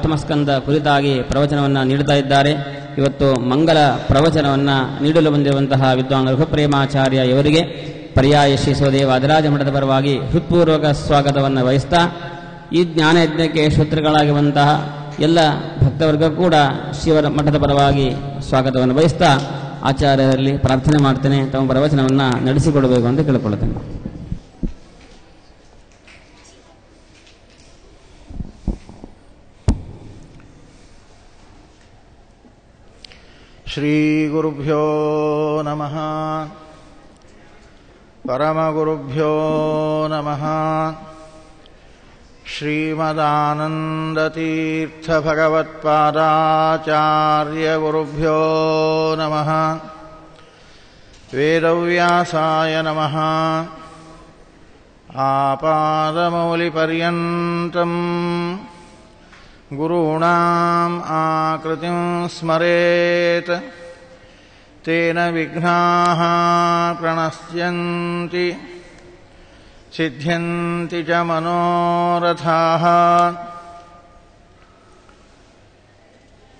ಅಷ್ಟಮಸ್ಕಂದ ಕುರಿತಾಗಿ ಪ್ರವಚನವನ್ನು ನೀಡುತ್ತಾ ಇದ್ದಾರೆ. ಇವತ್ತು ಮಂಗಲ ಪ್ರವಚನವನ್ನು ನೀಡಲು ಬಂದಿರುವಂತಹ ವಿದ್ವಾನ್ ರಘುಪ್ರೇಮಾಚಾರ್ಯ ಇವರಿಗೆ ಪರ್ಯಾಯ ಶ್ರೀ ಸೋದೇವ ವಾದಿರಾಜ ಮಠದ ಪರವಾಗಿ ಹೃತ್ಪೂರ್ವಕ ಸ್ವಾಗತವನ್ನು ವಹಿಸ್ತಾ, ಈ ಜ್ಞಾನಯಜ್ಞಕ್ಕೆ ಶ್ರೋತೃಗಳಾಗಿರುವಂತಹ ಎಲ್ಲ ಭಕ್ತವರ್ಗ ಕೂಡ ಶ್ರೀವರ ಮಠದ ಪರವಾಗಿ ಸ್ವಾಗತವನ್ನು ವಹಿಸ್ತಾ ಆಚಾರ್ಯರಲ್ಲಿ ಪ್ರಾರ್ಥನೆ ಮಾಡ್ತೇನೆ, ತಮ್ಮ ಪ್ರವಚನವನ್ನು ನಡೆಸಿಕೊಡಬೇಕು ಅಂತ ಕೇಳಿಕೊಳ್ಳುತ್ತೇನೆ. ಶ್ರೀ ಗುರುಭ್ಯೋ ನಮಃ. ಪರಮಗುರುಭ್ಯೋ ನಮಃ. ಶ್ರೀಮದಾನಂದತೀರ್ಥ ಭಗವತ್ಪಾದಾಚಾರ್ಯ ಗುರುಭ್ಯೋ ನಮಃ. ವೇದವ್ಯಾಸಾಯ ನಮಃ. ಆಪಾದಮೌಲಿಪರ್ಯಂತಂ ಗುರುಣಾಂ ಆಕೃತಿಂ ಸ್ಮರೇತ್ ತೇನ ವಿಘ್ನಾಃ ಪ್ರಣಶ್ಯಂತಿ ಸಿದ್ಧ್ಯಂತಿ ಚ ಮನೋರಥಾಃ.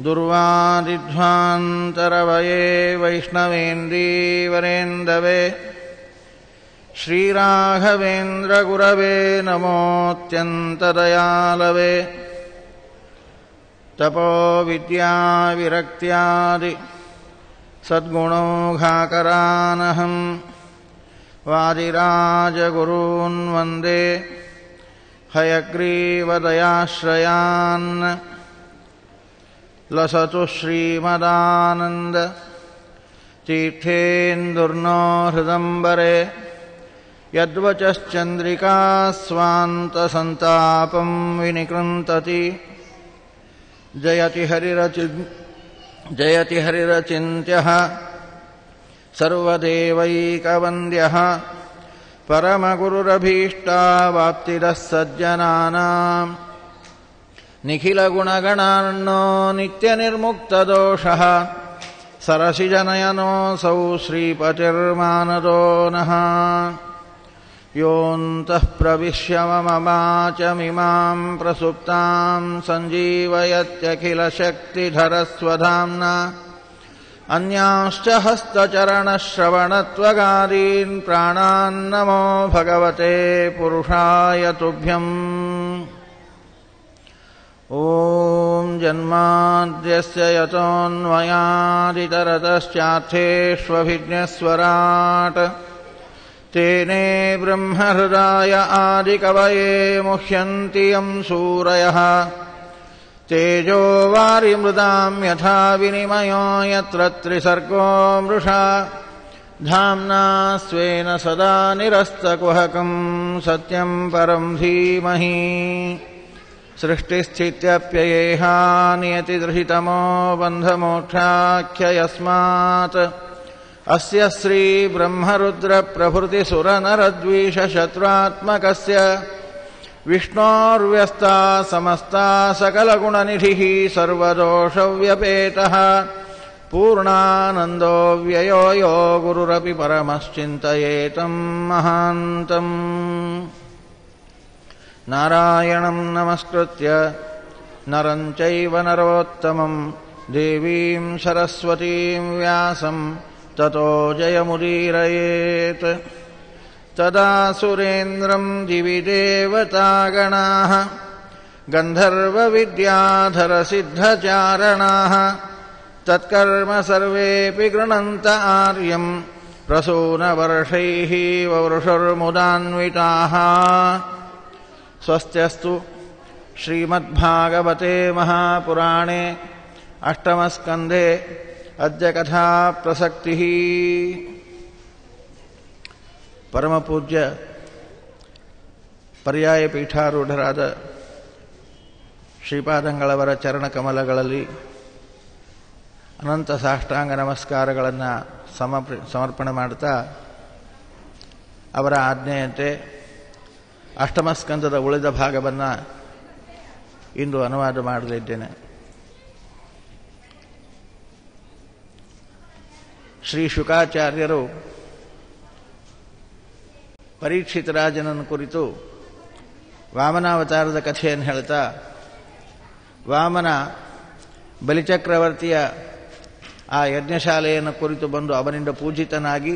ದುರ್ವಾದಿಧ್ವಾಂತರವಯೇ ವೈಷ್ಣವೇಂದೀವರೇಂದವೇ ಶ್ರೀರಾಘವೇಂದ್ರ ಗುರವೇ ನಮೋತ್ಯಂತದಯಾಲವೇ. ತಪೋ ವಿದ್ಯಾ ವಿರಕ್ತ್ಯಾದಿ ಸದ್ಗುಣೌಘಾಕರಾನಹಂ ವಾದಿರಾಜಗುರೂನ್ ವಂದೇ ಹಯಗ್ರೀವದಯಾಶ್ರಯಾನ್. ಲಸತು ಶ್ರೀಮದಾನಂದ ತೀರ್ಥೇಂದುರ್ನೋ ಹೃದಂಬರೆ ಯದ್ವಚಶ್ಚಂದ್ರಿಕಾ ಸ್ವಾಂತಸಂತಾಪಂ ವಿನಿಕೃಂತತಿ. ಜಯತಿ ಹರಿರಚಿಂತ್ಯಃ ಸರ್ವದೇವೈಕವಂದ್ಯಃ ಪರಮಗುರುರಭೀಷ್ಟಾವಾಪ್ತಿದಃ ಸಜ್ಜನಾನಾಂ. ನಿಖಿಲಗುಣಗಣಾರ್ಣೋ ನಿತ್ಯನಿರ್ಮುಕ್ತದೋಷಃ ಸರಸಿಜನಯನೋऽಸೌ ಶ್ರೀಪತಿರ್ಮಾನದೋ ನಃ. ಯೋऽन्तಃ ಪ್ರವಿಶ್ಯ ಮಮ ವಾಚಮಿಮಾಂ ಪ್ರಸುಪ್ತಾಂ ಸಂಜೀವಯತ್ಯಖಿಲಶಕ್ತಿಧರಸ್ವಧಾಮ್ನಾ. ಅನ್ಯಾಂಶ್ಚ ಹಸ್ತಚರಣಶ್ರವಣತ್ವಗಾದೀನ್ ಪ್ರಾಣಾನ್ನಮೋ ಭಗವತೆ ಪುರುಷಾಯ ತುಭ್ಯಂ. ಓಂ ಜನ್ಮಾದ್ಯಸ್ಯ ಯತೋನ್ಮಯಾದಿತರತಶ್ಚಾರ್ಥೇಷ್ವಭಿಜ್ಞಸ್ವರಾಟ್ ತೇನೇ ಬ್ರಹ್ಮಹೃದಾಯ ಆದಿಕವಯೇ ಮುಹ್ಯಂತಿ ಯಂ ಸೂರಯಃ. ತೇಜೋ ವಾರಿಮೃದಾಂ ಯಥಾ ವಿನಿಮಯೋ ಯತ್ರ ತ್ರಿಸರ್ಗೋ ಮೃಷಾ. ಧಾಮ್ನಾ ಸ್ವೇನ ಸದಾ ನಿರಸ್ತಕುಹಕಂ ಸತ್ಯಂ ಪರಂ ಧೀಮಹಿ. ಸೃಷ್ಟಿಸ್ಥಿತ್ಯಪ್ಯಯೇಹಾ ನಿಯತಿದೃಹಿತಮೋ ಬಂಧಮೋಕ್ಷಾಖ್ಯ ಯಸ್ಮಾತ್. ಅಸ್ಯ ಶ್ರೀ ಬ್ರಹ್ಮರುದ್ರ ಪ್ರಭೃತಿ ಸುರನರದ್ವೀಷ ಶತ್ರುತ್ಮಕಸ್ಯ ವಿಷ್ಣೋರ್ವ್ಯಸ್ತಾ ಸಮಸ್ತಾ ಸಕಲಗುಣನಿಧಿಃ ಸರ್ವದೋಷವ್ಯಪೇತಃ. ಪೂರ್ಣಾನಂದೋ ವ್ಯಯೋ ಯೋ ಗುರುರಪಿ ಪರಮಶ್ಚಿಂತಯೇತಂ ಮಹಾಂತಂ. ನಾರಾಯಣಂ ನಮಸ್ಕೃತ್ಯ ನರಂ ಚೈವ ನರೋತ್ತಮಂ ದೇವೀಂ ಸರಸ್ವತೀಂ ವ್ಯಾಸಂ ತತೋ ಜಯಮುದೀರಯೇತ್. ತದಾ ಸುರೇಂದ್ರಂ ದಿವಿ ದೇವತಾಗಣಾಃ ಗಂಧರ್ವವಿದ್ಯಾಧರಸಿದ್ಧಚಾರಣಾಃ ತತ್ಕರ್ಮ ಸರ್ವೇಪಿ ಗೃಣಂತ ಆರ್ಯಂ ಪ್ರಸೂನವರ್ಷೈಃ ವವೃಷುರ್ಮುದಾನ್ವಿತಾಃ. ಸ್ವಸ್ತ್ಯಸ್ತು ಶ್ರೀಮದ್ಭಾಗವತೆ ಮಹಾಪುರಾಣೇ ಅಷ್ಟಮಸ್ಕಂಧೆ ಅದ್ಯ ಕಥಾ ಪ್ರಸಕ್ತಿಃ. ಪರಮಪೂಜ್ಯ ಪರ್ಯಾಯ ಪೀಠಾರೂಢರಾದ ಶ್ರೀಪಾದಂಗಳವರ ಚರಣಕಮಲಗಳಲ್ಲಿ ಅನಂತ ಸಾಷ್ಟಾಂಗ ನಮಸ್ಕಾರಗಳನ್ನು ಸಮರ್ಪಣೆ ಮಾಡ್ತಾ, ಅವರ ಆಜ್ಞೆಯಂತೆ ಅಷ್ಟಮಸ್ಕಂದದ ಉಳಿದ ಭಾಗವನ್ನು ಇಂದು ಅನುವಾದ ಮಾಡಲಿದ್ದೇನೆ. ಶ್ರೀ ಶುಕಾಚಾರ್ಯರು ಪರೀಕ್ಷಿತ ರಾಜನನ್ನು ಕುರಿತು ವಾಮನಾವತಾರದ ಕಥೆಯನ್ನು ಹೇಳ್ತಾ ವಾಮನ ಬಲಿಚಕ್ರವರ್ತಿಯ ಆ ಯಜ್ಞಶಾಲೆಯನ್ನು ಕುರಿತು ಬಂದು ಅವನಿಂದ ಪೂಜಿತನಾಗಿ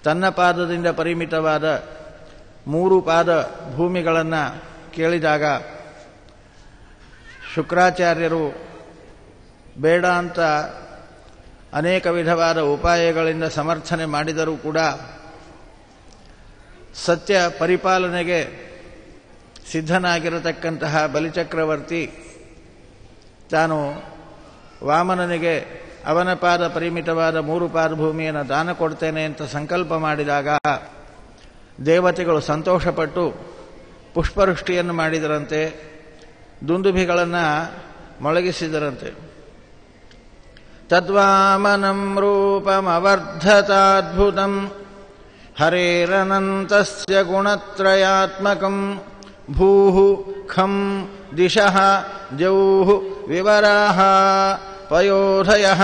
ತನ್ನ ಪಾದದಿಂದ ಪರಿಮಿತವಾದ 3 ಪಾದ ಭೂಮಿಗಳನ್ನು ಕೇಳಿದಾಗ ಶುಕ್ರಾಚಾರ್ಯರು ಬೇಡ ಅಂತ ಅನೇಕ ವಿಧವಾದ ಉಪಾಯಗಳಿಂದ ಸಮರ್ಥನೆ ಮಾಡಿದರೂ ಕೂಡ ಸತ್ಯ ಪರಿಪಾಲನೆಗೆ ಸಿದ್ಧನಾಗಿರತಕ್ಕಂತಹ ಬಲಿಚಕ್ರವರ್ತಿ ತಾನು ವಾಮನನಿಗೆ ಅವನ ಪಾದ ಪರಿಮಿತವಾದ 3 ಪಾದ ಭೂಮಿಯನ್ನು ದಾನ ಕೊಡ್ತೇನೆ ಅಂತ ಸಂಕಲ್ಪ ಮಾಡಿದಾಗ ದೇವತೆಗಳು ಸಂತೋಷಪಟ್ಟು ಪುಷ್ಪವೃಷ್ಟಿಯನ್ನು ಮಾಡಿದರಂತೆ, ದುಂದುಭಿಗಳನ್ನು ಮೊಳಗಿಸಿದರಂತೆ. ತದ್ವಾಮನಂ ರೂಪಮವರ್ಧತಾದ್ಭುತಂ ಹರೇರನಂತಸ್ಯ ಗುಣತ್ರಯಾತ್ಮಕಂ ಭೂಃ ಖಂ ದಿಶಃ ದ್ಯೌಃ ವಿವರಾಃ ಪಯೋಧಯಃ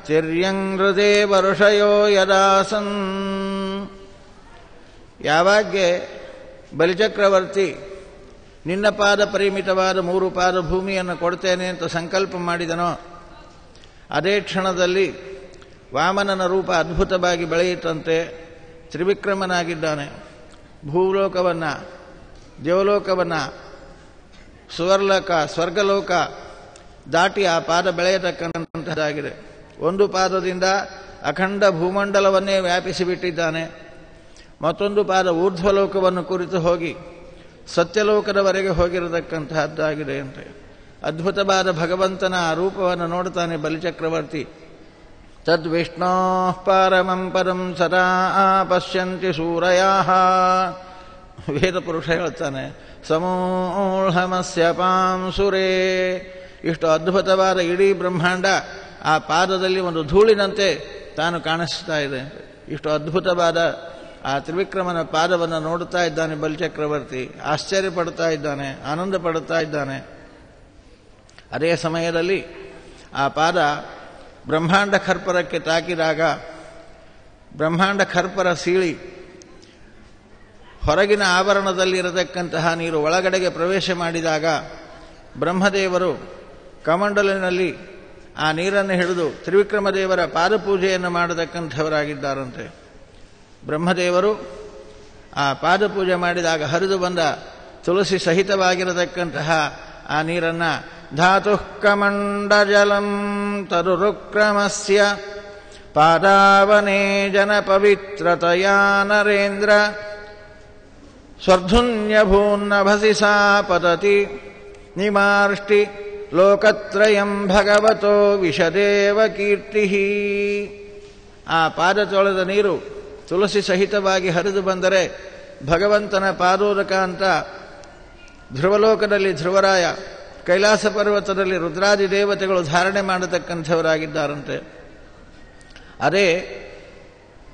ತಿರ್ಯಂಗೃತೆ ವರುಷಯೋ ಯದಾಸನ್. ಯಾವಾಗ್ಗೆ ಬಲಿಚಕ್ರವರ್ತಿ ನಿನ್ನ ಪಾದ ಪರಿಮಿತವಾದ 3 ಪಾದ ಭೂಮಿಯನ್ನು ಕೊಡ್ತೇನೆ ಅಂತ ಸಂಕಲ್ಪ ಮಾಡಿದನೋ ಅದೇ ಕ್ಷಣದಲ್ಲಿ ವಾಮನನ ರೂಪ ಅದ್ಭುತವಾಗಿ ಬೆಳೆಯಿತಂತೆ. ತ್ರಿವಿಕ್ರಮನಾಗಿದ್ದಾನೆ. ಭೂಲೋಕವನ್ನು, ದೇವಲೋಕವನ್ನು, ಸುವರ್ಲೋಕ, ಸ್ವರ್ಗಲೋಕ ದಾಟಿ ಆ ಪಾದ ಬೆಳೆಯತಕ್ಕಂಥದ್ದಾಗಿದೆ. ಒಂದು ಪಾದದಿಂದ ಅಖಂಡ ಭೂಮಂಡಲವನ್ನೇ ವ್ಯಾಪಿಸಿಬಿಟ್ಟಿದ್ದಾನೆ. ಮತ್ತೊಂದು ಪಾದ ಊರ್ಧ್ವಲೋಕವನ್ನು ಕುರಿತು ಹೋಗಿ ಸತ್ಯಲೋಕದವರೆಗೆ ಹೋಗಿರತಕ್ಕಂತಹದ್ದಾಗಿದೆ ಅಂತೆ. ಅದ್ಭುತವಾದ ಭಗವಂತನ ರೂಪವನ್ನು ನೋಡ್ತಾನೆ ಬಲಿಚಕ್ರವರ್ತಿ. ತದ್ವಿಷ್ಣೋ ಪಾರಮಂ ಪದಂ ಸದಾ ಪಶ್ಯಂತಿ ಸೂರಯಾಃ. ವೇದ ಪುರುಷ ಹೇಳ್ತಾನೆ, ಸಮೂಢಮಸ್ಯ ಪಾಂಸುರೇ. ಇಷ್ಟು ಅದ್ಭುತವಾದ ಇಡೀ ಬ್ರಹ್ಮಾಂಡ ಆ ಪಾದದಲ್ಲಿ ಒಂದು ಧೂಳಿನಂತೆ ತಾನು ಕಾಣಿಸ್ತಾ ಇದೆ. ಇಷ್ಟು ಅದ್ಭುತವಾದ ಆ ತ್ರಿವಿಕ್ರಮನ ಪಾದವನ್ನು ನೋಡುತ್ತಾ ಇದ್ದಾನೆ ಬಲಿಚಕ್ರವರ್ತಿ. ಆಶ್ಚರ್ಯ ಪಡ್ತಾ ಇದ್ದಾನೆ, ಆನಂದ ಪಡುತ್ತಾ ಇದ್ದಾನೆ. ಅದೇ ಸಮಯದಲ್ಲಿ ಆ ಪಾದ ಬ್ರಹ್ಮಾಂಡ ಖರ್ಪರಕ್ಕೆ ತಾಕಿದಾಗ ಬ್ರಹ್ಮಾಂಡ ಖರ್ಪರ ಸೀಳಿ ಹೊರಗಿನ ಆವರಣದಲ್ಲಿರತಕ್ಕಂತಹ ನೀರು ಒಳಗಡೆಗೆ ಪ್ರವೇಶ ಮಾಡಿದಾಗ ಬ್ರಹ್ಮದೇವರು ಕಮಂಡಲಿನಲ್ಲಿ ಆ ನೀರನ್ನು ಹಿಡಿದು ತ್ರಿವಿಕ್ರಮದೇವರ ಪಾದಪೂಜೆಯನ್ನು ಮಾಡತಕ್ಕಂಥವರಾಗಿದ್ದಾರಂತೆ. ಬ್ರಹ್ಮದೇವರು ಆ ಪಾದಪೂಜೆ ಮಾಡಿದಾಗ ಹರಿದು ಬಂದ ತುಳಸಿ ಸಹಿತವಾಗಿರತಕ್ಕಂತಹ ಆ ನೀರನ್ನು ಧಾತು ಕಮಂಡಜಲಂ ತರುರುಕ್ರಮಸ್ಯ ಪಾದಾವನೇ ಜನ ಪವಿತ್ರತಯಾ ನರೇಂದ್ರ ಸ್ವರ್ಧುನ್ಯಭೂನ್ನಭಸಿ ಸಾ ಪತತಿ ನಿಮಾರ್ಷ್ಟಿ ಲೋಕತ್ರಯಂ ಭಗವತೋ ವಿಷದೇವ ಕೀರ್ತಿ. ಆ ಪಾದ ತೊಳೆದ ನೀರು ತುಳಸಿ ಸಹಿತವಾಗಿ ಹರಿದು ಬಂದರೆ ಭಗವಂತನ ಪಾದೋದಕ ಅಂತ ಧ್ರುವಲೋಕದಲ್ಲಿ ಧ್ರುವರಾಯ, ಕೈಲಾಸ ಪರ್ವತದಲ್ಲಿ ರುದ್ರಾದಿ ದೇವತೆಗಳು ಧಾರಣೆ ಮಾಡತಕ್ಕಂಥವರಾಗಿದ್ದಾರಂತೆ. ಅದೇ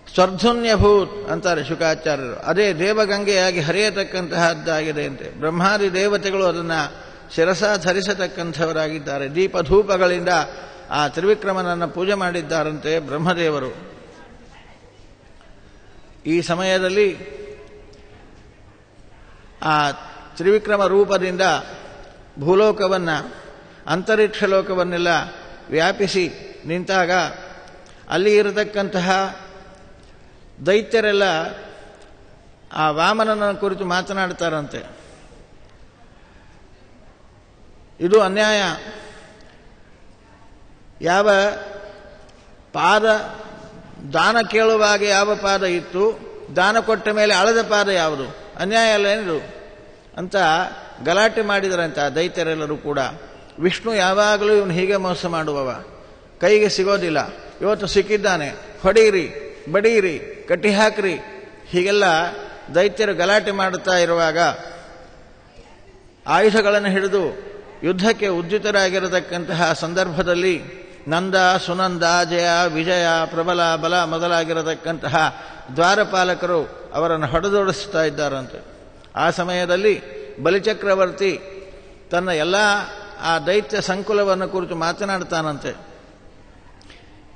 ಸ್ವರ್ಧುನ್ಯಭೂತ್ ಅಂತಾರೆ ಶುಕಾಚಾರ್ಯರು. ಅದೇ ದೇವಗಂಗೆಯಾಗಿ ಹರಿಯತಕ್ಕಂತಹದ್ದಾಗಿದೆ ಅಂತೆ. ಬ್ರಹ್ಮಾದಿ ದೇವತೆಗಳು ಅದನ್ನು ಶಿರಸ ಧರಿಸತಕ್ಕಂಥವರಾಗಿದ್ದಾರೆ. ದೀಪಧೂಪಗಳಿಂದ ಆ ತ್ರಿವಿಕ್ರಮನನ್ನು ಪೂಜೆ ಮಾಡಿದ್ದಾರಂತೆ ಬ್ರಹ್ಮದೇವರು. ಈ ಸಮಯದಲ್ಲಿ ಆ ತ್ರಿವಿಕ್ರಮ ರೂಪದಿಂದ ಭೂಲೋಕವನ್ನು, ಅಂತರಿಕ್ಷ ಲೋಕವನ್ನೆಲ್ಲ ವ್ಯಾಪಿಸಿ ನಿಂತಾಗ ಅಲ್ಲಿ ಇರತಕ್ಕಂತಹ ದೈತ್ಯರೆಲ್ಲ ಆ ವಾಮನನ ಕುರಿತು ಮಾತನಾಡ್ತಾರಂತೆ. ಇದು ಅನ್ಯಾಯ. ಯಾವ ಪಾದ ದಾನ ಕೇಳುವಾಗ ಯಾವ ಪಾದ ಇತ್ತು, ದಾನ ಕೊಟ್ಟ ಮೇಲೆ ಅಳದ ಪಾದ ಯಾವುದು? ಅನ್ಯಾಯ ಅಲ್ಲ ಏನಿದು ಅಂತ ಗಲಾಟೆ ಮಾಡಿದರಂತೆ ಆ ದೈತ್ಯರೆಲ್ಲರೂ ಕೂಡ. ವಿಷ್ಣು ಯಾವಾಗಲೂ ಇವನು ಹೀಗೆ ಮೋಸ ಮಾಡುವವ, ಕೈಗೆ ಸಿಗೋದಿಲ್ಲ. ಇವತ್ತು ಸಿಕ್ಕಿದ್ದಾನೆ, ಹೊಡೀರಿ, ಬಡೀರಿ, ಕಟ್ಟಿ ಹಾಕ್ರಿ, ಹೀಗೆಲ್ಲ ದೈತ್ಯರು ಗಲಾಟೆ ಮಾಡುತ್ತಾ ಇರುವಾಗ ಆಯುಧಗಳನ್ನು ಹಿಡಿದು ಯುದ್ಧಕ್ಕೆ ಉದ್ಯುತರಾಗಿರತಕ್ಕಂತಹ ಸಂದರ್ಭದಲ್ಲಿ ನಂದ, ಸುನಂದ, ಜಯ, ವಿಜಯ, ಪ್ರಬಲ, ಬಲ ಮೊದಲಾಗಿರತಕ್ಕಂತಹ ದ್ವಾರಪಾಲಕರು ಅವರನ್ನು ಹೊಡೆದೋಡಿಸ್ತಾ ಇದ್ದಾರಂತೆ. ಆ ಸಮಯದಲ್ಲಿ ಬಲಿಚಕ್ರವರ್ತಿ ತನ್ನ ಎಲ್ಲ ಆ ದೈತ್ಯ ಸಂಕುಲವನ್ನು ಕುರಿತು ಮಾತನಾಡ್ತಾನಂತೆ.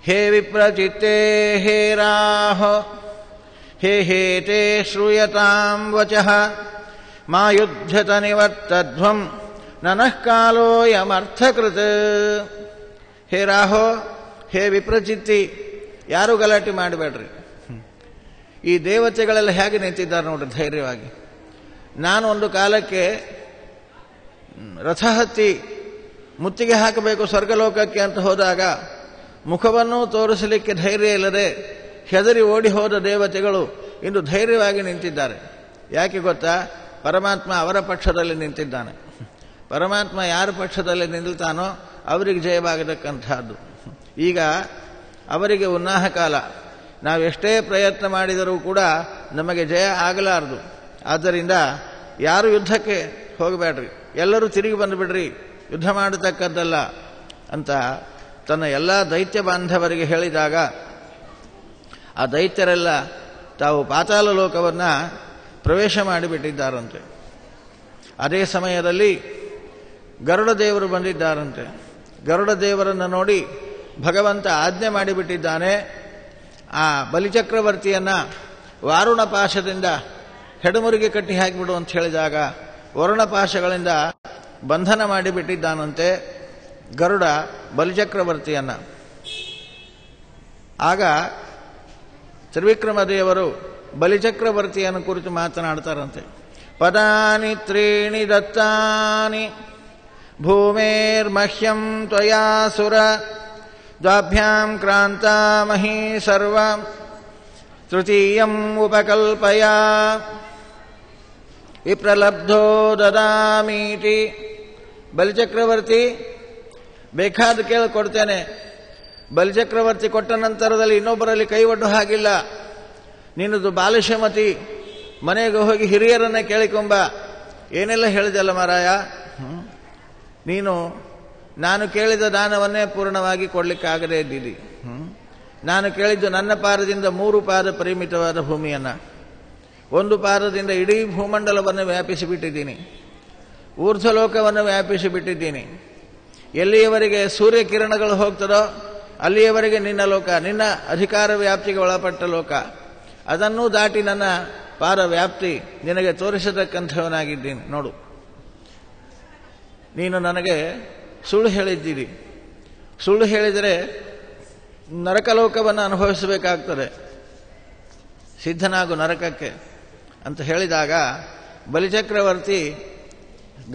ಹೇ ವಿಪ್ರಚಿತ್ತೇ ಹೇ ರಾಹೋ ಹೇ ಹೇತೆ ಶ್ರೂಯತಾಂ ವಚಃ ಮಾ ಯುಧ್ಯತ ನಿವರ್ತಧ್ವಂ ನನಃ ಕಾಲೋಯಮರ್ಥಕೃತ್. ಹೇ ರಾಹೋ, ಹೇ ವಿಪ್ರಚಿತ್ತಿ, ಯಾರೂ ಗಲಾಟೆ ಮಾಡಬೇಡ್ರಿ. ಈ ದೇವತೆಗಳೆಲ್ಲ ಹೇಗೆ ನಿಂತಿದ್ದಾರೆ ನೋಡ್ರಿ ಧೈರ್ಯವಾಗಿ. ನಾನು ಒಂದು ಕಾಲಕ್ಕೆ ರಥ ಹತ್ತಿ ಮುತ್ತಿಗೆ ಹಾಕಬೇಕು ಸ್ವರ್ಗಲೋಕಕ್ಕೆ ಅಂತ ಹೋದಾಗ ಮುಖವನ್ನೂ ತೋರಿಸಲಿಕ್ಕೆ ಧೈರ್ಯ ಇಲ್ಲದೆ ಹೆದರಿ ಓಡಿ ಹೋದ ದೇವತೆಗಳು ಇಂದು ಧೈರ್ಯವಾಗಿ ನಿಂತಿದ್ದಾರೆ. ಯಾಕೆ ಗೊತ್ತಾ? ಪರಮಾತ್ಮ ಅವರ ಪಕ್ಷದಲ್ಲಿ ನಿಂತಿದ್ದಾನೆ. ಪರಮಾತ್ಮ ಯಾರ ಪಕ್ಷದಲ್ಲಿ ನಿಲ್ತಾನೋ ಅವರಿಗೆ ಜಯವಾಗತಕ್ಕಂಥದ್ದು. ಈಗ ಅವರಿಗೆ ಉನ್ನಾಹ ಕಾಲ. ನಾವೆಷ್ಟೇ ಪ್ರಯತ್ನ ಮಾಡಿದರೂ ಕೂಡ ನಮಗೆ ಜಯ ಆಗಲಾರದು. ಆದ್ದರಿಂದ ಯಾರು ಯುದ್ಧಕ್ಕೆ ಹೋಗಬೇಡ್ರಿ, ಎಲ್ಲರೂ ತಿರುಗಿ ಬಂದುಬಿಡ್ರಿ, ಯುದ್ಧ ಮಾಡತಕ್ಕದ್ದಲ್ಲ ಅಂತ ತನ್ನ ಎಲ್ಲ ದೈತ್ಯ ಬಾಂಧವರಿಗೆ ಹೇಳಿದಾಗ ಆ ದೈತ್ಯರೆಲ್ಲ ತಾವು ಪಾತಾಳ ಲೋಕವನ್ನು ಪ್ರವೇಶ ಮಾಡಿಬಿಟ್ಟಿದ್ದಾರಂತೆ. ಅದೇ ಸಮಯದಲ್ಲಿ ಗರುಡ ದೇವರು ಬಂದಿದ್ದಾರಂತೆ. ಗರುಡ ದೇವರನ್ನು ನೋಡಿ ಭಗವಂತ ಆಜ್ಞೆ ಮಾಡಿಬಿಟ್ಟಿದ್ದಾನೆ, ಆ ಬಲಿಚಕ್ರವರ್ತಿಯನ್ನು ವಾರುಣ ಪಾಶದಿಂದ ಹೆಡಮುರಿಗೆ ಕಟ್ಟಿ ಹಾಕಿಬಿಡು ಅಂತ ಹೇಳಿದಾಗ ವರುಣ ಪಾಶಗಳಿಂದ ಬಂಧನ ಮಾಡಿಬಿಟ್ಟಿದ್ದಾನಂತೆ ಗರುಡ ಬಲಿಚಕ್ರವರ್ತಿಯನ್ನು. ಆಗ ತ್ರಿವಿಕ್ರಮ ದೇವರು ಬಲಿಚಕ್ರವರ್ತಿಯನ್ನು ಕುರಿತು ಮಾತನಾಡ್ತಾರಂತೆ. ಪದಾನಿ ತ್ರೀಣಿ ದತ್ತಾನಿ ಭೂಮೇರ್ಮಹ್ಯಂ ತ್ವಯಾಸುರ ದ್ವಾಭ್ಯಾಂ ಕ್ರಾಂತಾ ಮಹೀ ಸರ್ವ ತೃತೀಯಂ ಉಪಕಲ್ಪಯ ವಿಪ್ರಲಬ್ಧೋ ದದಾಮೀತಿ. ಬಲಿಚಕ್ರವರ್ತಿ ಬೇಕಾದ ಕೇಳಿಕೊಡ್ತೇನೆ. ಬಲಿಚಕ್ರವರ್ತಿ ಕೊಟ್ಟ ನಂತರದಲ್ಲಿ ಇನ್ನೊಬ್ಬರಲ್ಲಿ ಕೈ ಒಡ್ಡು ಹಾಗಿಲ್ಲ. ನಿನ್ನದು ಬಾಲಶ್ಯಮತಿ, ಮನೆಗೆ ಹೋಗಿ ಹಿರಿಯರನ್ನ ಕೇಳಿಕೊಂಬ. ಏನೆಲ್ಲ ಹೇಳಿದೆಲ್ಲ ಮಾರಾಯ, ನೀನು ನಾನು ಕೇಳಿದ ದಾನವನ್ನೇ ಪೂರ್ಣವಾಗಿ ಕೊಡ್ಲಿಕ್ಕಾಗದೇ ಇದ್ದೀರಿ. ನಾನು ಕೇಳಿದ್ದು ನನ್ನ ಪಾದದಿಂದ 3 ಪಾದ ಪರಿಮಿತವಾದ ಭೂಮಿಯನ್ನು, 1 ಪಾದದಿಂದ ಇಡೀ ಭೂಮಂಡಲವನ್ನು ವ್ಯಾಪಿಸಿಬಿಟ್ಟಿದ್ದೀನಿ, ಊರ್ಧ್ವಲೋಕವನ್ನು ವ್ಯಾಪಿಸಿಬಿಟ್ಟಿದ್ದೀನಿ. ಎಲ್ಲಿಯವರೆಗೆ ಸೂರ್ಯಕಿರಣಗಳು ಹೋಗ್ತದೋ ಅಲ್ಲಿಯವರೆಗೆ ನಿನ್ನ ಲೋಕ, ನಿನ್ನ ಅಧಿಕಾರ ವ್ಯಾಪ್ತಿಗೆ ಒಳಪಟ್ಟ ಲೋಕ. ಅದನ್ನೂ ದಾಟಿ ನನ್ನ ಪಾದ ವ್ಯಾಪ್ತಿ ನಿನಗೆ ತೋರಿಸತಕ್ಕಂಥವನಾಗಿದ್ದೀನಿ. ನೋಡು, ನೀನು ನನಗೆ ಸುಳ್ಳು ಹೇಳಿದ್ದೀರಿ. ಸುಳ್ಳು ಹೇಳಿದರೆ ನರಕಲೋಕವನ್ನು ಅನುಭವಿಸಬೇಕಾಗ್ತದೆ, ಸಿದ್ಧನಾಗು ನರಕಕ್ಕೆ ಅಂತ ಹೇಳಿದಾಗ ಬಲಿಚಕ್ರವರ್ತಿ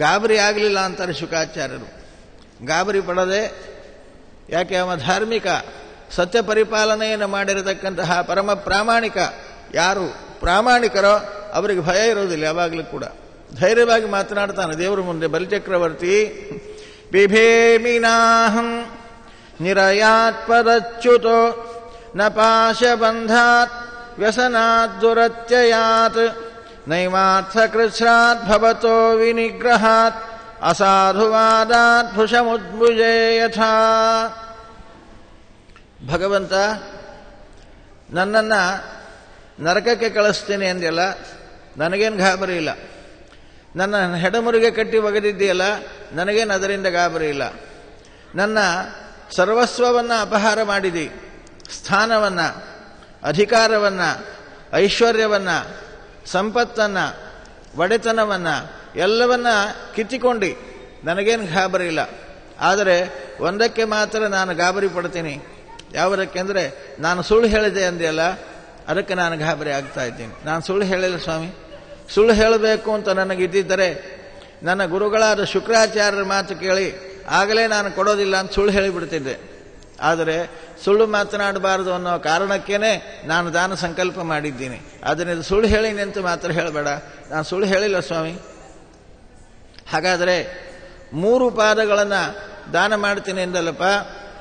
ಗಾಬರಿ ಆಗಲಿಲ್ಲ ಅಂತಾರೆ ಶುಕಾಚಾರ್ಯರು. ಗಾಬರಿ ಪಡದೆ, ಯಾಕೆ ಅವ ಧಾರ್ಮಿಕ, ಸತ್ಯ ಪರಿಪಾಲನೆಯನ್ನು ಮಾಡಿರತಕ್ಕಂತಹ ಪರಮ ಪ್ರಾಮಾಣಿಕ. ಯಾರು ಪ್ರಾಮಾಣಿಕರೋ ಅವರಿಗೆ ಭಯ ಇರೋದಿಲ್ಲ, ಯಾವಾಗಲೂ ಕೂಡ ಧೈರ್ಯವಾಗಿ ಮಾತನಾಡ್ತಾನೆ ದೇವರ ಮುಂದೆ. ಬಲಿಚಕ್ರವರ್ತಿ ಬಿಭೇಮಿನಾಹಂ ನಿರಯಾತ್ ಪದಚ್ಯುತೋ ನ ಪಾಶಬಂಧಾತ್ ವ್ಯಸನಾತ್ ದುರತ್ಯಯಾತ್ ನೈಮಾರ್ಥಕೃಚ್ಛ್ರಾತ್ ಭವತೋ ವಿನಿಗ್ರಹಾತ್ ಅಸಾಧುವಾದಾತ್ ಭುಷಮುದ್ಭುಜೇ ಯಥಾ. ಭಗವಂತ, ನನ್ನನ್ನು ನರಕಕ್ಕೆ ಕಳಿಸ್ತೀನಿ ಅಂದ್ಯಲ್ಲ, ನನಗೇನು ಗಾಬರಿ ಇಲ್ಲ. ನನ್ನ ಹೆಡಮುರಿಗೆ ಕಟ್ಟಿ ಒಗೆದಿದ್ದೀಯಲ್ಲ, ನನಗೇನು ಅದರಿಂದ ಗಾಬರಿ ಇಲ್ಲ. ನನ್ನ ಸರ್ವಸ್ವವನ್ನು ಅಪಹಾರ ಮಾಡಿದಿ, ಸ್ಥಾನವನ್ನು, ಅಧಿಕಾರವನ್ನು, ಐಶ್ವರ್ಯವನ್ನು, ಸಂಪತ್ತನ್ನು, ಒಡೆತನವನ್ನು ಎಲ್ಲವನ್ನ ಕಿತ್ತಿಕೊಂಡು ನನಗೇನು ಗಾಬರಿ ಇಲ್ಲ. ಆದರೆ ಒಂದಕ್ಕೆ ಮಾತ್ರ ನಾನು ಗಾಬರಿ ಪಡ್ತೀನಿ. ಯಾವುದಕ್ಕೆಂದರೆ ನಾನು ಸುಳ್ಳು ಹೇಳಿದೆ ಅಂದೆಯಲ್ಲ, ಅದಕ್ಕೆ ನಾನು ಗಾಬರಿ ಆಗ್ತಾ ಇದ್ದೀನಿ. ನಾನು ಸುಳ್ಳು ಹೇಳಿಲ್ಲ ಸ್ವಾಮಿ. ಸುಳ್ಳು ಹೇಳಬೇಕು ಅಂತ ನನಗಿದ್ದಿದ್ದರೆ ನನ್ನ ಗುರುಗಳಾದ ಶುಕ್ರಾಚಾರ್ಯರ ಮಾತು ಕೇಳಿ ಆಗಲೇ ನಾನು ಕೊಡೋದಿಲ್ಲ ಅಂತ ಸುಳ್ಳು ಹೇಳಿಬಿಡ್ತಿದ್ದೆ. ಆದರೆ ಸುಳ್ಳು ಮಾತನಾಡಬಾರದು ಅನ್ನೋ ಕಾರಣಕ್ಕೇನೆ ನಾನು ದಾನ ಸಂಕಲ್ಪ ಮಾಡಿದ್ದೀನಿ. ಅದನ್ನು ಸುಳ್ಳು ಹೇಳಿನಿ ಅಂತ ಮಾತ್ರ ಹೇಳಬೇಡ. ನಾನು ಸುಳ್ಳು ಹೇಳಿಲ್ಲ ಸ್ವಾಮಿ. ಹಾಗಾದರೆ 3 ಪಾದಗಳನ್ನು ದಾನ ಮಾಡ್ತೀನಿ ಎಂದಲ್ಲಪ್ಪ.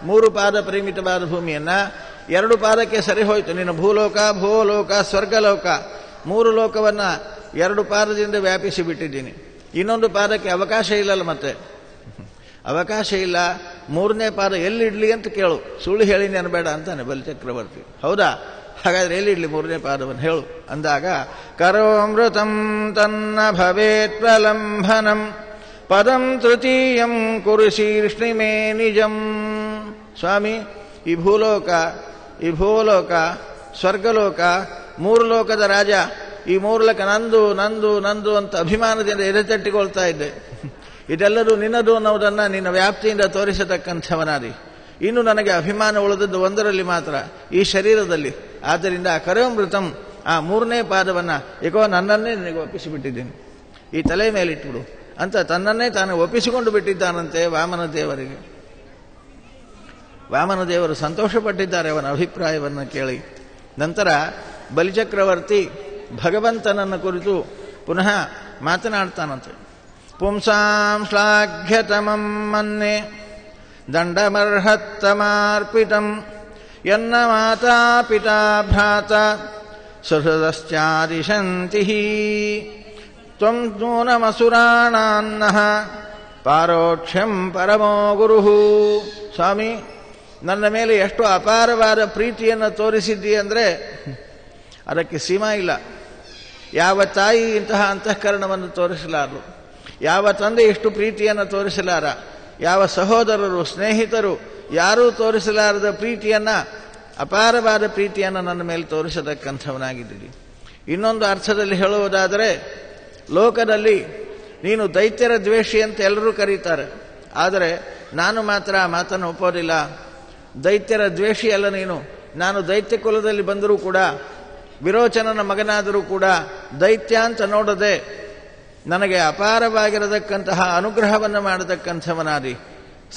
3 ಪಾದ ಪರಿಮಿತವಾದ ಭೂಮಿಯನ್ನು 2 ಪಾದಕ್ಕೆ ಸರಿ ಹೋಯಿತು. ನಿನ್ನ ಭೂಲೋಕ, ಭೂಲೋಕ, ಸ್ವರ್ಗಲೋಕ 3 ಲೋಕವನ್ನು 2 ಪಾದದಿಂದ ವ್ಯಾಪಿಸಿ ಬಿಟ್ಟಿದ್ದೀನಿ. ಇನ್ನೊಂದು ಪಾದಕ್ಕೆ ಅವಕಾಶ ಇಲ್ಲಲ್ಲ, ಮತ್ತೆ ಅವಕಾಶ ಇಲ್ಲ. 3ನೇ ಪಾದ ಎಲ್ಲಿಡ್ಲಿ ಅಂತ ಕೇಳು. ಸುಳ್ಳು ಹೇಳಿನಿ ಅನ್ಬೇಡ ಅಂತಾನೆ ಬಲಿಚಕ್ರವರ್ತಿ. ಹೌದಾ? ಹಾಗಾದ್ರೆ ಎಲ್ಲಿಡ್ಲಿ 3ನೇ ಪಾದವನ್ನು ಹೇಳು ಅಂದಾಗ, ಕರೋಮೃತಂ ತನ್ನ ಭವೇತ್ ಪ್ರಲಂಭನಂ ಪದಂ ತೃತೀಯಂ ಕುರು ಶೀರ್ಷ್ಣಿಮೇ ನಿಜಂ. ಸ್ವಾಮಿ, ಈ ಭೂಲೋಕ, ಈ ಭೂಲೋಕ, ಸ್ವರ್ಗಲೋಕ, 3 ಲೋಕದ ರಾಜ, ಈ 3 ಲೋಕ ನಂದು ನಂದು ನಂದು ಅಂತ ಅಭಿಮಾನದಿಂದ ಎದೆತಟ್ಟಿಕೊಳ್ತಾ ಇದ್ದೆ. ಇದೆಲ್ಲರೂ ನಿನ್ನದು ಅನ್ನೋದನ್ನು ನಿನ್ನ ವ್ಯಾಪ್ತಿಯಿಂದ ತೋರಿಸತಕ್ಕಂಥವನಾದಿ. ಇನ್ನು ನನಗೆ ಅಭಿಮಾನ ಉಳಿದದ್ದು ಒಂದರಲ್ಲಿ ಮಾತ್ರ, ಈ ಶರೀರದಲ್ಲಿ. ಆದ್ದರಿಂದ ಕರಮೃತಂ, ಆ ಮೂರನೇ ಪಾದವನ್ನು ಏಕೋ ನನ್ನನ್ನೇ ನಿನಗೆ ಒಪ್ಪಿಸಿಬಿಟ್ಟಿದ್ದೀನಿ, ಈ ತಲೆ ಮೇಲಿಟ್ಬಿಡು ಅಂತ ತನ್ನನ್ನೇ ತಾನು ಒಪ್ಪಿಸಿಕೊಂಡು ಬಿಟ್ಟಿದ್ದಾನಂತೆ ವಾಮನ ದೇವರಿಗೆ. ವಾಮನ ದೇವರು ಸಂತೋಷಪಟ್ಟಿದ್ದಾರೆ ಅವನ ಅಭಿಪ್ರಾಯವನ್ನು ಕೇಳಿ. ನಂತರ ಬಲಿಚಕ್ರವರ್ತಿ ಭಗವಂತನನ್ನು ಕುರಿತು ಪುನಃ ಮಾತನಾಡ್ತಾನಂತೆ. ಪುಂಸಾಂ ಶ್ಲಾಘ್ಯತಮಂ ಮನ್ನೆ ದಂಡಮರ್ಹತ್ತಮಾರ್ಪಿತಂ ಯನ್ನ ಮಾತಾ ಪಿತಾ ಭ್ರಾತ ಸುಹೃದಶ್ಚಾದಿಶಂತಿ ತ್ವಂ ನೂನಮಸುರಾಣಾನ್ನಃ ಪಾರೋಕ್ಷ್ಯಂ ಪರಮೋ ಗುರುಃ. ಸ್ವಾಮಿ, ನನ್ನ ಮೇಲೆ ಎಷ್ಟು ಅಪಾರವಾದ ಪ್ರೀತಿಯನ್ನು ತೋರಿಸಿದ್ದಿ ಅಂದರೆ ಅದಕ್ಕೆ ಸೀಮಾ ಇಲ್ಲ. ಯಾವ ತಾಯಿ ಇಂತಹ ಅಂತಃಕರಣವನ್ನು ತೋರಿಸಲಾರರು, ಯಾವ ತಂದೆ ಇಷ್ಟು ಪ್ರೀತಿಯನ್ನು ತೋರಿಸಲಾರ, ಯಾವ ಸಹೋದರರು ಸ್ನೇಹಿತರು ಯಾರೂ ತೋರಿಸಲಾರದ ಪ್ರೀತಿಯನ್ನು, ಅಪಾರವಾದ ಪ್ರೀತಿಯನ್ನು ನನ್ನ ಮೇಲೆ ತೋರಿಸತಕ್ಕಂಥವನಾಗಿದ್ದೀರಿ. ಇನ್ನೊಂದು ಅರ್ಥದಲ್ಲಿ ಹೇಳುವುದಾದರೆ, ಲೋಕದಲ್ಲಿ ನೀನು ದೈತ್ಯರ ದ್ವೇಷಿ ಅಂತ ಎಲ್ಲರೂ ಕರೀತಾರೆ, ಆದರೆ ನಾನು ಮಾತ್ರ ಆ ಮಾತನ್ನು ಒಪ್ಪೋದಿಲ್ಲ. ದೈತ್ಯರ ದ್ವೇಷಿ ಅಲ್ಲ ನೀನು. ನಾನು ದೈತ್ಯ ಕುಲದಲ್ಲಿ ಬಂದರೂ ಕೂಡ, ವಿರೋಚನನ ಮಗನಾದರೂ ಕೂಡ ದೈತ್ಯ ಅಂತ ನೋಡದೆ ನನಗೆ ಅಪಾರವಾಗಿರತಕ್ಕಂತಹ ಅನುಗ್ರಹವನ್ನು ಮಾಡತಕ್ಕಂಥವನಾದಿ.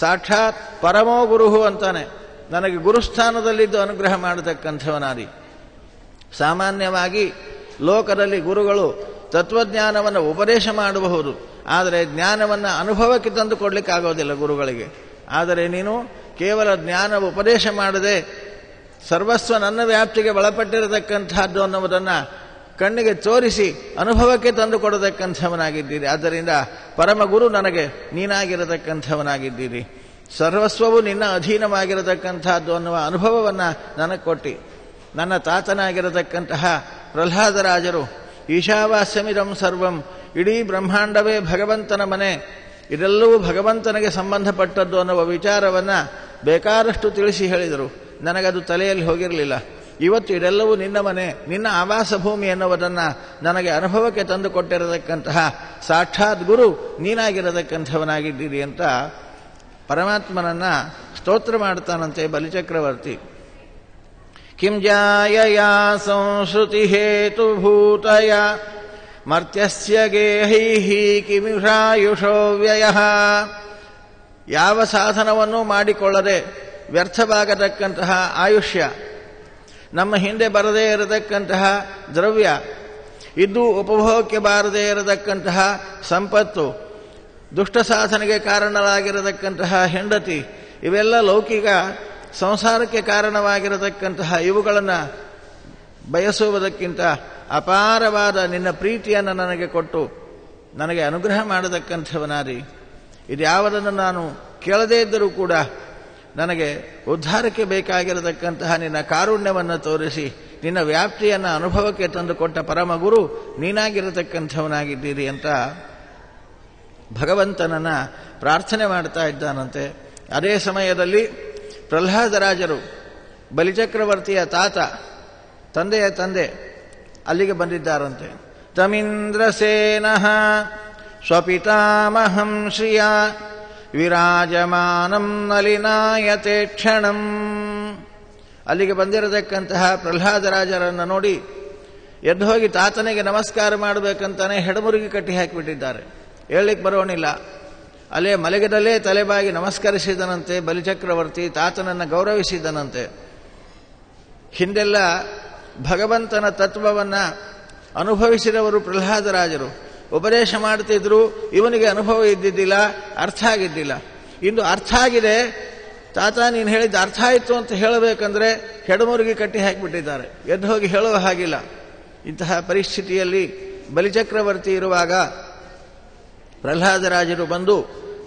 ಸಾಕ್ಷಾತ್ ಪರಮೋ ಗುರುಹು ಅಂತಾನೆ, ನನಗೆ ಗುರುಸ್ಥಾನದಲ್ಲಿದ್ದು ಅನುಗ್ರಹ ಮಾಡತಕ್ಕಂಥವನಾದಿ. ಸಾಮಾನ್ಯವಾಗಿ ಲೋಕದಲ್ಲಿ ಗುರುಗಳು ತತ್ವಜ್ಞಾನವನ್ನು ಉಪದೇಶ ಮಾಡಬಹುದು, ಆದರೆ ಜ್ಞಾನವನ್ನು ಅನುಭವಕ್ಕೆ ತಂದು ಕೊಡಲಿಕ್ಕಾಗೋದಿಲ್ಲ ಗುರುಗಳಿಗೆ. ಆದರೆ ನೀನು ಕೇವಲ ಜ್ಞಾನ ಉಪದೇಶ ಮಾಡದೆ ಸರ್ವಸ್ವ ನನ್ನ ವ್ಯಾಪ್ತಿಗೆ ಒಳಪಟ್ಟಿರತಕ್ಕಂಥದ್ದು ಅನ್ನುವುದನ್ನು ಕಣ್ಣಿಗೆ ತೋರಿಸಿ ಅನುಭವಕ್ಕೆ ತಂದು ಕೊಡತಕ್ಕಂಥವನಾಗಿದ್ದೀರಿ. ಆದ್ದರಿಂದ ಪರಮಗುರು ನನಗೆ ನೀನಾಗಿರತಕ್ಕಂಥವನಾಗಿದ್ದೀರಿ. ಸರ್ವಸ್ವವು ನಿನ್ನ ಅಧೀನವಾಗಿರತಕ್ಕಂಥದ್ದು ಅನ್ನುವ ಅನುಭವವನ್ನು ನನಗೆ ಕೊಟ್ಟು, ನನ್ನ ತಾತನಾಗಿರತಕ್ಕಂತಹ ಪ್ರಹ್ಲಾದರಾಜರು ಈಶಾವಾಸ್ಯಮಿದಂ ಸರ್ವಂ, ಇಡೀ ಬ್ರಹ್ಮಾಂಡವೇ ಭಗವಂತನ ಮನೆ, ಇದೆಲ್ಲವೂ ಭಗವಂತನಿಗೆ ಸಂಬಂಧಪಟ್ಟದ್ದು ಅನ್ನುವ ವಿಚಾರವನ್ನು ಬೇಕಾದಷ್ಟು ತಿಳಿಸಿ ಹೇಳಿದರು. ನನಗದು ತಲೆಯಲ್ಲಿ ಹೋಗಿರಲಿಲ್ಲ. ಇವತ್ತು ಇದೆಲ್ಲವೂ ನಿನ್ನ ಮನೆ, ನಿನ್ನ ಆವಾಸ ಭೂಮಿ ಎನ್ನುವುದನ್ನು ನನಗೆ ಅನುಭವಕ್ಕೆ ತಂದು ಕೊಟ್ಟಿರತಕ್ಕಂತಹ ಸಾಕ್ಷಾತ್ ಗುರು ನೀನಾಗಿರತಕ್ಕಂಥವನಾಗಿದ್ದೀರಿ ಅಂತ ಪರಮಾತ್ಮನನ್ನ ಸ್ತೋತ್ರ ಮಾಡ್ತಾನಂತೆ ಬಲಿಚಕ್ರವರ್ತಿ. ಕಿಂ ಜಾಯಯಾ ಸಂಶ್ರುತಿ ಹೇತುಭೂತಯ ಮರ್ತ್ಯಸ್ಯ ಗೇಹೈಃ ಕಿಮಿಷಾಯುಷೋ ವ್ಯಯಃ. ಯಾವ ಸಾಧನವನ್ನೂ ಮಾಡಿಕೊಳ್ಳದೆ ವ್ಯರ್ಥವಾಗತಕ್ಕಂತಹ ಆಯುಷ್ಯ, ನಮ್ಮ ಹಿಂದೆ ಬರದೇ ಇರತಕ್ಕಂತಹ ದ್ರವ್ಯ, ಇದ್ದು ಉಪಭೋಗಕ್ಕೆ ಬಾರದೇ ಇರತಕ್ಕಂತಹ ಸಂಪತ್ತು, ದುಷ್ಟ ಸಾಧನೆಗೆ ಕಾರಣವಾಗಿರತಕ್ಕಂತಹ ಹೆಂಡತಿ, ಇವೆಲ್ಲ ಲೌಕಿಕ ಸಂಸಾರಕ್ಕೆ ಕಾರಣವಾಗಿರತಕ್ಕಂತಹ ಇವುಗಳನ್ನು ಬಯಸುವುದಕ್ಕಿಂತ ಅಪಾರವಾದ ನಿನ್ನ ಪ್ರೀತಿಯನ್ನು ನನಗೆ ಕೊಟ್ಟು ನನಗೆ ಅನುಗ್ರಹ ಮಾಡತಕ್ಕಂಥವನಾದಿ. ಇದ್ಯಾವುದನ್ನು ನಾನು ಕೇಳದೇ ಇದ್ದರೂ ಕೂಡ ನನಗೆ ಉದ್ಧಾರಕ್ಕೆ ಬೇಕಾಗಿರತಕ್ಕಂತಹ ನಿನ್ನ ಕಾರುಣ್ಯವನ್ನು ತೋರಿಸಿ ನಿನ್ನ ವ್ಯಾಪ್ತಿಯನ್ನು ಅನುಭವಕ್ಕೆ ತಂದುಕೊಟ್ಟ ಪರಮಗುರು ನೀನಾಗಿರತಕ್ಕಂಥವನಾಗಿದ್ದೀರಿ ಅಂತ ಭಗವಂತನನ್ನು ಪ್ರಾರ್ಥನೆ ಮಾಡ್ತಾ ಇದ್ದಾನಂತೆ. ಅದೇ ಸಮಯದಲ್ಲಿ ಪ್ರಹ್ಲಾದರಾಜರು ಬಲಿಚಕ್ರವರ್ತಿಯ ತಂದೆಯ ತಂದೆ ಅಲ್ಲಿಗೆ ಬಂದಿದ್ದಾರಂತೆ. ತಮಿಂದ್ರಸೇನಃ ಸ್ವಪಿತಾಮಹಂ ಶ್ರಿಯ ವಿರಾಜಮಾನಂ ನಲಿನಾಯತೆ ಕ್ಷಣಂ. ಅಲ್ಲಿಗೆ ಬಂದಿರತಕ್ಕಂತಹ ಪ್ರಹ್ಲಾದರಾಜರನ್ನು ನೋಡಿ ಎದ್ದು ಹೋಗಿ ತಾತನಿಗೆ ನಮಸ್ಕಾರ ಮಾಡಬೇಕಂತಾನೆ ಹೆಡಮುರುಗಿ ಕಟ್ಟಿ ಹಾಕಿಬಿಟ್ಟಿದ್ದಾರೆ. ಹೇಳಲಿಕ್ಕೆ ಬರೋಣಿಲ್ಲ. ಅಲ್ಲೇ ಮಲಗಿದಲ್ಲೇ ತಲೆಬಾಗಿ ನಮಸ್ಕರಿಸಿದನಂತೆ ಬಲಿಚಕ್ರವರ್ತಿ, ತಾತನನ್ನು ಗೌರವಿಸಿದನಂತೆ. ಹಿಂದೆಲ್ಲ ಭಗವಂತನ ತತ್ವವನ್ನು ಅನುಭವಿಸಿದವರು ಪ್ರಹ್ಲಾದರಾಜರು. ಉಪದೇಶ ಮಾಡ್ತಿದ್ರು, ಇವನಿಗೆ ಅನುಭವ ಇದ್ದಿದ್ದಿಲ್ಲ, ಅರ್ಥ ಆಗಿದ್ದಿಲ್ಲ. ಇಂದು ಅರ್ಥ ಆಗಿದೆ, ತಾತ ನೀನು ಹೇಳಿದ್ದು ಅರ್ಥ ಆಯಿತು ಅಂತ ಹೇಳಬೇಕಂದ್ರೆ ಹೆಡಮುರುಗಿ ಕಟ್ಟಿ ಹಾಕಿಬಿಟ್ಟಿದ್ದಾರೆ. ಎದ್ದು ಹೋಗಿ ಹೇಳುವ ಹಾಗಿಲ್ಲ. ಇಂತಹ ಪರಿಸ್ಥಿತಿಯಲ್ಲಿ ಬಲಿಚಕ್ರವರ್ತಿ ಇರುವಾಗ ಪ್ರಹ್ಲಾದರಾಜರು ಬಂದು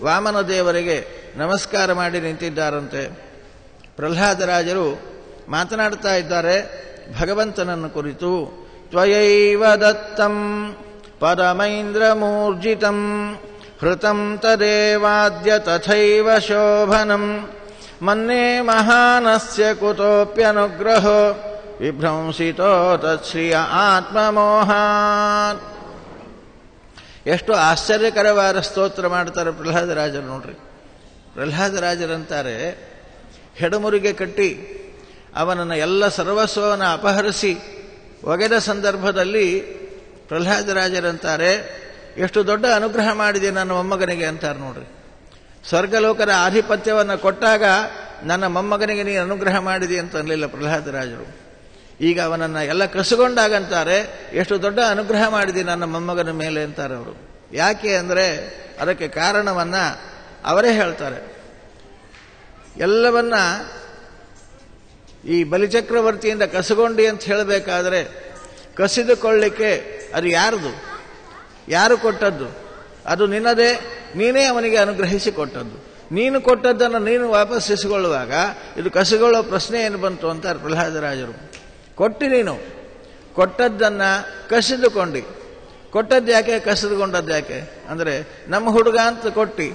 ವಾಮನ ದೇವರಿಗೆ ನಮಸ್ಕಾರ ಮಾಡಿ ನಿಂತಿದ್ದಾರಂತೆ. ಪ್ರಹ್ಲಾದರಾಜರು ಮಾತನಾಡ್ತಾ ಇದ್ದಾರೆ ಭಗವಂತನನ್ನು ಕುರಿತು. ತ್ವಯೈವ ದತ್ತಂ ಪರಮೈಂದ್ರಮೂರ್ಜಿತಂ ಹೃತಂ ತದೇವಾದ್ಯ ತಥೈವ ಶೋಭನಂ ಮನ್ನೇ ಮಹಾನಸ್ಯ ಕುತೋಪ್ಯನುಗ್ರಹೋ ವಿಭ್ರಂಸಿತೋ ತತ್ಶ್ರಿಯ ಆತ್ಮಮೋಹಾತ್. ಎಷ್ಟು ಆಶ್ಚರ್ಯಕರವಾದ ಸ್ತೋತ್ರ ಮಾಡ್ತಾರೆ ಪ್ರಹ್ಲಾದರಾಜರು ನೋಡ್ರಿ. ಪ್ರಹ್ಲಾದರಾಜರಂತಾರೆ, ಹೆಡಮುರಿಗೆ ಕಟ್ಟಿ ಅವನನ್ನು ಎಲ್ಲ ಸರ್ವಸ್ವವನ್ನು ಅಪಹರಿಸಿ ಒಗೆದ ಸಂದರ್ಭದಲ್ಲಿ ಪ್ರಹ್ಲಾದರಾಜರಂತಾರೆ, ಎಷ್ಟು ದೊಡ್ಡ ಅನುಗ್ರಹ ಮಾಡಿದೆ ನನ್ನ ಮೊಮ್ಮಗನಿಗೆ ಅಂತಾರೆ ನೋಡ್ರಿ. ಸ್ವರ್ಗಲೋಕದ ಆಧಿಪತ್ಯವನ್ನು ಕೊಟ್ಟಾಗ ನನ್ನ ಮೊಮ್ಮಗನಿಗೆ ನೀನು ಅನುಗ್ರಹ ಮಾಡಿದೆ ಅಂತ ಅನ್ನಲಿಲ್ಲ ಪ್ರಹ್ಲಾದರಾಜರು. ಈಗ ಅವನನ್ನು ಎಲ್ಲ ಕಸುಗೊಂಡಾಗಂತಾರೆ, ಎಷ್ಟು ದೊಡ್ಡ ಅನುಗ್ರಹ ಮಾಡಿದೆ ನನ್ನ ಮೊಮ್ಮಗನ ಮೇಲೆ ಅಂತಾರೆ ಅವರು. ಯಾಕೆ ಅಂದರೆ ಅದಕ್ಕೆ ಕಾರಣವನ್ನ ಅವರೇ ಹೇಳ್ತಾರೆ. ಎಲ್ಲವನ್ನ ಈ ಬಲಿಚಕ್ರವರ್ತಿಯಿಂದ ಕಸಗೊಂಡಿ ಅಂತ ಹೇಳಬೇಕಾದ್ರೆ ಕಸಿದುಕೊಳ್ಳಿಕ್ಕೆ ಅದು ಯಾರದು? ಯಾರು ಕೊಟ್ಟದ್ದು? ಅದು ನಿನ್ನದೇ. ನೀನೇ ಅವನಿಗೆ ಅನುಗ್ರಹಿಸಿ ಕೊಟ್ಟದ್ದು. ನೀನು ಕೊಟ್ಟದ್ದನ್ನು ನೀನು ವಾಪಸ್ ಇಸಿಕೊಳ್ಳುವಾಗ ಇದು ಕಸಿಗೊಳ್ಳೋ ಪ್ರಶ್ನೆ ಏನು ಬಂತು ಅಂತಾರೆ ಪ್ರಹ್ಲಾದರಾಜರು. ಕೊಟ್ಟು ನೀನು ಕೊಟ್ಟದ್ದನ್ನು ಕಸಿದುಕೊಂಡು, ಕೊಟ್ಟದ್ದು ಯಾಕೆ ಕಸಿದುಕೊಂಡದ್ದು ಯಾಕೆ ಅಂದರೆ ನಮ್ಮ ಹುಡುಗ ಅಂತ ಕೊಟ್ಟು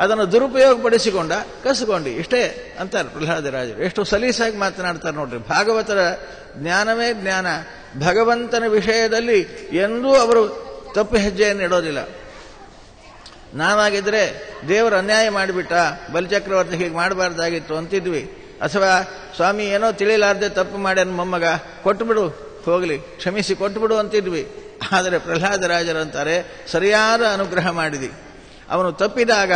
ಅದನ್ನು ದುರುಪಯೋಗಪಡಿಸಿಕೊಂಡ, ಕಸಿಕೊಂಡಿ, ಇಷ್ಟೇ ಅಂತಾರೆ ಪ್ರಹ್ಲಾದರಾಜರು. ಎಷ್ಟು ಸಲೀಸಾಗಿ ಮಾತನಾಡ್ತಾರೆ ನೋಡ್ರಿ. ಭಾಗವತರ ಜ್ಞಾನವೇ ಜ್ಞಾನ. ಭಗವಂತನ ವಿಷಯದಲ್ಲಿ ಎಂದೂ ಅವರು ತಪ್ಪು ಹೆಜ್ಜೆಯನ್ನು ಇಡೋದಿಲ್ಲ. ನಾವಾಗಿದ್ರೆ ದೇವರು ಅನ್ಯಾಯ ಮಾಡಿಬಿಟ್ಟ, ಬಲಿಚಕ್ರವರ್ತಿ ಹೀಗೆ ಮಾಡಬಾರ್ದಾಗಿತ್ತು ಅಂತಿದ್ವಿ. ಅಥವಾ ಸ್ವಾಮಿ ಏನೋ ತಿಳಿಲಾರ್ದೆ ತಪ್ಪು ಮಾಡ್ಯಾನ ಮೊಮ್ಮಗ, ಕೊಟ್ಟುಬಿಡು, ಹೋಗಲಿ, ಕ್ಷಮಿಸಿ ಕೊಟ್ಟುಬಿಡು ಅಂತಿದ್ವಿ. ಆದರೆ ಪ್ರಹ್ಲಾದರಾಜರಂತಾರೆ, ಸರಿಯಾದ ಅನುಗ್ರಹ ಮಾಡಿದಿ. ಅವನು ತಪ್ಪಿದಾಗ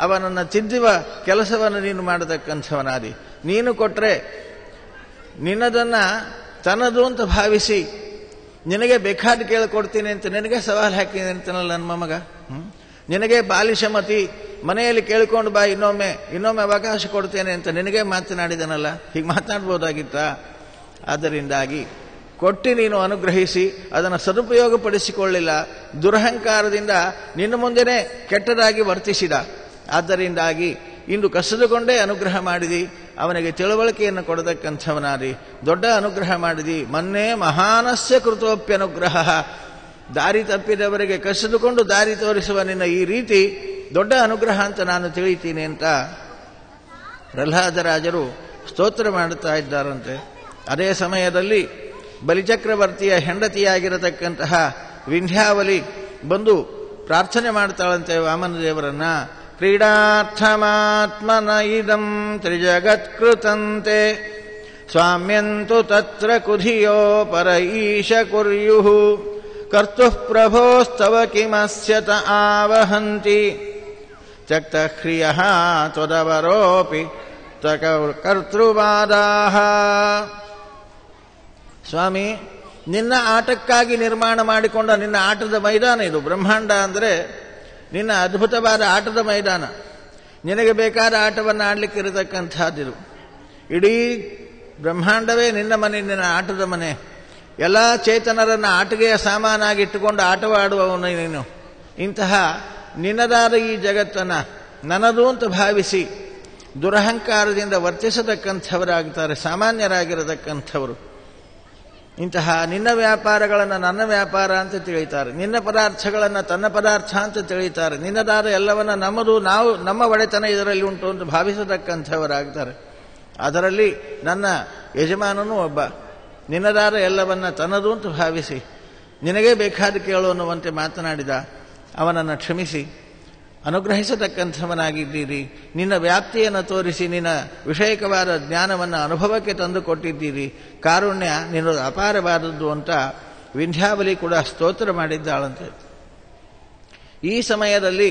ಅವನನ್ನು ತಿದ್ದುವ ಕೆಲಸವನ್ನು ನೀನು ಮಾಡತಕ್ಕಂಥವನಾದಿ. ನೀನು ಕೊಟ್ಟರೆ ನಿನ್ನದನ್ನ ತನ್ನದು ಅಂತ ಭಾವಿಸಿ ನಿನಗೆ ಬೇಕಾದ ಕೇಳಿಕೊಡ್ತೀನಿ ಅಂತ ನಿನಗೆ ಸವಾಲು ಹಾಕಿದೆ ಅಂತನಲ್ಲ ನನ್ನ ಮೊಮ್ಮಗ. ನಿನಗೆ ಬಾಲಿಶಮತಿ, ಮನೆಯಲ್ಲಿ ಕೇಳಿಕೊಂಡು ಬಾ, ಇನ್ನೊಮ್ಮೆ ಅವಕಾಶ ಕೊಡ್ತೇನೆ ಅಂತ ನಿನಗೆ ಮಾತನಾಡಿದನಲ್ಲ, ಹೀಗೆ ಮಾತನಾಡ್ಬೋದಾಗಿತ್ತ? ಆದ್ದರಿಂದಾಗಿ ಕೊಟ್ಟು ನೀನು ಅನುಗ್ರಹಿಸಿ ಅದನ್ನು ಸದುಪಯೋಗಪಡಿಸಿಕೊಳ್ಳಿಲ್ಲ. ದುರಹಂಕಾರದಿಂದ ನಿನ್ನ ಮುಂದೆನೇ ಕೆಟ್ಟದಾಗಿ ವರ್ತಿಸಿದ. ಆದ್ದರಿಂದಾಗಿ ಇಂದು ಕಸಿದುಕೊಂಡೇ ಅನುಗ್ರಹ ಮಾಡಿದಿ. ಅವನಿಗೆ ತಿಳುವಳಿಕೆಯನ್ನು ಕೊಡತಕ್ಕಂಥವನಾದಿ. ದೊಡ್ಡ ಅನುಗ್ರಹ ಮಾಡಿದಿ. ಮೊನ್ನೆ ಮಹಾನಸ್ಯ ಕೃತೋಪ್ಯನುಗ್ರಹ. ದಾರಿ ತಪ್ಪಿದವರಿಗೆ ಕಸಿದುಕೊಂಡು ದಾರಿ ತೋರಿಸುವ ನಿನ್ನ ಈ ರೀತಿ ದೊಡ್ಡ ಅನುಗ್ರಹ ಅಂತ ನಾನು ತಿಳಿತೀನಿ ಅಂತ ಪ್ರಹ್ಲಾದರಾಜರು ಸ್ತೋತ್ರ ಮಾಡುತ್ತಾ ಇದ್ದಾರಂತೆ. ಅದೇ ಸಮಯದಲ್ಲಿ ಬಲಿಚಕ್ರವರ್ತಿಯ ಹೆಂಡತಿಯಾಗಿರತಕ್ಕಂತಹ ವಿಂಧ್ಯಾವಲಿ ಬಂದು ಪ್ರಾರ್ಥನೆ ಮಾಡ್ತಾಳಂತೆ ವಾಮನ ದೇವರನ್ನ. ಕ್ರೀಡಾರ್ಥಮಾತ್ಮನ ಇದಂ ತ್ರಿಜಗತ್ಕೃತಂತೆ ಸ್ವಾಮ್ಯಂತು ತತ್ರ ಕುಧಿಯೋ ಪರ ಈಶ ಕುರ್ಯುಃ ಕರ್ತುಃ ಪ್ರಭೋಸ್ತವ ಕಿಮಸ್ಯತ ಆವಹಂತಿ ತ್ಯಕ್ತಹ್ರಿಯಃ ತ್ವದವರೋಪಿ ಕರ್ತೃವಾದಾಃ. ಸ್ವಾಮಿ, ನಿನ್ನ ಆಟಕ್ಕಾಗಿ ನಿರ್ಮಾಣ ಮಾಡಿಕೊಂಡ ನಿನ್ನ ಆಟದ ಮೈದಾನ ಇದು. ಬ್ರಹ್ಮಾಂಡ ಅಂದರೆ ನಿನ್ನ ಅದ್ಭುತವಾದ ಆಟದ ಮೈದಾನ. ನಿನಗೆ ಬೇಕಾದ ಆಟವನ್ನು ಆಡಲಿಕ್ಕೆ ಇರತಕ್ಕಂಥದ್ದಿದು. ಇಡೀ ಬ್ರಹ್ಮಾಂಡವೇ ನಿನ್ನ ಮನೆ, ನಿನ್ನ ಆಟದ ಮನೆ. ಎಲ್ಲ ಚೇತನರನ್ನು ಆಟಿಕೆಯ ಸಾಮಾನಾಗಿಟ್ಟುಕೊಂಡು ಆಟವಾಡುವವನು ನೀನು. ಇಂತಹ ನಿನ್ನದಾದ ಈ ಜಗತ್ತನ್ನು ನನ್ನದು ಅಂತ ಭಾವಿಸಿ ದುರಹಂಕಾರದಿಂದ ವರ್ತಿಸತಕ್ಕಂಥವರಾಗ್ತಾರೆ ಸಾಮಾನ್ಯರಾಗಿರತಕ್ಕಂಥವರು. ಇಂತಹ ನಿನ್ನ ವ್ಯಾಪಾರಗಳನ್ನು ನನ್ನ ವ್ಯಾಪಾರ ಅಂತ ತಿಳಿತಾರೆ. ನಿನ್ನ ಪದಾರ್ಥಗಳನ್ನು ತನ್ನ ಪದಾರ್ಥ ಅಂತ ತಿಳಿತಾರೆ. ನಿನ್ನದಾದ ಎಲ್ಲವನ್ನ ನಮ್ಮದು, ನಾವು ನಮ್ಮ ಒಡೆತನ ಇದರಲ್ಲಿ ಉಂಟು ಅಂತ ಭಾವಿಸತಕ್ಕಂಥವರಾಗ್ತಾರೆ. ಅದರಲ್ಲಿ ನನ್ನ ಯಜಮಾನನೂ ಒಬ್ಬ. ನಿನ್ನದಾದ ಎಲ್ಲವನ್ನ ತನ್ನದು ಅಂತ ಭಾವಿಸಿ ನಿನಗೇ ಬೇಕಾದ ಕೇಳು ಅನ್ನುವಂತೆ ಮಾತನಾಡಿದ. ಅವನನ್ನು ಕ್ಷಮಿಸಿ ಅನುಗ್ರಹಿಸತಕ್ಕಂಥವನಾಗಿದ್ದೀರಿ. ನಿನ್ನ ವ್ಯಾಪ್ತಿಯನ್ನು ತೋರಿಸಿ ನಿನ್ನ ವಿಷಯಕವಾದ ಜ್ಞಾನವನ್ನು ಅನುಭವಕ್ಕೆ ತಂದು ಕೊಟ್ಟಿದ್ದೀರಿ. ಕಾರುಣ್ಯ ನಿನ್ನದು ಅಪಾರವಾದದ್ದು ಅಂತ ವಿಂಧ್ಯಾವಲಿ ಕೂಡ ಸ್ತೋತ್ರ ಮಾಡಿದ್ದಾಳಂತೆ. ಈ ಸಮಯದಲ್ಲಿ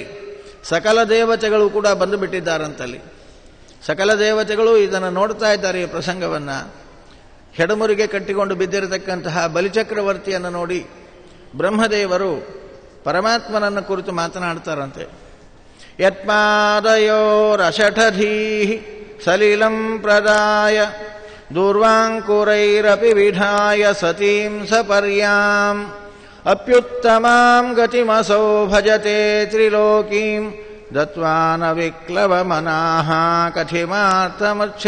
ಸಕಲ ದೇವತೆಗಳು ಕೂಡ ಬಂದು ಬಿಟ್ಟಿದ್ದಾರಂತಲ್ಲಿ. ಸಕಲ ದೇವತೆಗಳು ಇದನ್ನು ನೋಡ್ತಾ ಇದ್ದಾರೆ. ಈ ಪ್ರಸಂಗವನ್ನು ಹೆಡಮುರಿಗೆ ಕಟ್ಟಿಕೊಂಡು ಬಿದ್ದಿರತಕ್ಕಂತಹ ಬಲಿಚಕ್ರವರ್ತಿಯನ್ನು ನೋಡಿ ಬ್ರಹ್ಮದೇವರು ಪರಮಾತ್ಮನನ್ನು ಕುರಿತು ಮಾತನಾಡ್ತಾರಂತೆ. ಯತ್ಪಾದಯೋರಷಠಧೀ ಸಲಿಲಂ ಪ್ರದಾಯ ದೂರ್ವಾಂಕುರೈರಪಿ ವಿಧಾಯ ಸತೀಂ ಸಪರ್ಯಾಂ ಅಪ್ಯುತ್ತಮಾಂ ಗತಿಮಸೌ ಭಜತೆ ತ್ರಿಲೋಕೀಂ ದತ್ವಾನ ವಿಕ್ಲವ ಮನಾಹ ಕಥಿಮಾರ್ಥಮಚ್ಛೇತ್.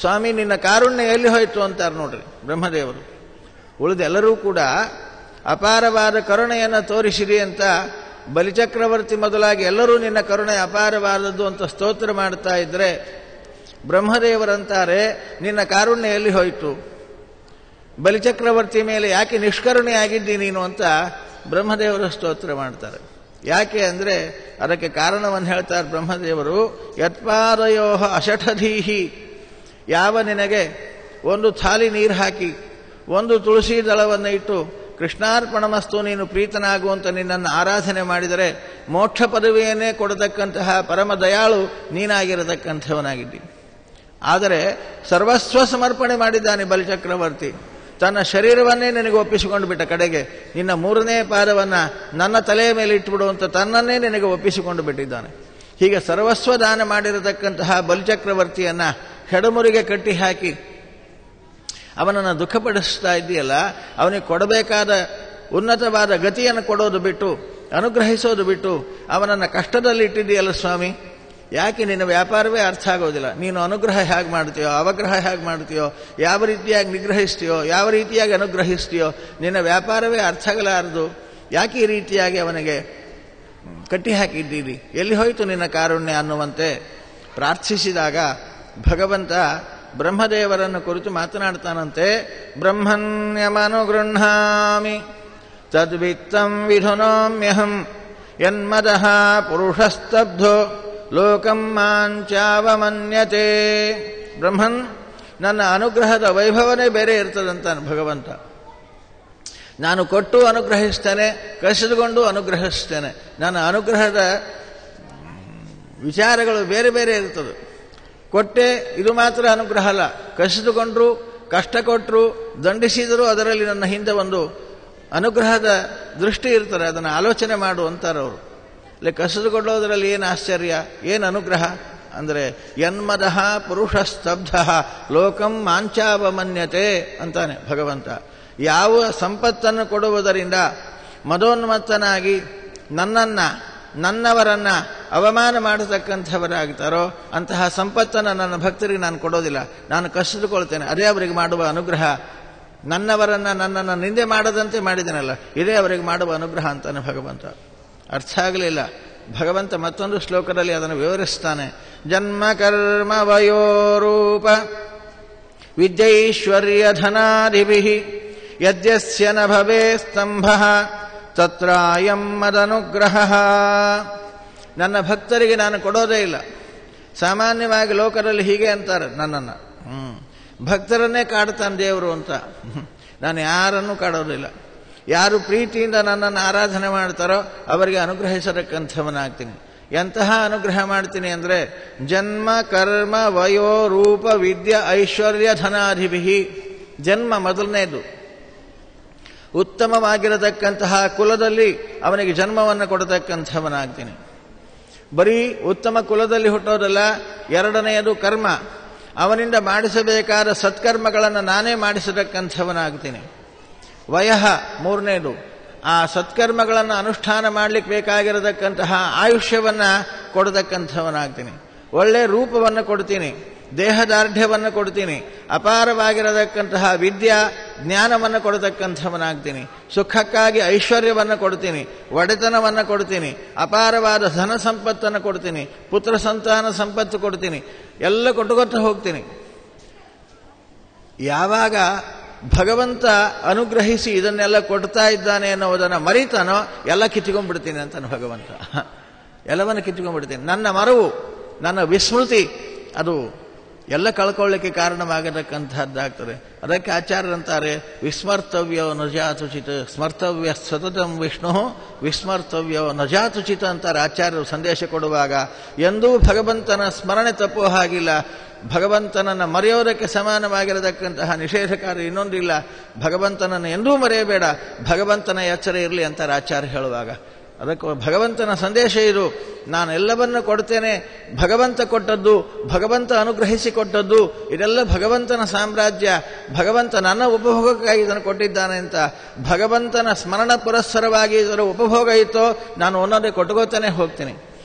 ಸ್ವಾಮಿ, ನಿನ್ನ ಕಾರುಣ್ಯ ಎಲ್ಲಿ ಹೋಯಿತು ಅಂತಾರೆ ನೋಡ್ರಿ ಬ್ರಹ್ಮದೇವರು. ಉಳಿದೆಲ್ಲರೂ ಕೂಡ ಅಪಾರವಾದ ಕರುಣೆಯನ್ನು ತೋರಿಸಿರಿ ಅಂತ ಬಲಿಚಕ್ರವರ್ತಿ ಮೊದಲಾಗಿ ಎಲ್ಲರೂ ನಿನ್ನ ಕರುಣೆ ಅಪಾರವಾದದ್ದು ಅಂತ ಸ್ತೋತ್ರ ಮಾಡ್ತಾ ಇದ್ರೆ, ಬ್ರಹ್ಮದೇವರಂತಾರೆ ನಿನ್ನ ಕಾರುಣ್ಯ ಎಲ್ಲಿ ಹೋಯಿತು? ಬಲಿಚಕ್ರವರ್ತಿ ಮೇಲೆ ಯಾಕೆ ನಿಷ್ಕರುಣೆಯಾಗಿದ್ದಿ ನೀನು ಅಂತ ಬ್ರಹ್ಮದೇವರು ಸ್ತೋತ್ರ ಮಾಡ್ತಾರೆ. ಯಾಕೆ ಅಂದರೆ ಅದಕ್ಕೆ ಕಾರಣವನ್ನು ಹೇಳ್ತಾರೆ ಬ್ರಹ್ಮದೇವರು. ಯತ್ಪಾದಯೋ ಅಷಠಧೀಹಿ, ಯಾವ ನಿನಗೆ ಒಂದು ಥಾಲಿ ನೀರು ಹಾಕಿ ಒಂದು ತುಳಸಿ ದಳವನ್ನು ಇಟ್ಟು ಕೃಷ್ಣಾರ್ಪಣಮಸ್ತು ನೀನು ಪ್ರೀತನಾಗುವಂತ ನಿನ್ನನ್ನು ಆರಾಧನೆ ಮಾಡಿದರೆ ಮೋಕ್ಷ ಪದವಿಯನ್ನೇ ಕೊಡತಕ್ಕಂತಹ ಪರಮ ದಯಾಳು ನೀನಾಗಿರತಕ್ಕಂಥವನಾಗಿದ್ದಿ. ಆದರೆ ಸರ್ವಸ್ವ ಸಮರ್ಪಣೆ ಮಾಡಿದ್ದಾನೆ ಬಲಿಚಕ್ರವರ್ತಿ. ತನ್ನ ಶರೀರವನ್ನೇ ನಿನಗೆ ಒಪ್ಪಿಸಿಕೊಂಡು ಬಿಟ್ಟ. ಕಡೆಗೆ ನಿನ್ನ 3ನೇ ಪಾದವನ್ನು ನನ್ನ ತಲೆಯ ಮೇಲೆ ಇಟ್ಟುಬಿಡುವಂತ ತನ್ನನ್ನೇ ನಿನಗೆ ಒಪ್ಪಿಸಿಕೊಂಡು ಬಿಟ್ಟಿದ್ದಾನೆ. ಹೀಗೆ ಸರ್ವಸ್ವ ದಾನ ಮಾಡಿರತಕ್ಕಂತಹ ಬಲಿಚಕ್ರವರ್ತಿಯನ್ನ ಹೆಡಮುರಿಗೆ ಕಟ್ಟಿ ಹಾಕಿ ಅವನನ್ನು ದುಃಖಪಡಿಸ್ತಾ ಇದ್ದೀಯಲ್ಲ, ಅವನಿಗೆ ಕೊಡಬೇಕಾದ ಉನ್ನತವಾದ ಗತಿಯನ್ನು ಕೊಡೋದು ಬಿಟ್ಟು, ಅನುಗ್ರಹಿಸೋದು ಬಿಟ್ಟು ಅವನನ್ನು ಕಷ್ಟದಲ್ಲಿ ಇಟ್ಟಿದ್ದೀಯಲ್ಲ ಸ್ವಾಮಿ. ಯಾಕೆ ನಿನ್ನ ವ್ಯಾಪಾರವೇ ಅರ್ಥ ಆಗೋದಿಲ್ಲ. ನೀನು ಅನುಗ್ರಹ ಹೇಗೆ ಮಾಡ್ತೀಯೋ, ಅವಗ್ರಹ ಹೇಗೆ ಮಾಡ್ತೀಯೋ, ಯಾವ ರೀತಿಯಾಗಿ ನಿಗ್ರಹಿಸ್ತೀಯೋ, ಯಾವ ರೀತಿಯಾಗಿ ಅನುಗ್ರಹಿಸ್ತೀಯೋ, ನಿನ್ನ ವ್ಯಾಪಾರವೇ ಅರ್ಥ ಆಗಲಾರದು. ಯಾಕೆ ಈ ರೀತಿಯಾಗಿ ಅವನಿಗೆ ಕಟ್ಟಿ ಹಾಕಿದ್ದೀರಿ, ಎಲ್ಲಿ ಹೋಯಿತು ನಿನ್ನ ಕಾರುಣ್ಯ ಅನ್ನುವಂತೆ ಪ್ರಾರ್ಥಿಸಿದಾಗ ಭಗವಂತ ಬ್ರಹ್ಮದೇವರನ್ನು ಕುರಿತು ಮಾತನಾಡ್ತಾನಂತೆ. ಬ್ರಹ್ಮಣ್ಯಮನುಗೃಹಾಮಿ ತದ್ವಿತ್ತಂ ವಿಧುನೋಮ್ಯಹಂ ಯನ್ಮದಃ ಪುರುಷಸ್ತಬ್ಧೋ ಲೋಕಂ ಮಾಂಚಾವಮನ್ಯತೆ. ಬ್ರಹ್ಮನ್ ನನ್ನ ಅನುಗ್ರಹದ ವೈಭವನೇ ಬೇರೆ ಇರ್ತದಂತಾನೆ ಭಗವಂತ. ನಾನು ಕೊಟ್ಟು ಅನುಗ್ರಹಿಸ್ತೇನೆ, ಕಸಿದುಕೊಂಡು ಅನುಗ್ರಹಿಸ್ತೇನೆ. ನನ್ನ ಅನುಗ್ರಹದ ವಿಚಾರಗಳು ಬೇರೆ ಬೇರೆ ಇರ್ತದೆ. ಕೊಟ್ಟೆ, ಇದು ಮಾತ್ರ ಅನುಗ್ರಹ ಅಲ್ಲ. ಕಸಿದುಕೊಂಡ್ರು, ಕಷ್ಟ ಕೊಟ್ಟರು, ದಂಡಿಸಿದರೂ ಅದರಲ್ಲಿ ನನ್ನ ಹಿಂದೆ ಒಂದು ಅನುಗ್ರಹದ ದೃಷ್ಟಿ ಇರ್ತಾರೆ. ಅದನ್ನು ಆಲೋಚನೆ ಮಾಡು ಅಂತಾರವರು. ಅಲ್ಲಿ ಕಸಿದುಕೊಳ್ಳೋದರಲ್ಲಿ ಏನು ಆಶ್ಚರ್ಯ, ಏನು ಅನುಗ್ರಹ ಅಂದರೆ ಯನ್ಮದಃ ಪುರುಷ ಸ್ತಬ್ಧ ಲೋಕಂ ಮಾಂಚಾವಮನ್ಯತೆ ಅಂತಾನೆ ಭಗವಂತ. ಯಾವ ಸಂಪತ್ತನ್ನು ಕೊಡುವುದರಿಂದ ಮದೋನ್ಮತ್ತನಾಗಿ ನನ್ನವರನ್ನ ಅವಮಾನ ಮಾಡತಕ್ಕಂಥವರಾಗ್ತಾರೋ ಅಂತಹ ಸಂಪತ್ತನ್ನು ನನ್ನ ಭಕ್ತರಿಗೆ ನಾನು ಕೊಡೋದಿಲ್ಲ, ನಾನು ಕಸಿದುಕೊಳ್ತೇನೆ. ಅದೇ ಅವರಿಗೆ ಮಾಡುವ ಅನುಗ್ರಹ. ನನ್ನನ್ನು ನಿಂದೆ ಮಾಡದಂತೆ ಮಾಡಿದನಲ್ಲ, ಇದೇ ಅವರಿಗೆ ಮಾಡುವ ಅನುಗ್ರಹ ಅಂತಾನೆ ಭಗವಂತ. ಅರ್ಥ ಆಗಲಿಲ್ಲ. ಭಗವಂತ ಮತ್ತೊಂದು ಶ್ಲೋಕದಲ್ಲಿ ಅದನ್ನು ವಿವರಿಸ್ತಾನೆ. ಜನ್ಮ ಕರ್ಮ ವಯೋರೂಪ ವಿದ್ಯೈಶ್ವರ್ಯ ಧನಾದಿಭಿಃ ಯದ್ಯಸ್ಯ ನ ಭವೇ ಸ್ತಂಭಃ ತತ್ರಾಯಂ ಮದನುಗ್ರಹಃ. ನನ್ನ ಭಕ್ತರಿಗೆ ನಾನು ಕೊಡೋದೇ ಇಲ್ಲ. ಸಾಮಾನ್ಯವಾಗಿ ಲೋಕದಲ್ಲಿ ಹೀಗೆ ಅಂತಾರೆ ನನ್ನನ್ನು, ಭಕ್ತರನ್ನೇ ಕಾಡ್ತಾನೆ ದೇವರು ಅಂತ. ನಾನು ಯಾರನ್ನೂ ಕಾಡೋದಿಲ್ಲ. ಯಾರು ಪ್ರೀತಿಯಿಂದ ನನ್ನನ್ನು ಆರಾಧನೆ ಮಾಡ್ತಾರೋ ಅವರಿಗೆ ಅನುಗ್ರಹಿಸತಕ್ಕಂಥವನಾಗ್ತೀನಿ. ಎಂತಹ ಅನುಗ್ರಹ ಮಾಡ್ತೀನಿ ಅಂದರೆ ಜನ್ಮ ಕರ್ಮ ವಯೋ ರೂಪ ವಿದ್ಯೆ ಐಶ್ವರ್ಯ ಧನಾಧಿಭಿಃ. ಜನ್ಮ ಮೊದಲನೇದು, ಉತ್ತಮವಾಗಿರತಕ್ಕಂತಹ ಕುಲದಲ್ಲಿ ಅವನಿಗೆ ಜನ್ಮವನ್ನು ಕೊಡತಕ್ಕಂಥವನಾಗ್ತೀನಿ. ಬರೀ ಉತ್ತಮ ಕುಲದಲ್ಲಿ ಹುಟ್ಟೋದಲ್ಲ. ಎರಡನೆಯದು ಕರ್ಮ, ಅವನಿಂದ ಮಾಡಿಸಬೇಕಾದ ಸತ್ಕರ್ಮಗಳನ್ನು ನಾನೇ ಮಾಡಿಸತಕ್ಕಂಥವನಾಗ್ತೀನಿ. ವಯಃ ಮೂರನೇದು, ಆ ಸತ್ಕರ್ಮಗಳನ್ನು ಅನುಷ್ಠಾನ ಮಾಡಲಿಕ್ಕೆ ಬೇಕಾಗಿರತಕ್ಕಂತಹ ಆಯುಷ್ಯವನ್ನು ಕೊಡತಕ್ಕಂಥವನಾಗ್ತೀನಿ. ಒಳ್ಳೆ ರೂಪವನ್ನು ಕೊಡ್ತೀನಿ, ದೇಹದಾರ್ಢ್ಯವನ್ನು ಕೊಡ್ತೀನಿ, ಅಪಾರವಾಗಿರತಕ್ಕಂತಹ ವಿದ್ಯಾ ಜ್ಞಾನವನ್ನು ಕೊಡತಕ್ಕಂಥವನಾಗ್ತೀನಿ. ಸುಖಕ್ಕಾಗಿ ಐಶ್ವರ್ಯವನ್ನು ಕೊಡ್ತೀನಿ, ಒಡೆತನವನ್ನು ಕೊಡ್ತೀನಿ, ಅಪಾರವಾದ ಧನ ಸಂಪತ್ತನ್ನು ಕೊಡ್ತೀನಿ, ಪುತ್ರ ಸಂತಾನ ಸಂಪತ್ತು ಕೊಡ್ತೀನಿ, ಎಲ್ಲ ಕೊಟ್ಟುಕೊಟ್ಟು ಹೋಗ್ತೀನಿ. ಯಾವಾಗ ಭಗವಂತ ಅನುಗ್ರಹಿಸಿ ಇದನ್ನೆಲ್ಲ ಕೊಡ್ತಾ ಇದ್ದಾನೆ ಅನ್ನೋದನ್ನು ಮರಿತಾನೋ ಎಲ್ಲ ಕಿತ್ಕೊಂಡ್ಬಿಡ್ತೀನಿ ಅಂತಾನೆ ಭಗವಂತ. ಎಲ್ಲವನ್ನು ಕಿತ್ಕೊಂಡ್ಬಿಡ್ತೀನಿ. ನನ್ನ ಮರವು, ನನ್ನ ವಿಸ್ಮೃತಿ, ಅದು ಎಲ್ಲ ಕಳ್ಕೊಳ್ಳಿಕ್ಕೆ ಕಾರಣವಾಗತಕ್ಕಂಥದ್ದಾಗ್ತದೆ. ಅದಕ್ಕೆ ಆಚಾರ್ಯರಂತಾರೆ ವಿಸ್ಮರ್ತವ್ಯೋ ನಜಾತುಚಿತ ಸ್ಮರ್ತವ್ಯ ಸತತಂ ವಿಷ್ಣು ವಿಸ್ಮರ್ತವ್ಯೋ ನಜಾತುಚಿತ ಅಂತಾರೆ ಆಚಾರ್ಯರು ಸಂದೇಶ ಕೊಡುವಾಗ. ಎಂದೂ ಭಗವಂತನ ಸ್ಮರಣೆ ತಪ್ಪೋ ಹಾಗಿಲ್ಲ. ಭಗವಂತನನ್ನು ಮರೆಯೋದಕ್ಕೆ ಸಮಾನವಾಗಿರತಕ್ಕಂತಹ ನಿಷೇಧಕಾರಿ ಇನ್ನೊಂದಿಲ್ಲ. ಭಗವಂತನನ್ನು ಎಂದೂ ಮರೆಯಬೇಡ, ಭಗವಂತನ ಎಚ್ಚರ ಇರಲಿ ಅಂತಾರೆ ಆಚಾರ್ಯ ಹೇಳುವಾಗ. ಅದಕ್ಕೆ ಭಗವಂತನ ಸಂದೇಶ ಇದು. ನಾನು ಎಲ್ಲವನ್ನೂ ಕೊಡ್ತೇನೆ, ಭಗವಂತ ಕೊಟ್ಟದ್ದು, ಭಗವಂತ ಅನುಗ್ರಹಿಸಿಕೊಟ್ಟದ್ದು, ಇದೆಲ್ಲ ಭಗವಂತನ ಸಾಮ್ರಾಜ್ಯ. ಭಗವಂತ ನನ್ನ ಉಪಭೋಗಕ್ಕಾಗಿ ಇದನ್ನು ಕೊಟ್ಟಿದ್ದಾನೆ ಅಂತ ಭಗವಂತನ ಸ್ಮರಣ ಪುರಸ್ಸರವಾಗಿ ಇದರ ಉಪಭೋಗ ಇತ್ತೋ ನಾನು ಒಂದೊಂದೇ ಕೊಟ್ಕೋತಾನೆ ಹೋಗ್ತೀನಿ.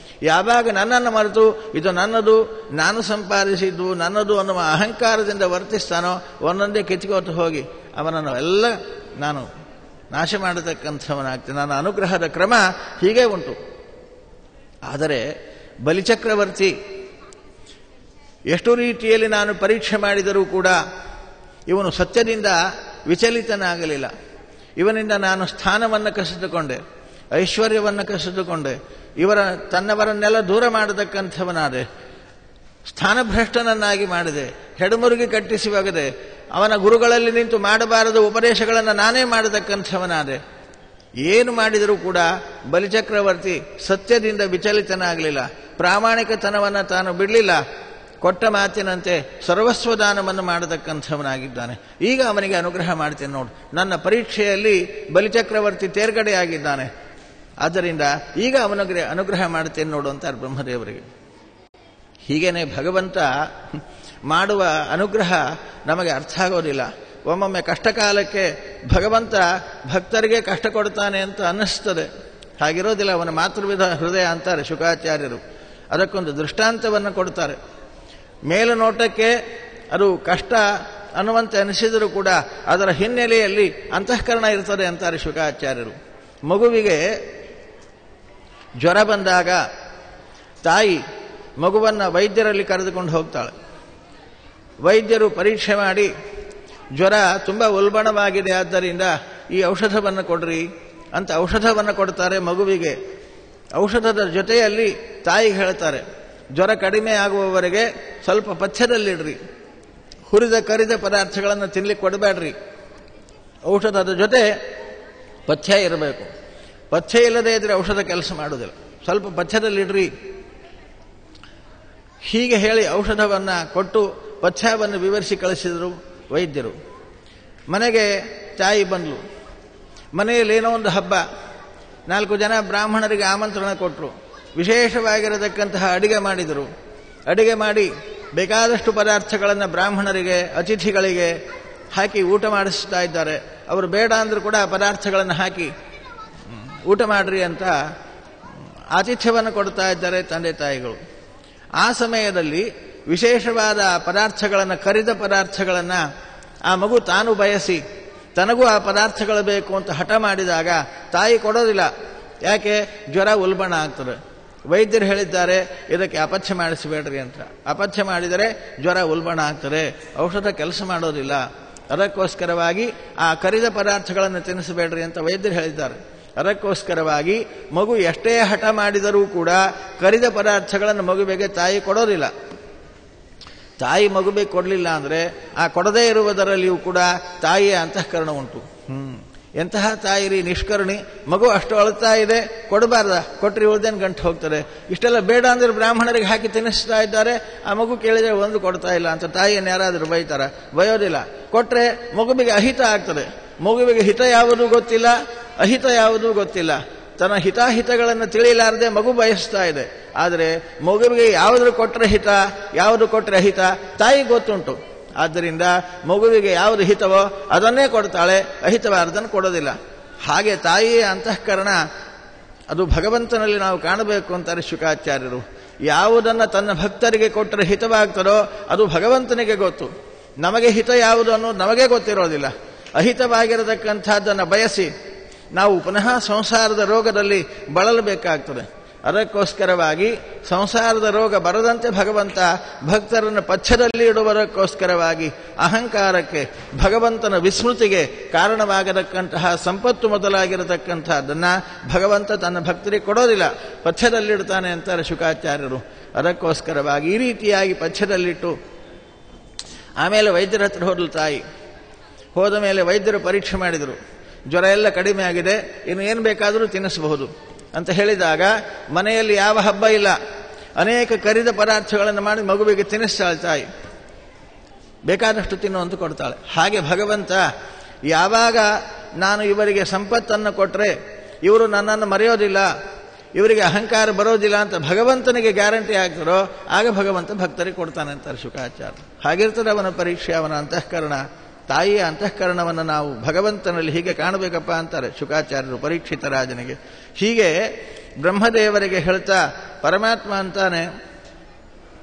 ಯಾವಾಗ ನನ್ನನ್ನು ಮರೆತು ಇದು ನನ್ನದು, ನಾನು ಸಂಪಾದಿಸಿದ್ದು ನನ್ನದು ಅನ್ನುವ ಅಹಂಕಾರದಿಂದ ವರ್ತಿಸ್ತಾನೋ ಒಂದೊಂದೇ ಕಿತ್ಕೋತು ಹೋಗಿ ಅವನನ್ನು ಎಲ್ಲ ನಾನು ನಾಶ ಮಾಡತಕ್ಕಂಥವನಾಗ್ತೀನಿ. ನನ್ನ ಅನುಗ್ರಹದ ಕ್ರಮ ಹೀಗೆ ಉಂಟು. ಆದರೆ ಬಲಿಚಕ್ರವರ್ತಿ ಎಷ್ಟು ರೀತಿಯಲ್ಲಿ ನಾನು ಪರೀಕ್ಷೆ ಮಾಡಿದರೂ ಕೂಡ ಇವನು ಸತ್ಯದಿಂದ ವಿಚಲಿತನಾಗಲಿಲ್ಲ. ಇವನಿಂದ ನಾನು ಸ್ಥಾನವನ್ನು ಕಸಿದುಕೊಂಡೆ, ಐಶ್ವರ್ಯವನ್ನು ಕಸಿದುಕೊಂಡೆ, ತನ್ನವರನ್ನೆಲ್ಲ ದೂರ ಮಾಡತಕ್ಕಂಥವನಾದೆ, ಸ್ಥಾನಭ್ರಷ್ಟನನ್ನಾಗಿ ಮಾಡಿದೆ, ಹೆಡಮುರುಗಿ ಕಟ್ಟಿಸಿ ಒಗೆದೆ, ಅವನ ಗುರುಗಳಲ್ಲಿ ನಿಂತು ಮಾಡಬಾರದ ಉಪದೇಶಗಳನ್ನು ನಾನೇ ಮಾಡತಕ್ಕಂಥವನಾದೆ. ಏನು ಮಾಡಿದರೂ ಕೂಡ ಬಲಿಚಕ್ರವರ್ತಿ ಸತ್ಯದಿಂದ ವಿಚಲಿತನಾಗಲಿಲ್ಲ, ಪ್ರಾಮಾಣಿಕತನವನ್ನು ತಾನು ಬಿಡಲಿಲ್ಲ, ಕೊಟ್ಟ ಮಾತಿನಂತೆ ಸರ್ವಸ್ವದಾನವನ್ನು ಮಾಡತಕ್ಕಂಥವನಾಗಿದ್ದಾನೆ. ಈಗ ಅವನಿಗೆ ಅನುಗ್ರಹ ಮಾಡ್ತೇನೆ ನೋಡು, ನನ್ನ ಪರೀಕ್ಷೆಯಲ್ಲಿ ಬಲಿಚಕ್ರವರ್ತಿ ತೇರ್ಗಡೆಯಾಗಿದ್ದಾನೆ, ಆದ್ದರಿಂದ ಈಗ ಅವನಿಗೆ ಅನುಗ್ರಹ ಮಾಡ್ತೇನೆ ನೋಡು ಅಂತಾರೆ ಬ್ರಹ್ಮದೇವರಿಗೆ. ಹೀಗೇನೆ ಭಗವಂತ ಮಾಡುವ ಅನುಗ್ರಹ ನಮಗೆ ಅರ್ಥ ಆಗೋದಿಲ್ಲ. ಒಮ್ಮೊಮ್ಮೆ ಕಷ್ಟಕಾಲಕ್ಕೆ ಭಗವಂತ ಭಕ್ತರಿಗೆ ಕಷ್ಟ ಕೊಡ್ತಾನೆ ಅಂತ ಅನ್ನಿಸ್ತದೆ, ಹಾಗಿರೋದಿಲ್ಲ. ಅವನ ಮಾತೃವಿಧ ಹೃದಯ ಅಂತಾರೆ ಶುಕಾಚಾರ್ಯರು. ಅದಕ್ಕೊಂದು ದೃಷ್ಟಾಂತವನ್ನು ಕೊಡ್ತಾರೆ. ಮೇಲುನೋಟಕ್ಕೆ ಅದು ಕಷ್ಟ ಅನ್ನುವಂತೆ ಅನಿಸಿದರೂ ಕೂಡ ಅದರ ಹಿನ್ನೆಲೆಯಲ್ಲಿ ಅಂತಃಕರಣ ಇರ್ತದೆ ಅಂತಾರೆ ಶುಕಾಚಾರ್ಯರು. ಮಗುವಿಗೆ ಜ್ವರ ಬಂದಾಗ ತಾಯಿ ಮಗುವನ್ನು ವೈದ್ಯರಲ್ಲಿ ಕರೆದುಕೊಂಡು ಹೋಗ್ತಾಳೆ. ವೈದ್ಯರು ಪರೀಕ್ಷೆ ಮಾಡಿ ಜ್ವರ ತುಂಬ ಉಲ್ಬಣವಾಗಿದೆ, ಆದ್ದರಿಂದ ಈ ಔಷಧವನ್ನು ಕೊಡ್ರಿ ಅಂತ ಔಷಧವನ್ನು ಕೊಡ್ತಾರೆ ಮಗುವಿಗೆ. ಔಷಧದ ಜೊತೆಯಲ್ಲಿ ತಾಯಿಗೆ ಹೇಳ್ತಾರೆ, ಜ್ವರ ಕಡಿಮೆ ಆಗುವವರೆಗೆ ಸ್ವಲ್ಪ ಪಥ್ಯದಲ್ಲಿಡ್ರಿ, ಹುರಿದ ಕರಿದ ಪದಾರ್ಥಗಳನ್ನು ತಿನ್ಲಿಕ್ಕೆ ಕೊಡಬೇಡ್ರಿ, ಔಷಧದ ಜೊತೆ ಪಥ್ಯ ಇರಬೇಕು, ಪಥ್ಯ ಇಲ್ಲದೇ ಇದ್ರೆ ಔಷಧ ಕೆಲಸ ಮಾಡೋದಿಲ್ಲ, ಸ್ವಲ್ಪ ಪಥ್ಯದಲ್ಲಿಡ್ರಿ. ಹೀಗೆ ಹೇಳಿ ಔಷಧವನ್ನು ಕೊಟ್ಟು ಪಥ್ಯವನ್ನು ವಿವರಿಸಿ ಕಳಿಸಿದರು ವೈದ್ಯರು. ಮನೆಗೆ ತಾಯಿ ಬಂದ್ಲು. ಮನೆಯಲ್ಲಿ ಏನೋ ಒಂದು ಹಬ್ಬ, 4 ಜನ ಬ್ರಾಹ್ಮಣರಿಗೆ ಆಮಂತ್ರಣ ಕೊಟ್ಟರು, ವಿಶೇಷವಾಗಿರತಕ್ಕಂತಹ ಅಡಿಗೆ ಮಾಡಿದರು. ಅಡಿಗೆ ಮಾಡಿ ಬೇಕಾದಷ್ಟು ಪದಾರ್ಥಗಳನ್ನು ಬ್ರಾಹ್ಮಣರಿಗೆ ಅತಿಥಿಗಳಿಗೆ ಹಾಕಿ ಊಟ ಮಾಡಿಸ್ತಾ ಇದ್ದಾರೆ. ಅವರು ಬೇಡ ಅಂದರೂ ಕೂಡ ಆ ಪದಾರ್ಥಗಳನ್ನು ಹಾಕಿ ಊಟ ಮಾಡ್ರಿ ಅಂತ ಆತಿಥ್ಯವನ್ನು ಕೊಡ್ತಾ ಇದ್ದಾರೆ ತಂದೆ ತಾಯಿಗಳು. ಆ ಸಮಯದಲ್ಲಿ ವಿಶೇಷವಾದ ಪದಾರ್ಥಗಳನ್ನು, ಕರಿದ ಪದಾರ್ಥಗಳನ್ನು ಆ ಮಗು ತಾನು ಬಯಸಿ ತನಗೂ ಆ ಪದಾರ್ಥಗಳು ಬೇಕು ಅಂತ ಹಠ ಮಾಡಿದಾಗ ತಾಯಿ ಕೊಡೋದಿಲ್ಲ. ಯಾಕೆ? ಜ್ವರ ಉಲ್ಬಣ ಆಗ್ತದೆ. ವೈದ್ಯರು ಹೇಳಿದ್ದಾರೆ ಇದಕ್ಕೆ ಅಪಥ್ಯ ಮಾಡಿಸಬೇಡ್ರಿ ಅಂತ. ಅಪಥ್ಯ ಮಾಡಿದರೆ ಜ್ವರ ಉಲ್ಬಣ ಆಗ್ತದೆ, ಔಷಧ ಕೆಲಸ ಮಾಡೋದಿಲ್ಲ. ಅದಕ್ಕೋಸ್ಕರವಾಗಿ ಆ ಕರಿದ ಪದಾರ್ಥಗಳನ್ನು ತಿನ್ನಿಸಬೇಡ್ರಿ ಅಂತ ವೈದ್ಯರು ಹೇಳಿದ್ದಾರೆ. ಅದಕ್ಕೋಸ್ಕರವಾಗಿ ಮಗು ಎಷ್ಟೇ ಹಠ ಮಾಡಿದರೂ ಕೂಡ ಕರಿದ ಪದಾರ್ಥಗಳನ್ನು ಮಗುವಿಗೆ ತಾಯಿ ಕೊಡೋದಿಲ್ಲ. ತಾಯಿ ಮಗುವಿಗೆ ಕೊಡಲಿಲ್ಲ ಅಂದರೆ ಆ ಕೊಡದೇ ಇರುವುದರಲ್ಲಿಯೂ ಕೂಡ ತಾಯಿಯ ಅಂತಃಕರಣ ಉಂಟು. ಎಂತಹ ತಾಯಿರಿ ನಿಷ್ಕರುಣಿ, ಮಗು ಅಷ್ಟು ಅಳುತ್ತಾ ಇದೆ, ಕೊಡಬಾರ್ದ, ಕೊಟ್ಟರೆ ಉಳ್ದೇನು ಗಂಟು ಹೋಗ್ತದೆ. ಇಷ್ಟೆಲ್ಲ ಬೇಡ ಅಂದರೆ ಬ್ರಾಹ್ಮಣರಿಗೆ ಹಾಕಿ ತಿನ್ನಿಸ್ತಾ ಇದ್ದಾರೆ, ಆ ಮಗು ಕೇಳಿದರೆ ಒಂದು ಕೊಡ್ತಾ ಇಲ್ಲ ಅಂತ ತಾಯಿಯನ್ನು ಯಾರಾದರೂ ಬೈತಾರ? ಬಯೋದಿಲ್ಲ. ಕೊಟ್ಟರೆ ಮಗುವಿಗೆ ಅಹಿತ ಆಗ್ತದೆ. ಮಗುವಿಗೆ ಹಿತ ಯಾವುದೂ ಗೊತ್ತಿಲ್ಲ, ಅಹಿತ ಯಾವುದೂ ಗೊತ್ತಿಲ್ಲ. ತನ್ನ ಹಿತಾಹಿತಗಳನ್ನು ತಿಳಿಯಲಾರದೆ ಮಗು ಬಯಸ್ತಾ ಇದೆ. ಆದರೆ ಮಗುವಿಗೆ ಯಾವುದು ಕೊಟ್ಟರೆ ಹಿತ, ಯಾವುದು ಕೊಟ್ಟರೆ ಅಹಿತ ತಾಯಿ ಗೊತ್ತುಂಟು. ಆದ್ದರಿಂದ ಮಗುವಿಗೆ ಯಾವುದು ಹಿತವೋ ಅದನ್ನೇ ಕೊಡ್ತಾಳೆ, ಅಹಿತವಾದದನ್ನು ಕೊಡೋದಿಲ್ಲ. ಹಾಗೆ ತಾಯಿಯ ಅಂತಃಕರಣ ಅದು ಭಗವಂತನಲ್ಲಿ ನಾವು ಕಾಣಬೇಕು ಅಂತಾರೆ ಶುಕಾಚಾರ್ಯರು. ಯಾವುದನ್ನು ತನ್ನ ಭಕ್ತರಿಗೆ ಕೊಟ್ಟರೆ ಹಿತವಾಗ್ತದೋ ಅದು ಭಗವಂತನಿಗೆ ಗೊತ್ತು. ನಮಗೆ ಹಿತ ಯಾವುದು ಅನ್ನೋದು ನಮಗೆ ಗೊತ್ತಿರೋದಿಲ್ಲ. ಅಹಿತವಾಗಿರತಕ್ಕಂಥದ್ದನ್ನು ಬಯಸಿ ನಾವು ಪುನಃ ಸಂಸಾರದ ರೋಗದಲ್ಲಿ ಬಳಲಬೇಕಾಗ್ತದೆ. ಅದಕ್ಕೋಸ್ಕರವಾಗಿ ಸಂಸಾರದ ರೋಗ ಬರದಂತೆ ಭಗವಂತ ಭಕ್ತರನ್ನು ಪಥ್ಯದಲ್ಲಿ ಇಡುವುದಕ್ಕೋಸ್ಕರವಾಗಿ ಅಹಂಕಾರಕ್ಕೆ, ಭಗವಂತನ ವಿಸ್ಮೃತಿಗೆ ಕಾರಣವಾಗತಕ್ಕಂತಹ ಸಂಪತ್ತು ಮೊದಲಾಗಿರತಕ್ಕಂಥದ್ದನ್ನು ಭಗವಂತ ತನ್ನ ಭಕ್ತರಿಗೆ ಕೊಡೋದಿಲ್ಲ, ಪಥ್ಯದಲ್ಲಿಡ್ತಾನೆ ಅಂತಾರೆ ಶುಕಾಚಾರ್ಯರು. ಅದಕ್ಕೋಸ್ಕರವಾಗಿ ಈ ರೀತಿಯಾಗಿ ಪಥ್ಯದಲ್ಲಿಟ್ಟು ಆಮೇಲೆ ವೈದ್ಯರ ಹತ್ರ ಹೋದಲು ತಾಯಿ. ಹೋದ ಮೇಲೆ ವೈದ್ಯರು ಪರೀಕ್ಷೆ ಮಾಡಿದರು. ಜ್ವರ ಎಲ್ಲ ಕಡಿಮೆ ಆಗಿದೆ, ಇನ್ನು ಏನು ಬೇಕಾದರೂ ತಿನ್ನಿಸಬಹುದು ಅಂತ ಹೇಳಿದಾಗ ಮನೆಯಲ್ಲಿ ಯಾವ ಹಬ್ಬ ಇಲ್ಲ, ಅನೇಕ ಕರಿದ ಪದಾರ್ಥಗಳನ್ನು ಮಾಡಿ ಮಗುವಿಗೆ ತಿನ್ನಿಸ್ತಾಳೆ ತಾಯಿ. ಬೇಕಾದಷ್ಟು ತಿನ್ನು ಅಂತ ಕೊಡ್ತಾಳೆ. ಹಾಗೆ ಭಗವಂತ ಯಾವಾಗ ನಾನು ಇವರಿಗೆ ಸಂಪತ್ತನ್ನು ಕೊಟ್ಟರೆ ಇವರು ನನ್ನನ್ನು ಮರೆಯೋದಿಲ್ಲ, ಇವರಿಗೆ ಅಹಂಕಾರ ಬರೋದಿಲ್ಲ ಅಂತ ಭಗವಂತನಿಗೆ ಗ್ಯಾರಂಟಿ ಆಗ್ತಾರೋ ಆಗ ಭಗವಂತ ಭಕ್ತರಿಗೆ ಕೊಡ್ತಾನೆ ಅಂತಾರೆ ಶುಕಾಚಾರ್ಯ. ಹಾಗಿರ್ತದೆ ಅವನ ಪರೀಕ್ಷೆ, ಅವನ ಅಂತಃಕರಣ. ತಾಯಿಯ ಅಂತಃಕರಣವನ್ನು ನಾವು ಭಗವಂತನಲ್ಲಿ ಹೀಗೆ ಕಾಣಬೇಕಪ್ಪ ಅಂತಾರೆ ಶುಕಾಚಾರ್ಯರು ಪರೀಕ್ಷಿತ ರಾಜನಿಗೆ. ಹೀಗೆ ಬ್ರಹ್ಮದೇವರಿಗೆ ಹೇಳ್ತಾ ಪರಮಾತ್ಮ ಅಂತಾನೆ,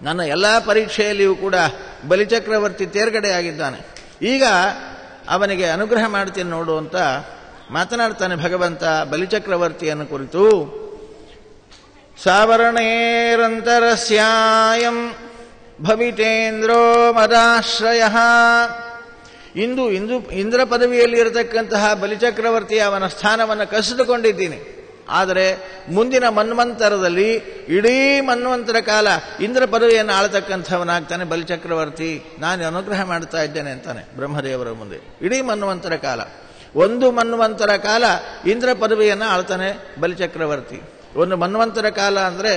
ನನ್ನ ಎಲ್ಲ ಪರೀಕ್ಷೆಯಲ್ಲಿಯೂ ಕೂಡ ಬಲಿಚಕ್ರವರ್ತಿ ತೇರ್ಗಡೆಯಾಗಿದ್ದಾನೆ, ಈಗ ಅವನಿಗೆ ಅನುಗ್ರಹ ಮಾಡ್ತೀನಿ ನೋಡು ಅಂತ ಮಾತನಾಡ್ತಾನೆ ಭಗವಂತ ಬಲಿಚಕ್ರವರ್ತಿಯನ್ನು ಕುರಿತು. ಸಾವರಣೇರಂತರಸ್ಯಾಯಂ ಭವಿತೇಂದ್ರೋ ಮದಾಶ್ರಯಃ ಇಂದ್ರ ಪದವಿಯಲ್ಲಿ ಇರತಕ್ಕಂತಹ ಬಲಿಚಕ್ರವರ್ತಿ ಅವನ ಸ್ಥಾನವನ್ನು ಕಸಿದುಕೊಂಡಿದ್ದೀನಿ. ಆದರೆ ಮುಂದಿನ ಮನ್ವಂತರದಲ್ಲಿ ಇಡೀ ಮನ್ವಂತರ ಕಾಲ ಇಂದ್ರ ಪದವಿಯನ್ನು ಆಳತಕ್ಕಂಥವನಾಗ್ತಾನೆ ಬಲಿಚಕ್ರವರ್ತಿ. ನಾನು ಅನುಗ್ರಹ ಮಾಡ್ತಾ ಇದ್ದೇನೆ ಅಂತಾನೆ ಬ್ರಹ್ಮದೇವರ ಮುಂದೆ. ಇಡೀ ಮನ್ವಂತರ ಕಾಲ, ಒಂದು ಮನ್ವಂತರ ಕಾಲ ಇಂದ್ರ ಪದವಿಯನ್ನು ಆಳ್ತಾನೆ ಬಲಿಚಕ್ರವರ್ತಿ. ಒಂದು ಮನ್ವಂತರ ಕಾಲ ಅಂದರೆ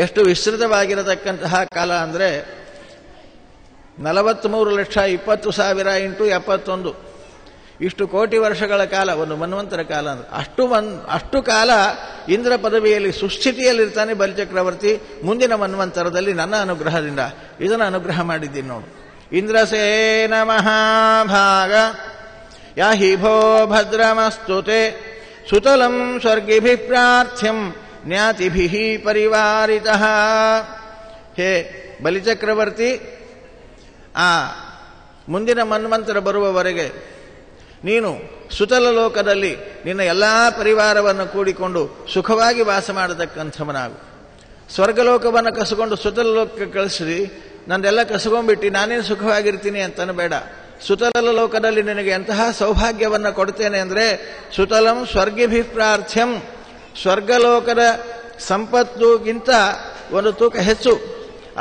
ಎಷ್ಟು ವಿಸ್ತೃತವಾಗಿರತಕ್ಕಂತಹ ಕಾಲ ಅಂದರೆ 43,20,000 ಇಂಟು 71 ಇಷ್ಟು ಕೋಟಿ ವರ್ಷಗಳ ಕಾಲ ಒಂದು ಮನ್ವಂತರ ಕಾಲ ಅಂದ್ರೆ ಅಷ್ಟು ಕಾಲ ಇಂದ್ರ ಪದವಿಯಲ್ಲಿ ಸುಸ್ಥಿತಿಯಲ್ಲಿರ್ತಾನೆ ಬಲಿಚಕ್ರವರ್ತಿ. ಮುಂದಿನ ಮನ್ವಂತರದಲ್ಲಿ ನನ್ನ ಅನುಗ್ರಹದಿಂದ ಇದನ್ನು ಅನುಗ್ರಹ ಮಾಡಿದ್ದೀನಿ ನೋಡು. ಇಂದ್ರಸೇನ ಮಹಾಭಾಗ ಯಾಹಿ ಭೋ ಭದ್ರಮಸ್ತುತೆ ಸುತಲಂ ಸ್ವರ್ಗಿಭಿ ಪ್ರಾರ್ಥ್ಯಂ ಜ್ಞಾತಿಭಿ ಪರಿವಾರಿತಃ. ಹೇ ಬಲಿಚಕ್ರವರ್ತಿ, ಆ ಮುಂದಿನ ಮನ್ವಂತರ ಬರುವವರೆಗೆ ನೀನು ಸುತಲ ಲೋಕದಲ್ಲಿ ನಿನ್ನ ಎಲ್ಲ ಪರಿವಾರವನ್ನು ಕೂಡಿಕೊಂಡು ಸುಖವಾಗಿ ವಾಸ ಮಾಡತಕ್ಕಂಥವನಾಗು. ಸ್ವರ್ಗಲೋಕವನ್ನು ಕಸಕೊಂಡು ಸುತಲ ಲೋಕಕ್ಕೆ ಕಳಿಸಿ ನಂದೆಲ್ಲ ಕಸಗೊಂಡ್ಬಿಟ್ಟು ನಾನೇನು ಸುಖವಾಗಿರ್ತೀನಿ ಅಂತನೂ ಬೇಡ. ಸುತಲ ಲೋಕದಲ್ಲಿ ನಿನಗೆ ಎಂತಹ ಸೌಭಾಗ್ಯವನ್ನು ಕೊಡ್ತೇನೆ ಅಂದರೆ ಸುತಲಂ ಸ್ವರ್ಗಿಭಿಪ್ರಾರ್ಥ್ಯಂ, ಸ್ವರ್ಗಲೋಕದ ಸಂಪತ್ತುಗಿಂತ ಒಂದು ತೂಕ ಹೆಚ್ಚು,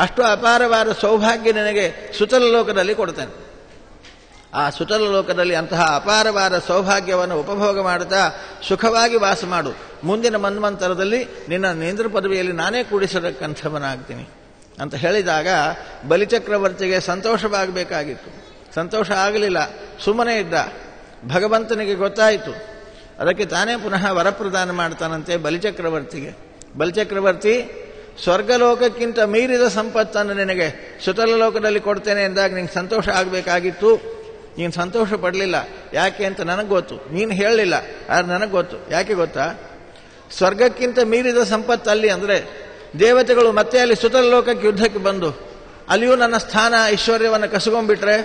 ಅಷ್ಟು ಅಪಾರವಾದ ಸೌಭಾಗ್ಯ ನಿನಗೆ ಸುತಲ ಲೋಕದಲ್ಲಿ ಕೊಡ್ತೇನೆ. ಆ ಸುತಲ ಲೋಕದಲ್ಲಿ ಅಂತಹ ಅಪಾರವಾದ ಸೌಭಾಗ್ಯವನ್ನು ಉಪಭೋಗ ಮಾಡುತ್ತಾ ಸುಖವಾಗಿ ವಾಸ ಮಾಡು. ಮುಂದಿನ ಮನ್ವಂತರದಲ್ಲಿ ನಿನ್ನ ನೇಂದ್ರ ಪದವಿಯಲ್ಲಿ ನಾನೇ ಕೂಡಿಸತಕ್ಕಂಥವನಾಗ್ತೀನಿ ಅಂತ ಹೇಳಿದಾಗ ಬಲಿಚಕ್ರವರ್ತಿಗೆ ಸಂತೋಷವಾಗಬೇಕಾಗಿತ್ತು. ಸಂತೋಷ ಆಗಲಿಲ್ಲ, ಸುಮ್ಮನೆ ಇದ್ದ. ಭಗವಂತನಿಗೆ ಗೊತ್ತಾಯಿತು. ಅದಕ್ಕೆ ತಾನೇ ಪುನಃ ವರಪ್ರದಾನ ಮಾಡ್ತಾನಂತೆ ಬಲಿಚಕ್ರವರ್ತಿಗೆ. ಬಲಿಚಕ್ರವರ್ತಿ, ಸ್ವರ್ಗಲೋಕಕ್ಕಿಂತ ಮೀರಿದ ಸಂಪತ್ತನ್ನು ನಿನಗೆ ಸುತಲ ಲೋಕದಲ್ಲಿ ಕೊಡ್ತೇನೆ ಎಂದಾಗ ನಿಂಗೆ ಸಂತೋಷ ಆಗಬೇಕಾಗಿತ್ತು. ನೀನು ಸಂತೋಷ ಪಡಲಿಲ್ಲ. ಯಾಕೆ ಅಂತ ನನಗೆ ಗೊತ್ತು, ನೀನು ಹೇಳಲಿಲ್ಲ, ಆದರೆ ನನಗೆ ಗೊತ್ತು. ಯಾಕೆ ಗೊತ್ತಾ? ಸ್ವರ್ಗಕ್ಕಿಂತ ಮೀರಿದ ಸಂಪತ್ತು ಅಲ್ಲಿ ಅಂದರೆ ದೇವತೆಗಳು ಮತ್ತೆ ಅಲ್ಲಿ ಸುತಲ ಲೋಕಕ್ಕೆ ಯುದ್ಧಕ್ಕೆ ಬಂದು ಅಲ್ಲಿಯೂ ನನ್ನ ಸ್ಥಾನ ಐಶ್ವರ್ಯವನ್ನು ಕಸಗೊಂಡ್ಬಿಟ್ರೆ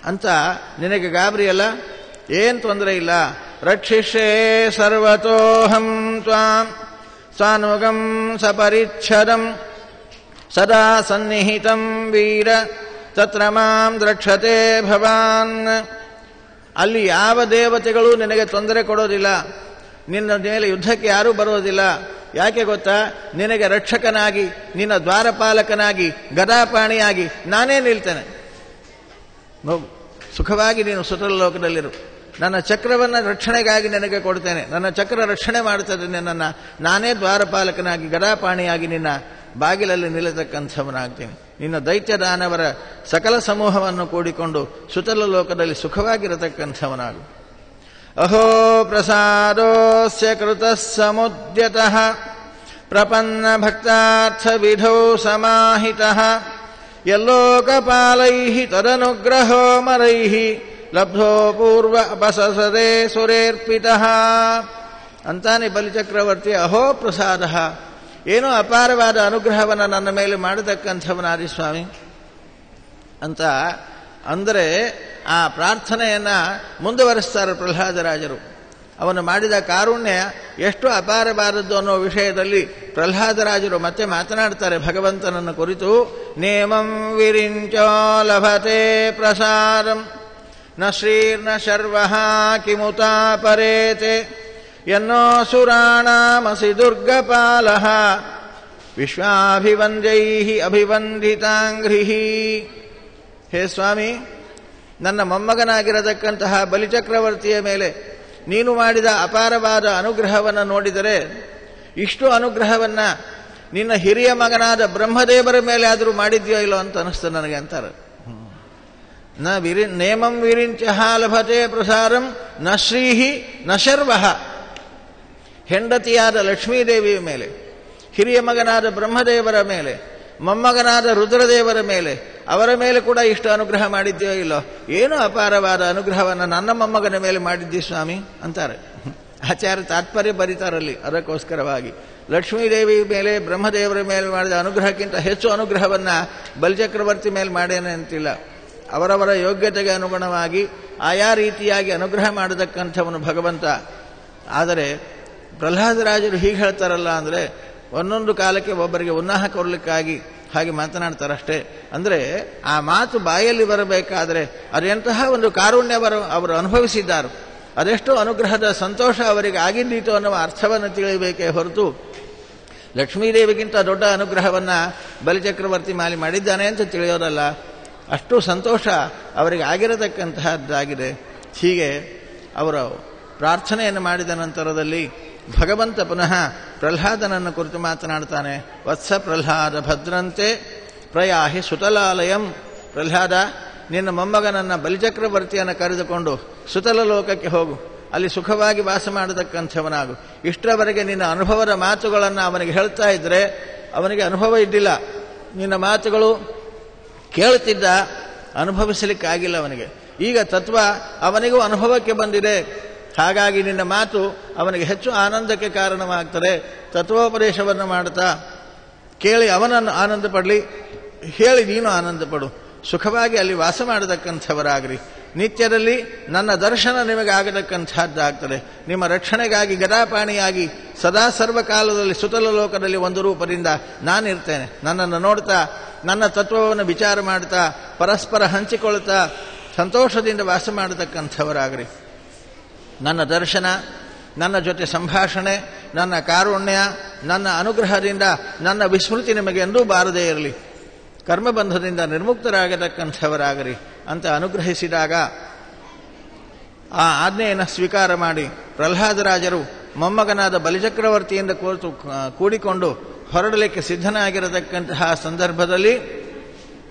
ಅಂತ ನಿನಗೆ ಗಾಬರಿಯಲ್ಲ. ಏನು ತೊಂದರೆ ಇಲ್ಲ. ರಕ್ಷಿಷೇ ಸರ್ವತೋಹಂ ತ್ವಾಂ ಸಾನುಗಂ ಸಪರಿಚ್ಛದಂ ಸದಾ ಸನ್ನಿಹಿತಂ ವೀರ ತತ್ರ ಮಾಂ ದ್ರಕ್ಷತೆ ಭವಾನ್. ಅಲ್ಲಿ ಯಾವ ದೇವತೆಗಳು ನಿನಗೆ ತೊಂದರೆ ಕೊಡೋದಿಲ್ಲ, ನಿನ್ನ ಮೇಲೆ ಯುದ್ಧಕ್ಕೆ ಯಾರೂ ಬರೋದಿಲ್ಲ. ಯಾಕೆ ಗೊತ್ತಾ? ನಿನಗೆ ರಕ್ಷಕನಾಗಿ, ನಿನ್ನ ದ್ವಾರಪಾಲಕನಾಗಿ, ಗದಾಪಾಣಿಯಾಗಿ ನಾನೇ ನಿಲ್ತೇನೆ. ಸುಖವಾಗಿ ನೀನು ಸುತಲ ಲೋಕದಲ್ಲಿರು. ನನ್ನ ಚಕ್ರವನ್ನು ರಕ್ಷಣೆಗಾಗಿ ನಿನಗೆ ಕೊಡ್ತೇನೆ. ನನ್ನ ಚಕ್ರ ರಕ್ಷಣೆ ಮಾಡುತ್ತದೆ ನಿನ್ನನ್ನು. ನಾನೇ ದ್ವಾರಪಾಲಕನಾಗಿ, ಗದಾಪಾಣಿಯಾಗಿ ನಿನ್ನ ಬಾಗಿಲಲ್ಲಿ ನಿಲ್ಲತಕ್ಕಂಥವನಾಗ್ತೀನಿ. ನಿನ್ನ ದೈತ್ಯ ದಾನವರ ಸಕಲ ಸಮೂಹವನ್ನು ಕೂಡಿಕೊಂಡು ಸುತಲ ಲೋಕದಲ್ಲಿ ಸುಖವಾಗಿರತಕ್ಕಂಥವನಾಗು. ಅಹೋ ಪ್ರಸಾದೋಸ್ಯ ಕೃತಃ ಸಮುದ್ಯತಃ ಪ್ರಪನ್ನ ಭಕ್ತಾರ್ಥ ವಿಧೌ ಸಮಾಹಿತಃ ಯಲ್ಲೋಕಪಾಲೈಃ ತದನುಗ್ರಹೋ ಮರೈಃ ಲಬ್ಧೋ ಪೂರ್ವ ಅಪಸಸದೆ ಸುರೇರ್ಪಿತಃ ಅಂತಾನೆ ಬಲಿಚಕ್ರವರ್ತಿ. ಅಹೋ ಪ್ರಸಾದ, ಏನೋ ಅಪಾರವಾದ ಅನುಗ್ರಹವನ್ನು ನನ್ನ ಮೇಲೆ ಮಾಡತಕ್ಕಂಥವನಾದಿ ಸ್ವಾಮಿ ಅಂತ ಅಂದರೆ ಆ ಪ್ರಾರ್ಥನೆಯನ್ನು ಮುಂದುವರಿಸ್ತಾರೆ ಪ್ರಹ್ಲಾದರಾಜರು. ಅವನು ಮಾಡಿದ ಕಾರುಣ್ಯ ಎಷ್ಟು ಅಪಾರವಾದದ್ದು ಅನ್ನೋ ವಿಷಯದಲ್ಲಿ ಪ್ರಹ್ಲಾದರಾಜರು ಮತ್ತೆ ಮಾತನಾಡ್ತಾರೆ ಭಗವಂತನನ್ನು ಕುರಿತು. ನೇಮಂ ವಿರಿಂಚೋ ಲಭತೆ ಪ್ರಸಾದಂ ನ ಶ್ರೀರ್ನ ಶರ್ವಃ ಕಿಮುತಾ ಪರೇತೆ ಯನ್ನೋ ಸುರಾಣಾಮಸಿ ದುರ್ಗಪಾಲಃ ವಿಶ್ವಾಭಿವಂದ್ಯೈಃ ಅಭಿವಂದಿತಾಂಘ್ರಿಃ. ಹೇ ಸ್ವಾಮಿ, ನನ್ನ ಮೊಮ್ಮಗನಾಗಿರತಕ್ಕಂತಹ ಬಲಿಚಕ್ರವರ್ತಿಯ ಮೇಲೆ ನೀನು ಮಾಡಿದ ಅಪಾರವಾದ ಅನುಗ್ರಹವನ್ನು ನೋಡಿದರೆ ಇಷ್ಟು ಅನುಗ್ರಹವನ್ನು ನಿನ್ನ ಹಿರಿಯ ಮಗನಾದ ಬ್ರಹ್ಮದೇವರ ಮೇಲೆ ಆದರೂ ಮಾಡಿದ್ಯೋ ಇಲ್ಲೋ ಅಂತ ಅನಿಸ್ತು ನನಗೆ ಅಂತಾರೆ. ನೇಮಂ ವಿರಿಂಚಃ ಲಭತೆ ಪ್ರಸಾರಂ ನ ಶ್ರೀಹಿ ನ ಶರ್ವಃ. ಹೆಂಡತಿಯಾದ ಲಕ್ಷ್ಮೀದೇವಿಯ ಮೇಲೆ, ಹಿರಿಯ ಮಗನಾದ ಬ್ರಹ್ಮದೇವರ ಮೇಲೆ, ಮೊಮ್ಮಗನಾದ ರುದ್ರದೇವರ ಮೇಲೆ, ಅವರ ಮೇಲೆ ಕೂಡ ಇಷ್ಟು ಅನುಗ್ರಹ ಮಾಡಿದ್ಯೋ ಇಲ್ಲೋ. ಏನೋ ಅಪಾರವಾದ ಅನುಗ್ರಹವನ್ನು ನನ್ನ ಮೊಮ್ಮಗನ ಮೇಲೆ ಮಾಡಿದ್ದಿ ಸ್ವಾಮಿ ಅಂತಾರೆ. ಆಚಾರ್ಯ ತಾತ್ಪರ್ಯ ಬರೀತಾರಲ್ಲಿ. ಅದಕ್ಕೋಸ್ಕರವಾಗಿ ಲಕ್ಷ್ಮೀದೇವಿ ಮೇಲೆ, ಬ್ರಹ್ಮದೇವರ ಮೇಲೆ ಮಾಡಿದ ಅನುಗ್ರಹಕ್ಕಿಂತ ಹೆಚ್ಚು ಅನುಗ್ರಹವನ್ನು ಬಲಿಚಕ್ರವರ್ತಿ ಮೇಲೆ ಮಾಡೇನೆ ಅಂತಿಲ್ಲ. ಅವರವರ ಯೋಗ್ಯತೆಗೆ ಅನುಗುಣವಾಗಿ ಆಯಾ ರೀತಿಯಾಗಿ ಅನುಗ್ರಹ ಮಾಡತಕ್ಕಂಥವನು ಭಗವಂತ. ಆದರೆ ಪ್ರಹ್ಲಾದರಾಜರು ಹೀಗೆ ಹೇಳ್ತಾರಲ್ಲ ಅಂದರೆ ಒಂದೊಂದು ಕಾಲಕ್ಕೆ ಒಬ್ಬರಿಗೆ ಉನ್ನಾಹ ಕೊಡಲಿಕ್ಕಾಗಿ ಹಾಗೆ ಮಾತನಾಡ್ತಾರಷ್ಟೇ. ಅಂದರೆ ಆ ಮಾತು ಬಾಯಲ್ಲಿ ಬರಬೇಕಾದರೆ ಅದೆಂತಹ ಒಂದು ಕಾರುಣ್ಯ ಅವರು ಅನುಭವಿಸಿದ್ದಾರೆ, ಅದೆಷ್ಟೋ ಅನುಗ್ರಹದ ಸಂತೋಷ ಅವರಿಗೆ ಆಗಿದ್ದೀತು ಅನ್ನುವ ಅರ್ಥವನ್ನು ತಿಳಿಯಬೇಕೇ ಹೊರತು ಲಕ್ಷ್ಮೀದೇವಿಗಿಂತ ದೊಡ್ಡ ಅನುಗ್ರಹವನ್ನು ಬಲಿಚಕ್ರವರ್ತಿ ಮಾಲಿ ಮಾಡಿದ್ದಾನೆ ಅಂತ ತಿಳಿಯೋದಲ್ಲ. ಅಷ್ಟು ಸಂತೋಷ ಅವರಿಗೆ ಆಗಿರತಕ್ಕಂತಹದ್ದಾಗಿದೆ. ಹೀಗೆ ಅವರು ಪ್ರಾರ್ಥನೆಯನ್ನು ಮಾಡಿದ ನಂತರದಲ್ಲಿ ಭಗವಂತ ಪುನಃ ಪ್ರಹ್ಲಾದನನ್ನು ಕುರಿತು ಮಾತನಾಡ್ತಾನೆ. ವತ್ಸ ಪ್ರಹ್ಲಾದ ಭದ್ರಂತೆ ಪ್ರಯಾಹಿ ಸುತಲಾಲಯಂ. ಪ್ರಹ್ಲಾದ, ನಿನ್ನ ಮೊಮ್ಮಗನನ್ನು ಬಲಿಚಕ್ರವರ್ತಿಯನ್ನು ಕರೆದುಕೊಂಡು ಸುತಲ ಲೋಕಕ್ಕೆ ಹೋಗು, ಅಲ್ಲಿ ಸುಖವಾಗಿ ವಾಸ ಮಾಡತಕ್ಕಂಥವನಾಗು. ಇಷ್ಟರವರೆಗೆ ನಿನ್ನ ಅನುಭವದ ಮಾತುಗಳನ್ನು ಅವನಿಗೆ ಹೇಳ್ತಾ ಇದ್ರೆ ಅವನಿಗೆ ಅನುಭವ ಇದ್ದಿಲ್ಲ. ನಿನ್ನ ಮಾತುಗಳು ಕೇಳುತ್ತಿದ್ದ, ಅನುಭವಿಸಲಿಕ್ಕಾಗಿಲ್ಲ ಅವನಿಗೆ. ಈಗ ತತ್ವ ಅವನಿಗೂ ಅನುಭವಕ್ಕೆ ಬಂದಿದೆ. ಹಾಗಾಗಿ ನಿನ್ನ ಮಾತು ಅವನಿಗೆ ಹೆಚ್ಚು ಆನಂದಕ್ಕೆ ಕಾರಣವಾಗ್ತದೆ. ತತ್ವೋಪದೇಶವನ್ನು ಮಾಡುತ್ತಾ ಕೇಳಿ ಅವನನ್ನು ಆನಂದ ಪಡಲಿ, ಹೇಳಿ ನೀನು ಆನಂದ ಪಡು. ಸುಖವಾಗಿ ಅಲ್ಲಿ ವಾಸ ಮಾಡತಕ್ಕಂಥವರಾಗ್ರಿ. ನಿತ್ಯದಲ್ಲಿ ನನ್ನ ದರ್ಶನ ನಿಮಗೆ ಆಗತಕ್ಕಂಥದ್ದಾಗ್ತದೆ. ನಿಮ್ಮ ರಕ್ಷಣೆಗಾಗಿ ಗದಾಪಾಣಿಯಾಗಿ ಸದಾ ಸರ್ವಕಾಲದಲ್ಲಿ ಸುತಲ ಲೋಕದಲ್ಲಿ ಒಂದು ರೂಪದಿಂದ ನಾನಿರ್ತೇನೆ. ನನ್ನನ್ನು ನೋಡ್ತಾ, ನನ್ನ ತತ್ವವನ್ನು ವಿಚಾರ ಮಾಡ್ತಾ, ಪರಸ್ಪರ ಹಂಚಿಕೊಳ್ತಾ ಸಂತೋಷದಿಂದ ವಾಸ ಮಾಡತಕ್ಕಂಥವರಾಗ್ರಿ. ನನ್ನ ದರ್ಶನ, ನನ್ನ ಜೊತೆ ಸಂಭಾಷಣೆ, ನನ್ನ ಕಾರುಣ್ಯ, ನನ್ನ ಅನುಗ್ರಹದಿಂದ ನನ್ನ ವಿಸ್ಮೃತಿ ನಿಮಗೆ ಎಂದೂ ಬಾರದೇ ಇರಲಿ. ಕರ್ಮಬಂಧದಿಂದ ನಿರ್ಮುಕ್ತರಾಗತಕ್ಕಂಥವರಾಗರಿ ಅಂತ ಅನುಗ್ರಹಿಸಿದಾಗ ಆ ಆಜ್ಞೆಯನ್ನು ಸ್ವೀಕಾರ ಮಾಡಿ ಪ್ರಹ್ಲಾದರಾಜರು ಮೊಮ್ಮಗನಾದ ಬಲಿಚಕ್ರವರ್ತಿಯಿಂದ ಕೂಡಿಕೊಂಡು ಹೊರಡಲಿಕ್ಕೆ ಸಿದ್ಧನಾಗಿರತಕ್ಕಂತಹ ಸಂದರ್ಭದಲ್ಲಿ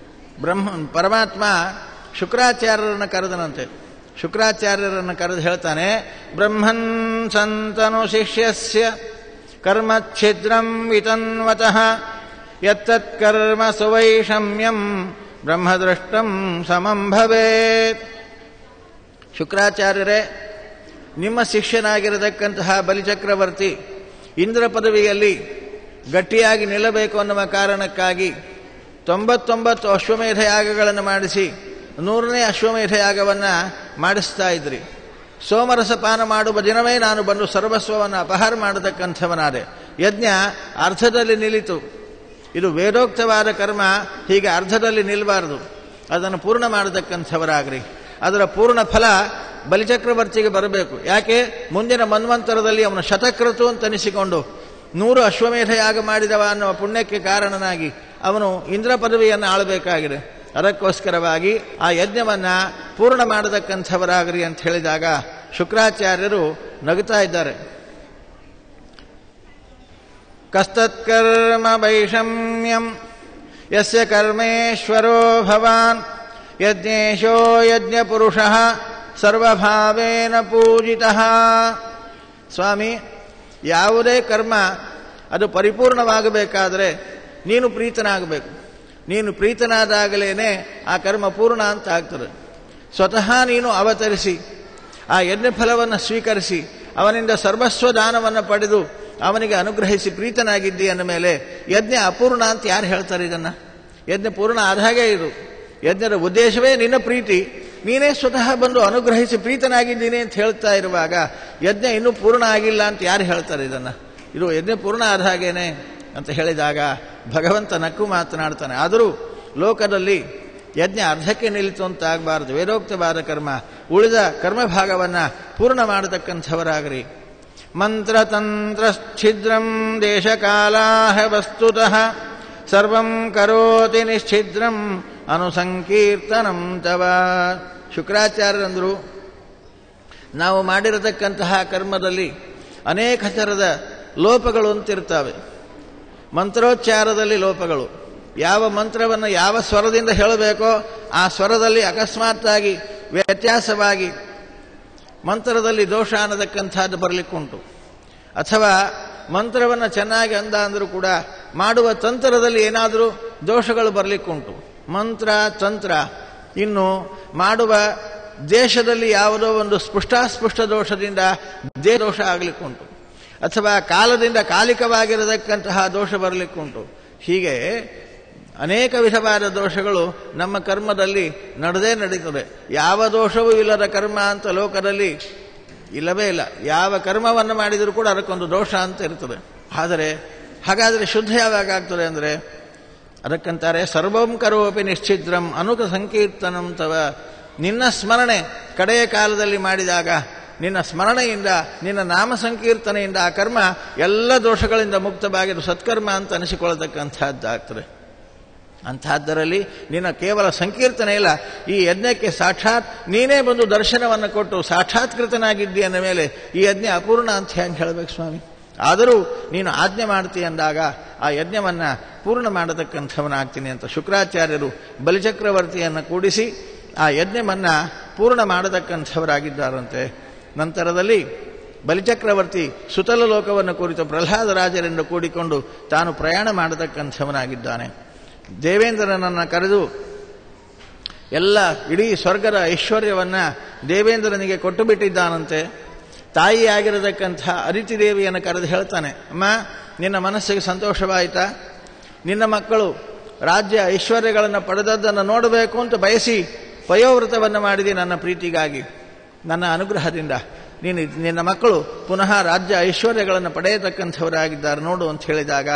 ಪರಮಾತ್ಮ ಶುಕ್ರಾಚಾರ್ಯರನ್ನು ಕರೆದನಂತೆ. ಶುಕ್ರಾಚಾರ್ಯರನ್ನು ಕರೆದು ಹೇಳ್ತಾನೆ, ಬ್ರಹ್ಮನ್ ಸಂತನು ಶಿಷ್ಯಸ್ಯ ಕರ್ಮಚ್ಛಿದ್ರಂ ವಿತನ್ವತಃ ಯತ್ತತ್ಕರ್ಮ ಸುವೈಷಮ್ಯಂ ಬ್ರಹ್ಮದೃಷ್ಟಂ ಸಮಂ ಭವೇತ್. ಶುಕ್ರಾಚಾರ್ಯರೇ, ನಿಮ್ಮ ಶಿಷ್ಯನಾಗಿರತಕ್ಕಂತಹ ಬಲಿಚಕ್ರವರ್ತಿ ಇಂದ್ರ ಪದವಿಯಲ್ಲಿ ಗಟ್ಟಿಯಾಗಿ ನಿಲ್ಲಬೇಕು ಅನ್ನುವ ಕಾರಣಕ್ಕಾಗಿ 99 ಅಶ್ವಮೇಧ ಯಾಗಗಳನ್ನು ಮಾಡಿಸಿ 100ನೇ ಅಶ್ವಮೇಧ ಯಾಗವನ್ನು ಮಾಡಿಸ್ತಾ ಇದ್ರಿ. ಸೋಮರಸ ಪಾನ ಮಾಡುವ ದಿನವೇ ನಾನು ಬಂದು ಸರ್ವಸ್ವವನ್ನು ಅಪಹಾರ ಮಾಡತಕ್ಕಂಥವನಾದೆ. ಯಜ್ಞ ಅರ್ಧದಲ್ಲಿ ನಿಲ್ಲಿತು. ಇದು ವೇದೋಕ್ತವಾದ ಕರ್ಮ, ಹೀಗೆ ಅರ್ಧದಲ್ಲಿ ನಿಲ್ಲಬಾರದು. ಅದನ್ನು ಪೂರ್ಣ ಮಾಡತಕ್ಕಂಥವರಾಗ್ರಿ. ಅದರ ಪೂರ್ಣ ಫಲ ಬಲಿಚಕ್ರವರ್ತಿಗೆ ಬರಬೇಕು. ಯಾಕೆ? ಮುಂದಿನ ಮನ್ವಂತರದಲ್ಲಿ ಅವನು ಶತಕ್ರತು ಅಂತ ಅನಿಸಿಕೊಂಡು 100 ಅಶ್ವಮೇಧ ಯಾಗ ಮಾಡಿದವ ಅನ್ನುವ ಪುಣ್ಯಕ್ಕೆ ಕಾರಣನಾಗಿ ಅವನು ಇಂದ್ರ ಪದವಿಯನ್ನು ಆಳಬೇಕಾಗಿದೆ. ಅದಕ್ಕೋಸ್ಕರವಾಗಿ ಆ ಯಜ್ಞವನ್ನು ಪೂರ್ಣ ಮಾಡತಕ್ಕಂಥವರಾಗ್ರಿ ಅಂತ ಹೇಳಿದಾಗ ಶುಕ್ರಾಚಾರ್ಯರು ನಗುತ್ತಾ ಇದ್ದಾರೆ. ಕಸ್ತತ್ಕರ್ಮ ವೈಷಮ್ಯಂ ಯಸ್ಯ ಕರ್ಮೇಶ್ವರೋ ಭವಾನ್ ಯಜ್ಞೇಶೋ ಯಜ್ಞಪುರುಷಃ ಸರ್ವಭಾವೇನ ಪೂಜಿತಃ. ಸ್ವಾಮಿ, ಯಾವುದೇ ಕರ್ಮ ಅದು ಪರಿಪೂರ್ಣವಾಗಬೇಕಾದರೆ ನೀನು ಪ್ರೀತನಾಗಬೇಕು. ನೀನು ಪ್ರೀತನಾದಾಗಲೇ ಆ ಕರ್ಮ ಪೂರ್ಣ ಅಂತ ಆಗ್ತದೆ. ಸ್ವತಃ ನೀನು ಅವತರಿಸಿ ಆ ಯಜ್ಞ ಫಲವನ್ನು ಸ್ವೀಕರಿಸಿ ಅವನಿಂದ ಸರ್ವಸ್ವ ದಾನವನ್ನು ಪಡೆದು ಅವನಿಗೆ ಅನುಗ್ರಹಿಸಿ ಪ್ರೀತನಾಗಿದ್ದಿ ಅಂದ ಮೇಲೆ ಯಜ್ಞ ಅಪೂರ್ಣ ಅಂತ ಯಾರು ಹೇಳ್ತಾರೆ? ಇದನ್ನು ಯಜ್ಞ ಪೂರ್ಣ ಆದ ಹಾಗೆ ಇದು. ಯಜ್ಞದ ಉದ್ದೇಶವೇ ನಿನ್ನ ಪ್ರೀತಿ. ನೀನೇ ಸ್ವತಃ ಬಂದು ಅನುಗ್ರಹಿಸಿ ಪ್ರೀತನಾಗಿದ್ದೀನಿ ಅಂತ ಹೇಳ್ತಾ ಇರುವಾಗ ಯಜ್ಞ ಇನ್ನೂ ಪೂರ್ಣ ಆಗಿಲ್ಲ ಅಂತ ಯಾರು ಹೇಳ್ತಾರೆ? ಇದನ್ನು ಇದು ಯಜ್ಞ ಪೂರ್ಣ ಆದ ಹಾಗೇನೆ ಅಂತ ಹೇಳಿದಾಗ ಭಗವಂತ ನಕ್ಕು ಮಾತನಾಡ್ತಾನೆ. ಆದರೂ ಲೋಕದಲ್ಲಿ ಯಜ್ಞ ಅರ್ಧಕ್ಕೆ ನಿಲ್ಲಿತು ಅಂತ ಆಗಬಾರದು. ವೇದೋಕ್ತವಾದ ಕರ್ಮ, ಉಳಿದ ಕರ್ಮಭಾಗವನ್ನು ಪೂರ್ಣ ಮಾಡತಕ್ಕಂಥವರಾಗ್ರಿ. ಮಂತ್ರತಂತ್ರಚ್ಛಿದ್ರಂ ದೇಶಕಾಲಾಹ ವಸ್ತುತಃ ಸರ್ವಂ ಕರೋತಿ ನಿಶ್ಛಿದ್ರಂ ಅನುಸಂಕೀರ್ತನಂ ತವ. ಶುಕ್ರಾಚಾರ್ಯರಂದರು, ನಾವು ಮಾಡಿರತಕ್ಕಂತಹ ಕರ್ಮದಲ್ಲಿ ಅನೇಕ ಥರದ ಲೋಪಗಳು ಅಂತಿರ್ತವೆ. ಮಂತ್ರೋಚ್ಚಾರದಲ್ಲಿ ಲೋಪಗಳು. ಯಾವ ಮಂತ್ರವನ್ನು ಯಾವ ಸ್ವರದಿಂದ ಹೇಳಬೇಕೋ ಆ ಸ್ವರದಲ್ಲಿ ಅಕಸ್ಮಾತ್ತಾಗಿ ವ್ಯತ್ಯಾಸವಾಗಿ ಮಂತ್ರದಲ್ಲಿ ದೋಷ ಅನ್ನತಕ್ಕಂಥದ್ದು ಬರಲಿಕ್ಕುಂಟು. ಅಥವಾ ಮಂತ್ರವನ್ನು ಚೆನ್ನಾಗಿ ಅಂದ ಅಂದರೂ ಕೂಡ ಮಾಡುವ ತಂತ್ರದಲ್ಲಿ ಏನಾದರೂ ದೋಷಗಳು ಬರಲಿಕ್ಕುಂಟು. ಮಂತ್ರ ತಂತ್ರ, ಇನ್ನು ಮಾಡುವ ದೇಶದಲ್ಲಿ ಯಾವುದೋ ಒಂದು ಸ್ಪೃಷ್ಟಾಸ್ಪೃಷ್ಟ ದೋಷದಿಂದ ದೋಷ ಆಗಲಿಕ್ಕುಂಟು. ಅಥವಾ ಕಾಲದಿಂದ ಕಾಲಿಕವಾಗಿರತಕ್ಕಂತಹ ದೋಷ ಬರಲಿಕ್ಕುಂಟು. ಹೀಗೆ ಅನೇಕ ವಿಧವಾದ ದೋಷಗಳು ನಮ್ಮ ಕರ್ಮದಲ್ಲಿ ನಡೆದೇ ನಡೀತದೆ. ಯಾವ ದೋಷವೂ ಇಲ್ಲದ ಕರ್ಮ ಅಂತ ಲೋಕದಲ್ಲಿ ಇಲ್ಲವೇ ಇಲ್ಲ. ಯಾವ ಕರ್ಮವನ್ನು ಮಾಡಿದರೂ ಕೂಡ ಅದಕ್ಕೊಂದು ದೋಷ ಅಂತ ಇರ್ತದೆ. ಆದರೆ ಹಾಗಾದರೆ ಶುದ್ಧ ಯಾವಾಗ ಆಗ್ತದೆ ಅಂದರೆ ಅದಕ್ಕಂತಾರೆ ಸರ್ವಂ ಕರೋಪಿ ನಿಶ್ಚಿದ್ರಂ ಅನುಕ ಸಂಕೀರ್ತನಂ ತವ. ನಿನ್ನ ಸ್ಮರಣೆ ಕಡೆಯ ಕಾಲದಲ್ಲಿ ಮಾಡಿದಾಗ ನಿನ್ನ ಸ್ಮರಣೆಯಿಂದ ನಿನ್ನ ನಾಮ ಸಂಕೀರ್ತನೆಯಿಂದ ಆ ಕರ್ಮ ಎಲ್ಲ ದೋಷಗಳಿಂದ ಮುಕ್ತವಾಗಿದ್ದು ಸತ್ಕರ್ಮ ಅಂತ ಅನಿಸಿಕೊಳ್ಳತಕ್ಕಂಥದ್ದಾಗ್ತದೆ. ಅಂಥದ್ದರಲ್ಲಿ ನಿನ್ನ ಕೇವಲ ಸಂಕೀರ್ತನೆ ಇಲ್ಲ, ಈ ಯಜ್ಞಕ್ಕೆ ಸಾಕ್ಷಾತ್ ನೀನೇ ಬಂದು ದರ್ಶನವನ್ನು ಕೊಟ್ಟು ಸಾಕ್ಷಾತ್ಕೃತನಾಗಿದ್ದಿ ಅಂದ ಮೇಲೆ ಈ ಯಜ್ಞ ಅಪೂರ್ಣ ಅಂತ ಹೆಂಗೆ ಹೇಳಬೇಕು ಸ್ವಾಮಿ? ಆದರೂ ನೀನು ಆಜ್ಞೆ ಮಾಡ್ತೀ ಅಂದಾಗ ಆ ಯಜ್ಞವನ್ನು ಪೂರ್ಣ ಮಾಡತಕ್ಕಂಥವನಾಗ್ತೀನಿ ಅಂತ ಶುಕ್ರಾಚಾರ್ಯರು ಬಲಿಚಕ್ರವರ್ತಿಯನ್ನು ಕೂಡಿಸಿ ಆ ಯಜ್ಞವನ್ನು ಪೂರ್ಣ ಮಾಡತಕ್ಕಂಥವರಾಗಿದ್ದಾರಂತೆ. ನಂತರದಲ್ಲಿ ಬಲಿಚಕ್ರವರ್ತಿ ಸುತಲ ಲೋಕವನ್ನು ಕುರಿತು ಪ್ರಹ್ಲಾದರಾಜರಿಂದ ಕೂಡಿಕೊಂಡು ತಾನು ಪ್ರಯಾಣ ಮಾಡತಕ್ಕಂಥವನಾಗಿದ್ದಾನೆ. ದೇವೇಂದ್ರನನ್ನು ಕರೆದು ಎಲ್ಲ ಇಡೀ ಸ್ವರ್ಗದ ಐಶ್ವರ್ಯವನ್ನು ದೇವೇಂದ್ರನಿಗೆ ಕೊಟ್ಟು ಬಿಟ್ಟಿದ್ದಾನಂತೆ. ತಾಯಿಯಾಗಿರತಕ್ಕಂಥ ಅದಿತಿ ದೇವಿಯನ್ನು ಕರೆದು ಹೇಳ್ತಾನೆ, ಅಮ್ಮ, ನಿನ್ನ ಮನಸ್ಸಿಗೆ ಸಂತೋಷವಾಯಿತಾ? ನಿನ್ನ ಮಕ್ಕಳು ರಾಜ್ಯ ಐಶ್ವರ್ಯಗಳನ್ನು ಪಡೆದದ್ದನ್ನು ನೋಡಬೇಕು ಅಂತ ಬಯಸಿ ಪಯೋವ್ರತವನ್ನು ಮಾಡಿದೆ ನನ್ನ ಪ್ರೀತಿಗಾಗಿ, ನನ್ನ ಅನುಗ್ರಹದಿಂದ ನಿನ್ನ ಮಕ್ಕಳು ಪುನಃ ರಾಜ್ಯ ಐಶ್ವರ್ಯಗಳನ್ನು ಪಡೆಯತಕ್ಕಂಥವರಾಗಿದ್ದಾರೆ ನೋಡು ಅಂತ ಹೇಳಿದಾಗ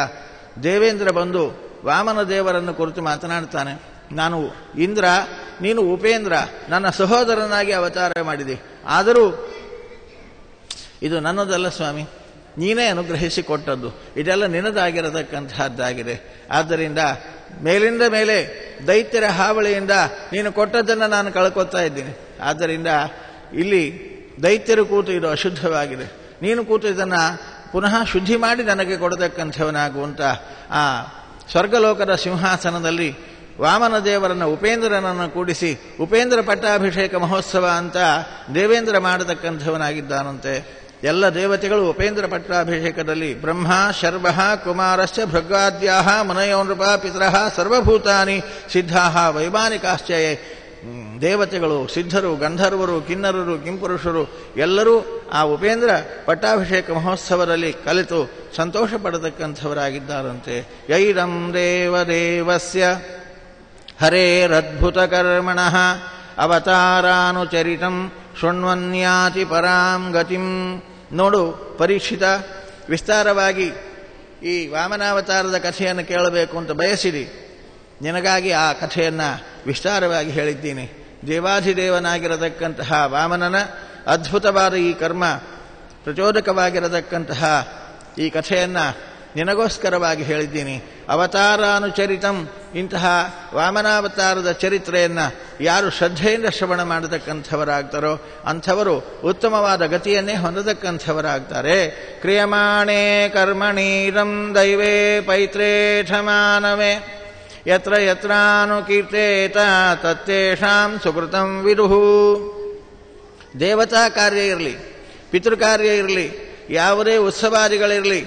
ದೇವೇಂದ್ರ ಬಂದು ವಾಮನ ದೇವರನ್ನು ಕುರಿತು ಮಾತನಾಡ್ತಾನೆ. ನಾನು ಇಂದ್ರ, ನೀನು ಉಪೇಂದ್ರ, ನನ್ನ ಸಹೋದರನಾಗಿ ಅವತಾರ ಮಾಡಿದೆ. ಆದರೂ ಇದು ನನ್ನದಲ್ಲ ಸ್ವಾಮಿ, ನೀನೇ ಅನುಗ್ರಹಿಸಿ ಕೊಟ್ಟದ್ದು, ಇದೆಲ್ಲ ನಿನ್ನದಾಗಿರತಕ್ಕಂತಹದ್ದಾಗಿದೆ. ಆದ್ದರಿಂದ ಮೇಲಿಂದ ಮೇಲೆ ದೈತ್ಯರ ಹಾವಳಿಯಿಂದ ನೀನು ಕೊಟ್ಟದ್ದನ್ನು ನಾನು ಕಳ್ಕೊತಾ ಇದ್ದೀನಿ. ಆದ್ದರಿಂದ ಇಲ್ಲಿ ದೈತ್ಯರು ಕೂತು ಇದು ಅಶುದ್ಧವಾಗಿದೆ, ನೀನು ಕೂತು ಇದನ್ನು ಪುನಃ ಶುದ್ಧಿ ಮಾಡಿ ನನಗೆ ಕೊಡತಕ್ಕಂಥವನಾಗುವಂತ ಆ ಸ್ವರ್ಗಲೋಕದ ಸಿಂಹಾಸನದಲ್ಲಿ ವಾಮನ ದೇವರನ್ನು ಉಪೇಂದ್ರನನ್ನು ಕೂಡಿಸಿ ಉಪೇಂದ್ರ ಪಟ್ಟಾಭಿಷೇಕ ಮಹೋತ್ಸವ ಅಂತ ದೇವೇಂದ್ರ ಮಾಡತಕ್ಕಂಥವನಾಗಿದ್ದಾನಂತೆ. ಎಲ್ಲ ದೇವತೆಗಳು ಉಪೇಂದ್ರ ಪಟ್ಟಾಭಿಷೇಕದಲ್ಲಿ ಬ್ರಹ್ಮ ಶರ್ವ ಕುಮಾರಶ್ಚ ಭೃಗ್ವಾದ್ಯಾಹ ಮುನಯೋ ನೃಪ ಪಿತರಃ ಸರ್ವಭೂತಾನಿ ಸಿದ್ಧಾಹ ವೈಮಾನಿಕಾಶ್ಚಯೇ. ದೇವತೆಗಳು, ಸಿದ್ಧರು, ಗಂಧರ್ವರು, ಕಿನ್ನರರು, ಕಿಂಪುರುಷರು ಎಲ್ಲರೂ ಆ ಉಪೇಂದ್ರ ಪಟ್ಟಾಭಿಷೇಕ ಮಹೋತ್ಸವದಲ್ಲಿ ಕಲಿತು ಸಂತೋಷ ಪಡತಕ್ಕಂಥವರಾಗಿದ್ದಾರಂತೆ. ಯೈರಂ ದೇವದೇವಸ್ಯ ಹರೇರದ್ಭುತ ಕರ್ಮಣಃ ಅವತಾರಾನುಚರಿತಂ ಶೃಣ್ವನ್ಯಾತಿ ಪರಾಂ ಗತಿಂ. ನೋಡು ಪರೀಕ್ಷಿತ, ವಿಸ್ತಾರವಾಗಿ ಈ ವಾಮನಾವತಾರದ ಕಥೆಯನ್ನು ಕೇಳಬೇಕು ಅಂತ ಬಯಸಿದಿ. ನಿನಗಾಗಿ ಆ ಕಥೆಯನ್ನು ವಿಸ್ತಾರವಾಗಿ ಹೇಳಿದ್ದೀನಿ. ದೇವಾಧಿದೇವನಾಗಿರತಕ್ಕಂತಹ ವಾಮನನ ಅದ್ಭುತವಾದ ಈ ಕರ್ಮ ಪ್ರಚೋದಕವಾಗಿರತಕ್ಕಂತಹ ಈ ಕಥೆಯನ್ನು ನಿನಗೋಸ್ಕರವಾಗಿ ಹೇಳಿದ್ದೀನಿ. ಅವತಾರಾನುಚರಿತಂ, ಇಂತಹ ವಾಮನಾವತಾರದ ಚರಿತ್ರೆಯನ್ನು ಯಾರು ಶ್ರದ್ಧೆಯಿಂದ ಶ್ರವಣ ಮಾಡತಕ್ಕಂಥವರಾಗ್ತಾರೋ ಅಂಥವರು ಉತ್ತಮವಾದ ಗತಿಯನ್ನೇ ಹೊಂದತಕ್ಕಂಥವರಾಗ್ತಾರೆ. ಕ್ರಿಯಮಾಣೇ ಕರ್ಮಣೀರಂ ದೈವೇ ಪೈತ್ರೇಠ ಮಾನವೇ ಯತ್ರ ಯತ್ರಾನುಕೀರ್ತೇತ ತತ್ತೇಷಾಂ ಸುಕೃತಂ ವಿದುಹು. ದೇವತಾ ಕಾರ್ಯ ಇರಲಿ, ಪಿತೃಕಾರ್ಯ ಇರಲಿ, ಯಾವುದೇ ಉತ್ಸವಾದಿಗಳಿರಲಿ,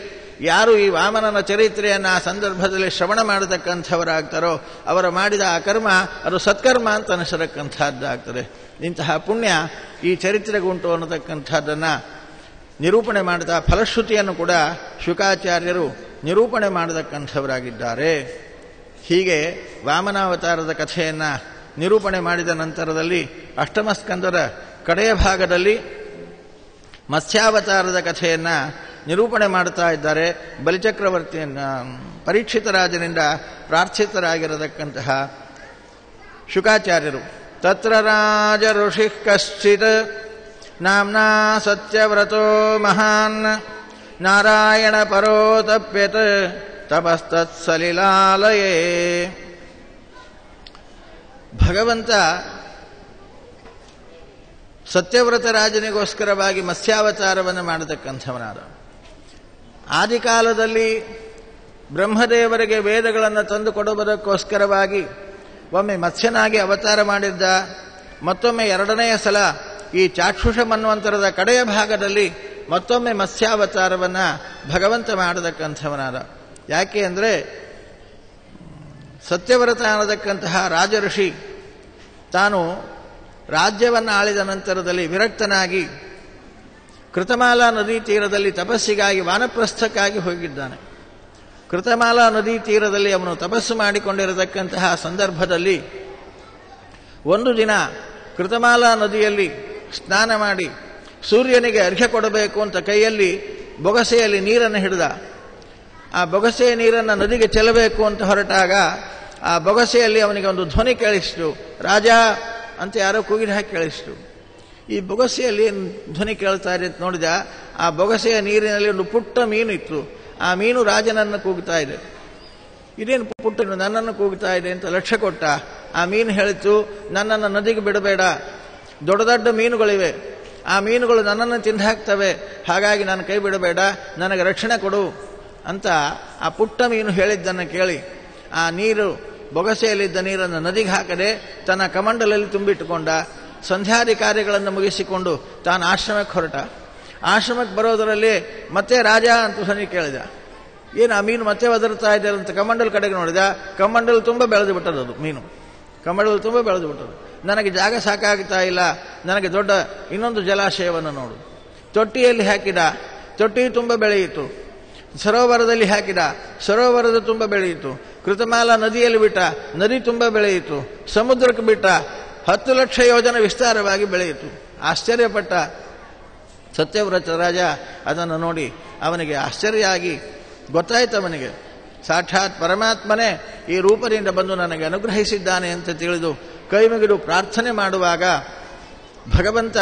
ಯಾರು ಈ ವಾಮನನ ಚರಿತ್ರೆಯನ್ನು ಆ ಸಂದರ್ಭದಲ್ಲಿ ಶ್ರವಣ ಮಾಡತಕ್ಕಂಥವರಾಗ್ತಾರೋ ಅವರು ಮಾಡಿದ ಆ ಕರ್ಮ ಅದು ಸತ್ಕರ್ಮ ಅಂತ ಅನಿಸತಕ್ಕಂಥದ್ದಾಗ್ತದೆ. ಇಂತಹ ಪುಣ್ಯ ಈ ಚರಿತ್ರೆಗುಂಟು ಅನ್ನತಕ್ಕಂಥದ್ದನ್ನು ನಿರೂಪಣೆ ಮಾಡಿದ ಫಲಶ್ರುತಿಯನ್ನು ಕೂಡ ಶುಕಾಚಾರ್ಯರು ನಿರೂಪಣೆ ಮಾಡತಕ್ಕಂಥವರಾಗಿದ್ದಾರೆ. ಹೀಗೆ ವಾಮನಾವತಾರದ ಕಥೆಯನ್ನು ನಿರೂಪಣೆ ಮಾಡಿದ ನಂತರದಲ್ಲಿ ಅಷ್ಟಮ ಸ್ಕಂದದ ಕಡೆಯ ಭಾಗದಲ್ಲಿ ಮತ್ಸ್ಯಾವತಾರದ ಕಥೆಯನ್ನು ನಿರೂಪಣೆ ಮಾಡುತ್ತಾ ಇದ್ದಾರೆ. ಬಲಿಚಕ್ರವರ್ತಿಯನ್ನು ಪರೀಕ್ಷಿತ ರಾಜನಿಂದ ಪ್ರಾರ್ಥಿತರಾಗಿರತಕ್ಕಂತಹ ಶುಕಾಚಾರ್ಯರು. ತತ್ರ ರಾಜ ಋಷಿ ಕಶ್ಚಿತ್ ನಾಮ್ನಾ ಸತ್ಯವ್ರತೋ ಮಹಾನ್ ನಾರಾಯಣ ಪರೋ ತಪ್ಯತ್ ತಪಸ್ತತ್ಸಲಿಲಾಲಯೇ. ಭಗವಂತ ಸತ್ಯವ್ರತ ರಾಜನಿಗೋಸ್ಕರವಾಗಿ ಮತ್ಸ್ಯಾವತಾರವನ್ನು ಮಾಡತಕ್ಕಂಥವನಾದ. ಆದಿಕಾಲದಲ್ಲಿ ಬ್ರಹ್ಮದೇವರಿಗೆ ವೇದಗಳನ್ನು ತಂದು ಕೊಡುವುದಕ್ಕೋಸ್ಕರವಾಗಿ ಒಮ್ಮೆ ಮತ್ಸ್ಯನಾಗಿ ಅವತಾರ ಮಾಡಿದ್ದ. ಮತ್ತೊಮ್ಮೆ ಎರಡನೆಯ ಸಲ ಈ ಚಾಕ್ಷುಷ ಮನ್ವಂತರದ ಕಡೆಯ ಭಾಗದಲ್ಲಿ ಮತ್ತೊಮ್ಮೆ ಮತ್ಸ್ಯಾವತಾರವನ್ನು ಭಗವಂತ ಮಾಡತಕ್ಕಂಥವನಾದ. ಯಾಕೆ ಅಂದರೆ ಸತ್ಯವ್ರತ ಅನ್ನತಕ್ಕಂತಹ ರಾಜಋಷಿ ತಾನು ರಾಜ್ಯವನ್ನು ಆಳಿದ ನಂತರದಲ್ಲಿ ವಿರಕ್ತನಾಗಿ ಕೃತಮಾಲಾ ನದಿ ತೀರದಲ್ಲಿ ತಪಸ್ಸಿಗಾಗಿ ವಾನಪ್ರಸ್ಥಕ್ಕಾಗಿ ಹೋಗಿದ್ದಾನೆ. ಕೃತಮಾಲಾ ನದಿ ತೀರದಲ್ಲಿ ಅವನು ತಪಸ್ಸು ಮಾಡಿಕೊಂಡಿರತಕ್ಕಂತಹ ಸಂದರ್ಭದಲ್ಲಿ ಒಂದು ದಿನ ಕೃತಮಾಲಾ ನದಿಯಲ್ಲಿ ಸ್ನಾನ ಮಾಡಿ ಸೂರ್ಯನಿಗೆ ಅರ್ಘ್ಯ ಕೊಡಬೇಕು ಅಂತ ಕೈಯಲ್ಲಿ ಬೊಗಸೆಯಲ್ಲಿ ನೀರನ್ನು ಹಿಡಿದ. ಆ ಬೊಗಸೆಯ ನೀರನ್ನು ನದಿಗೆ ಚೆಲ್ಲಬೇಕು ಅಂತ ಹೊರಟಾಗ ಆ ಬೊಗಸೆಯಲ್ಲಿ ಅವನಿಗೆ ಒಂದು ಧ್ವನಿ ಕೇಳಿಸ್ತು, ರಾಜ ಅಂತ ಯಾರೋ ಕೂಗಿದ ಹಾಕಿ ಕೇಳಿಸ್ತು. ಈ ಬೊಗಸೆಯಲ್ಲಿ ಧ್ವನಿ ಕೇಳ್ತಾ ಇದೆ ಅಂತ ನೋಡಿದ. ಆ ಬೊಗಸೆಯ ನೀರಿನಲ್ಲಿ ಒಂದು ಪುಟ್ಟ ಮೀನು ಇತ್ತು. ಆ ಮೀನು ರಾಜನನ್ನು ಕೂಗ್ತಾ ಇದೆ. ಇದೇನು ಪುಟ್ಟ ನನ್ನನ್ನು ಕೂಗ್ತಾ ಇದೆ ಅಂತ ಲಕ್ಷ್ಯ ಕೊಟ್ಟ. ಆ ಮೀನು ಹೇಳಿತು, ನನ್ನನ್ನು ನದಿಗೆ ಬಿಡಬೇಡ, ದೊಡ್ಡ ದೊಡ್ಡ ಮೀನುಗಳಿವೆ, ಆ ಮೀನುಗಳು ನನ್ನನ್ನು ತಿಂದು ಹಾಕ್ತವೆ, ಹಾಗಾಗಿ ನಾನು ಕೈ ಬಿಡಬೇಡ, ನನಗೆ ರಕ್ಷಣೆ ಕೊಡು ಅಂತ ಆ ಪುಟ್ಟ ಮೀನು ಹೇಳಿದ್ದನ್ನು ಕೇಳಿ ಆ ನೀರು ಬೊಗಸೆಯಲ್ಲಿದ್ದ ನೀರನ್ನು ನದಿಗೆ ಹಾಕದೆ ತನ್ನ ಕಮಂಡಲಲ್ಲಿ ತುಂಬಿಟ್ಟುಕೊಂಡ. ಸಂಧ್ಯಾದಿ ಕಾರ್ಯಗಳನ್ನು ಮುಗಿಸಿಕೊಂಡು ತಾನು ಆಶ್ರಮಕ್ಕೆ ಹೊರಟ. ಆಶ್ರಮಕ್ಕೆ ಬರೋದರಲ್ಲಿ ಮತ್ತೆ ರಾಜ ಅಂತ ಧ್ವನಿ ಕೇಳಿದ. ಏನು ಆ ಮೀನು ಮತ್ತೆ ಒದರ್ತಾ ಇದೆ ಅಂತ ಕಮಂಡಲ್ ಕಡೆಗೆ ನೋಡಿದ. ಕಮಂಡಲ್ ತುಂಬ ಬೆಳೆದು ಬಿಟ್ಟದ್ದು ಮೀನು, ಕಮಂಡಲ್ ತುಂಬ ಬೆಳೆದು ಬಿಟ್ಟದು. ನನಗೆ ಜಾಗ ಸಾಕಾಗ್ತಾ ಇಲ್ಲ, ನನಗೆ ದೊಡ್ಡ ಇನ್ನೊಂದು ಜಲಾಶಯವನ್ನು ನೋಡು. ತೊಟ್ಟಿಯಲ್ಲಿ ಹಾಕಿದ, ತೊಟ್ಟಿ ತುಂಬ ಬೆಳೆಯಿತು. ಸರೋವರದಲ್ಲಿ ಹಾಕಿದ, ಸರೋವರದ ತುಂಬ ಬೆಳೆಯಿತು. ಕೃತಮಾಲ ನದಿಯಲ್ಲಿ ಬಿಟ್ಟ, ನದಿ ತುಂಬ ಬೆಳೆಯಿತು. ಸಮುದ್ರಕ್ಕೆ ಬಿಟ್ಟ, 10 ಲಕ್ಷ ಯೋಜನೆ ವಿಸ್ತಾರವಾಗಿ ಬೆಳೆಯಿತು. ಆಶ್ಚರ್ಯಪಟ್ಟ ಸತ್ಯವ್ರತ ರಾಜ. ಅದನ್ನು ನೋಡಿ ಅವನಿಗೆ ಆಶ್ಚರ್ಯ ಆಗಿ ಗೊತ್ತಾಯ್ತು, ಅವನಿಗೆ ಸಾಕ್ಷಾತ್ ಪರಮಾತ್ಮನೇ ಈ ರೂಪದಿಂದ ಬಂದು ನನಗೆ ಅನುಗ್ರಹಿಸಿದ್ದಾನೆ ಅಂತ ತಿಳಿದು ಕೈ ಮುಗಿದು ಪ್ರಾರ್ಥನೆ ಮಾಡುವಾಗ ಭಗವಂತ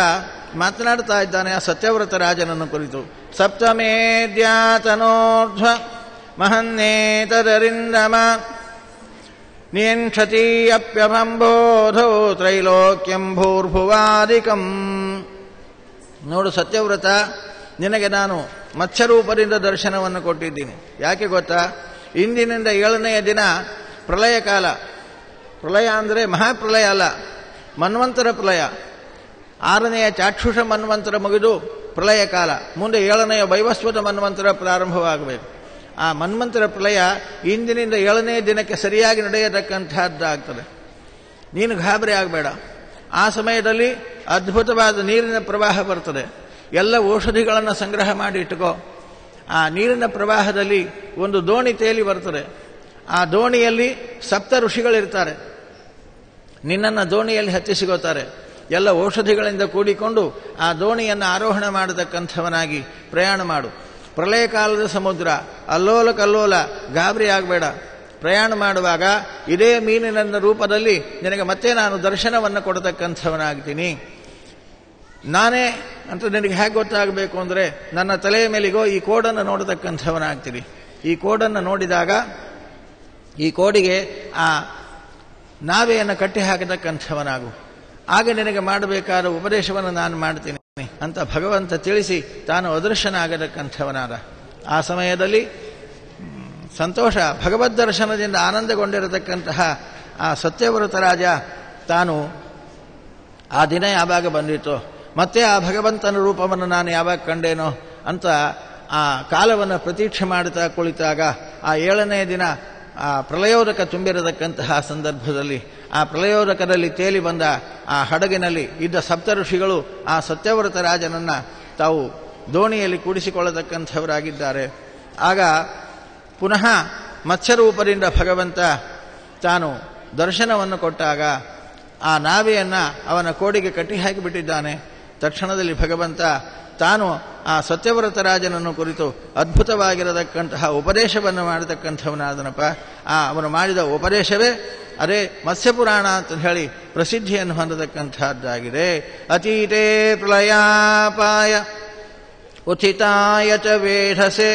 ಮಾತನಾಡ್ತಾ ಇದ್ದಾನೆ ಆ ಸತ್ಯವ್ರತ ರಾಜನನ್ನು ಕುರಿತು. ಸಪ್ತಮೇದ್ಯಾತನೋರ್ಧ್ವ ಮಹನ್ನೇತದರಿಂದಮ ನಿಯಂಕ್ಷತಿ ಅಪ್ಯಭಂಬೋಧೋ ತ್ರೈಲೋಕ್ಯಂ ಭೂರ್ಭುವಾದಿಕಂ. ನೋಡು ಸತ್ಯವ್ರತ, ನಿನಗೆ ನಾನು ಮತ್ಸ್ಯರೂಪದಿಂದ ದರ್ಶನವನ್ನು ಕೊಟ್ಟಿದ್ದೀನಿ. ಯಾಕೆ ಗೊತ್ತಾ? ಇಂದಿನಿಂದ 7ನೆಯ ದಿನ ಪ್ರಳಯ ಕಾಲ. ಪ್ರಳಯ ಅಂದರೆ ಮಹಾಪ್ರಳಯ ಅಲ್ಲ, ಮನ್ವಂತರ ಪ್ರಳಯ. 6ನೆಯ ಚಾಕ್ಷುಷ ಮನ್ವಂತರ ಮುಗಿದು ಪ್ರಳಯ ಕಾಲ. ಮುಂದೆ 7ನೆಯ ವೈವಸ್ವತ ಮನ್ವಂತರ ಪ್ರಾರಂಭವಾಗಬೇಕು. ಆ ಮನ್ವಂತರ ಪ್ರಳಯ ಇಂದಿನಿಂದ 7ನೇ ದಿನಕ್ಕೆ ಸರಿಯಾಗಿ ನಡೆಯತಕ್ಕಂಥದ್ದಾಗ್ತದೆ. ನೀನು ಗಾಬರಿ ಆಗಬೇಡ. ಆ ಸಮಯದಲ್ಲಿ ಅದ್ಭುತವಾದ ನೀರಿನ ಪ್ರವಾಹ ಬರ್ತದೆ. ಎಲ್ಲ ಔಷಧಿಗಳನ್ನು ಸಂಗ್ರಹ ಮಾಡಿ ಇಟ್ಟುಕೋ. ಆ ನೀರಿನ ಪ್ರವಾಹದಲ್ಲಿ ಒಂದು ದೋಣಿ ತೇಲಿ ಬರ್ತದೆ. ಆ ದೋಣಿಯಲ್ಲಿ 7 ಋಷಿಗಳಿರ್ತಾರೆ. ನಿನ್ನನ್ನು ದೋಣಿಯಲ್ಲಿ ಹತ್ತಿಸಿಗೋತಾರೆ. ಎಲ್ಲ ಔಷಧಿಗಳಿಂದ ಕೂಡಿಕೊಂಡು ಆ ದೋಣಿಯನ್ನು ಆರೋಹಣ ಮಾಡತಕ್ಕಂಥವನಾಗಿ ಪ್ರಯಾಣ ಮಾಡು. ಪ್ರಳಯ ಕಾಲದ ಸಮುದ್ರ, ಅಲ್ಲೋಲ ಕಲ್ಲೋಲ, ಗಾಬರಿ ಆಗಬೇಡ. ಪ್ರಯಾಣ ಮಾಡುವಾಗ ಇದೇ ಮೀನಿನ ರೂಪದಲ್ಲಿ ನಿನಗೆ ಮತ್ತೆ ನಾನು ದರ್ಶನವನ್ನು ಕೊಡತಕ್ಕಂಥವನಾಗ್ತೀನಿ. ನಾನೇ ಅಂತ ನಿನಗೆ ಹೇಗೆ ಗೊತ್ತಾಗಬೇಕು ಅಂದರೆ, ನನ್ನ ತಲೆಯ ಮೇಲಿಗೋ ಈ ಕೋಡನ್ನು ನೋಡತಕ್ಕಂಥವನಾಗ್ತೀನಿ. ಈ ಕೋಡನ್ನು ನೋಡಿದಾಗ ಈ ಕೋಡಿಗೆ ಆ ನಾವೆಯನ್ನು ಕಟ್ಟಿ ಹಾಕತಕ್ಕಂಥವನಾಗು. ಆಗ ನಿನಗೆ ಮಾಡಬೇಕಾದ ಉಪದೇಶವನ್ನು ನಾನು ಮಾಡ್ತೀನಿ ಅಂತ ಭಗವಂತ ತಿಳಿಸಿ ತಾನು ಅದೃಶ್ಯನಾಗತಕ್ಕಂಥವನಾದ. ಆ ಸಮಯದಲ್ಲಿ ಸಂತೋಷ, ಭಗವದ್ ದರ್ಶನದಿಂದ ಆನಂದಗೊಂಡಿರತಕ್ಕಂತಹ ಆ ಸತ್ಯವ್ರತ ರಾಜ ತಾನು ಆ ದಿನ ಯಾವಾಗ ಬಂದಿತ್ತೋ, ಮತ್ತೆ ಆ ಭಗವಂತನ ರೂಪವನ್ನು ನಾನು ಯಾವಾಗ ಕಂಡೇನೋ ಅಂತ ಆ ಕಾಲವನ್ನು ಪ್ರತೀಕ್ಷೆ ಮಾಡುತ್ತಾ ಕುಳಿತಾಗ ಆ 7ನೇ ದಿನ ಆ ಪ್ರಳಯೋದಕ ತುಂಬಿರತಕ್ಕಂತಹ ಸಂದರ್ಭದಲ್ಲಿ ಆ ಪ್ರಳಯೋದಕದಲ್ಲಿ ತೇಲಿ ಬಂದ ಆ ಹಡಗಿನಲ್ಲಿ ಇದ್ದ 7 ಋಷಿಗಳು ಆ ಸತ್ಯವ್ರತ ರಾಜನನ್ನು ತಾವು ದೋಣಿಯಲ್ಲಿ ಕೂಡಿಸಿಕೊಳ್ಳತಕ್ಕಂಥವರಾಗಿದ್ದಾರೆ. ಆಗ ಪುನಃ ಮತ್ಸ್ಯರೂಪದಿಂದ ಭಗವಂತ ತಾನು ದರ್ಶನವನ್ನು ಕೊಟ್ಟಾಗ ಆ ನಾವೆಯನ್ನು ಅವನ ಕೋಡಿಗೆ ಕಟ್ಟಿ ಹಾಕಿಬಿಟ್ಟಿದ್ದಾನೆ. ತಕ್ಷಣದಲ್ಲಿ ಭಗವಂತ ತಾನು ಆ ಸತ್ಯವ್ರತ ರಾಜನನ್ನು ಕುರಿತು ಅದ್ಭುತವಾಗಿರತಕ್ಕಂತಹ ಉಪದೇಶವನ್ನು ಮಾಡತಕ್ಕಂಥವನಾದನಪ್ಪ. ಅವನು ಮಾಡಿದ ಉಪದೇಶವೇ ಅದೇ ಮತ್ಸ್ಯಪುರಾಣ ಅಂತ ಹೇಳಿ ಪ್ರಸಿದ್ಧಿಯನ್ನು ಹೊಂದತಕ್ಕಂಥದ್ದಾಗಿದೆ. ಅತೀತೇ ಪ್ರಳಯಾಪಾಯ ಉಥಿತಾಯ ಚ ವೇಧಸೆ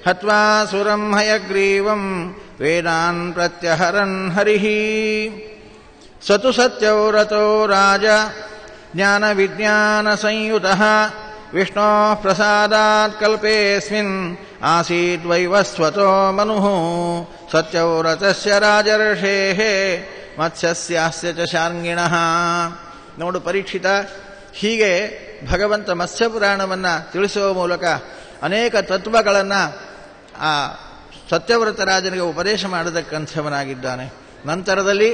ಹತ್ವಾ ಸುರಂ ಹಯಗ್ರೀವಂ ವೇದಾನ್ ಪ್ರತ್ಯಹರನ್ ಹರಿಃ ಸತು ಸತ್ಯವ್ರತೋ ರಾಜ ಜ್ಞಾನ ವಿಜ್ಞಾನ ಸಂಯುತಃ ವಿಷ್ಣೋ ಪ್ರಸಾದಾತ್ ಕಲ್ಪೇಸ್ಮಿನ್ ಆಸೀತ್ ವೈವಸ್ವತೋ ಮನುಃ ಸತ್ಯವ್ರತಸ್ಯ ರಾಜರ್ಷೇಃ ಮತ್ಸ್ಯಸ್ಯಾಸ್ಯ ಚ ಶಾರ್ಂಗಿಣಃ. ನೋಡು ಪರೀಕ್ಷಿತ, ಹೀಗೆ ಭಗವಂತ ಮತ್ಸ್ಯಪುರಾಣವನ್ನು ತಿಳಿಸುವ ಮೂಲಕ ಅನೇಕ ತತ್ವಗಳನ್ನು ಆ ಸತ್ಯವ್ರತ ರಾಜನಿಗೆ ಉಪದೇಶ ಮಾಡತಕ್ಕಂಥವನಾಗಿದ್ದಾನೆ. ನಂತರದಲ್ಲಿ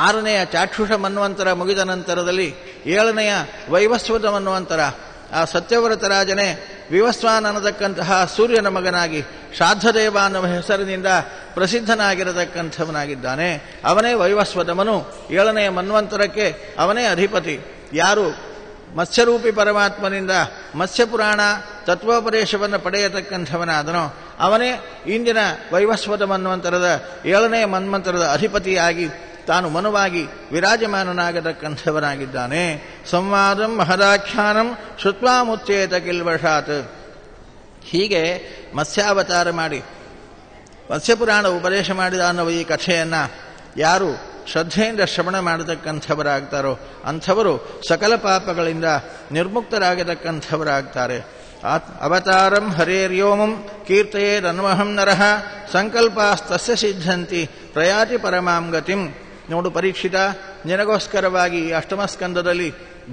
6ನೆಯ ಚಾಕ್ಷುಷ ಮನ್ವಂತರ ಮುಗಿದ ನಂತರದಲ್ಲಿ 7ನೆಯ ವೈವಸ್ವತ ಮನ್ವಂತರ ಆ ಸತ್ಯವ್ರತ ರಾಜನೇ ವಿವಸ್ವಾನ್ ಅನ್ನತಕ್ಕಂತಹ ಸೂರ್ಯನ ಮಗನಾಗಿ ಶ್ರಾದ್ದದೇವ ಅನ್ನುವ ಹೆಸರಿನಿಂದ ಪ್ರಸಿದ್ಧನಾಗಿರತಕ್ಕಂಥವನಾಗಿದ್ದಾನೆ. ಅವನೇ ವೈವಸ್ವತಮನು. 7ನೆಯ ಮನ್ವಂತರಕ್ಕೆ ಅವನೇ ಅಧಿಪತಿ. ಯಾರು ಮತ್ಸ್ಯರೂಪಿ ಪರಮಾತ್ಮನಿಂದ ಮತ್ಸ್ಯಪುರಾಣ ತತ್ವೋಪದೇಶವನ್ನು ಪಡೆಯತಕ್ಕಂಥವನಾದನೋ ಅವನೇ ಇಂದಿನ ವೈವಸ್ವತ ಮನ್ವಂತರದ 7ನೇ ಮನ್ವಂತರದ ಅಧಿಪತಿಯಾಗಿ ತಾನು ಮನುವಾಗಿ ವಿರಾಜಮಾನನಾಗತಕ್ಕಂಥವನಾಗಿದ್ದಾನೆ. ಸಂವಾದಂ ಮಹದಾಖ್ಯಾನಂ ಶ್ರುತ್ವಾ ಮುಚ್ಚೇತ ಕಿಲ್ವಶಾತ್. ಹೀಗೆ ಮತ್ಸ್ಯಾವತಾರ ಮಾಡಿ ಮತ್ಸ್ಯಪುರಾಣ ಉಪದೇಶ ಮಾಡಿದ ಅನ್ನುವ ಈ ಕಥೆಯನ್ನು ಯಾರು ಶ್ರದ್ಧೆಯಿಂದ ಶ್ರವಣ ಮಾಡತಕ್ಕಂಥವರಾಗ್ತಾರೋ ಅಂಥವರು ಸಕಲ ಪಾಪಗಳಿಂದ ನಿರ್ಮುಕ್ತರಾಗತಕ್ಕಂಥವರಾಗ್ತಾರೆ. ಅವತಾರಂ ಹರೇರ್ಯೋಮಂ ಕೀರ್ತಯೇದನ್ವಹಂ ನರಃ ಸಂಕಲ್ಪಾಸ್ತಸ್ಯ ಸಿದ್ಧಂತಿ ಪ್ರಯಾತಿ ಪರಮಾಂ ಗತಿಂ. ನೋಡು ಪರೀಕ್ಷಿತ, ನಿನಗೋಸ್ಕರವಾಗಿ ಅಷ್ಟಮಸ್ಕಂದದಲ್ಲಿ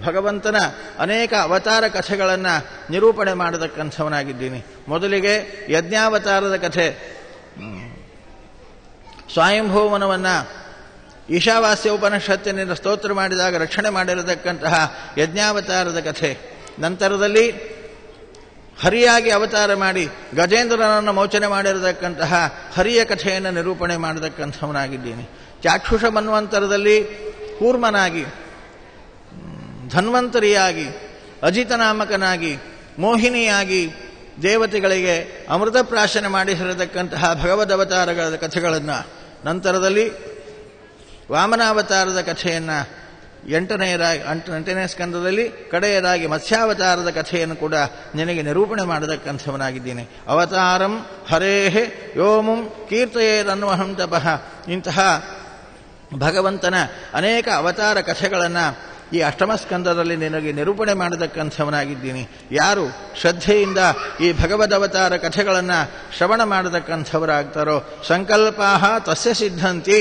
ಭಗವಂತನ ಅನೇಕ ಅವತಾರ ಕಥೆಗಳನ್ನು ನಿರೂಪಣೆ ಮಾಡತಕ್ಕಂಥವನಾಗಿದ್ದೀನಿ. ಮೊದಲಿಗೆ ಯಜ್ಞಾವತಾರದ ಕಥೆ, ಸ್ವಯಂಭೂವನವನ್ನು ಈಶಾವಾಸ್ಯ ಉಪನಿಷತ್ತಿನಿಂದ ಸ್ತೋತ್ರ ಮಾಡಿದಾಗ ರಕ್ಷಣೆ ಮಾಡಿರತಕ್ಕಂತಹ ಯಜ್ಞಾವತಾರದ ಕಥೆ. ನಂತರದಲ್ಲಿ ಹರಿಯಾಗಿ ಅವತಾರ ಮಾಡಿ ಗಜೇಂದ್ರನನ್ನು ಮೋಚನೆ ಮಾಡಿರತಕ್ಕಂತಹ ಹರಿಯ ಕಥೆಯನ್ನು ನಿರೂಪಣೆ ಮಾಡತಕ್ಕಂಥವನಾಗಿದ್ದೀನಿ. ಚಾಕ್ಷುಷ ಮನ್ವಂತರದಲ್ಲಿ ಕೂರ್ಮನಾಗಿ, ಧನ್ವಂತರಿಯಾಗಿ, ಅಜಿತನಾಮಕನಾಗಿ, ಮೋಹಿನಿಯಾಗಿ ದೇವತೆಗಳಿಗೆ ಅಮೃತ ಪ್ರಾಶನ ಮಾಡಿಸಿರತಕ್ಕಂತಹ ಭಗವದವತಾರಗಳ ಕಥೆಗಳನ್ನು, ನಂತರದಲ್ಲಿ ವಾಮನಾವತಾರದ ಕಥೆಯನ್ನು 8ನೇ ಸ್ಕಂದದಲ್ಲಿ ಕಡೆಯದಾಗಿ ಮತ್ಸ್ಯಾವತಾರದ ಕಥೆಯನ್ನು ಕೂಡ ನಿನಗೆ ನಿರೂಪಣೆ ಮಾಡತಕ್ಕಂಥವನಾಗಿದ್ದೀನಿ. ಅವತಾರಂ ಹರೇಃ ಯೋಮಂ ಕೀರ್ತಯೇದನ್ವಹಂ ತಪಃ. ಇಂತಹ ಭಗವಂತನ ಅನೇಕ ಅವತಾರ ಕಥೆಗಳನ್ನು ಈ ಅಷ್ಟಮಸ್ಕಂದದಲ್ಲಿ ನಿನಗೆ ನಿರೂಪಣೆ ಮಾಡತಕ್ಕಂಥವನಾಗಿದ್ದೀನಿ. ಯಾರು ಶ್ರದ್ಧೆಯಿಂದ ಈ ಭಗವದವತಾರ ಕಥೆಗಳನ್ನು ಶ್ರವಣ ಮಾಡತಕ್ಕಂಥವರಾಗ್ತಾರೋ ಸಂಕಲ್ಪಾಹ ತಸ್ಯ ಸಿದ್ಧಂತಿ,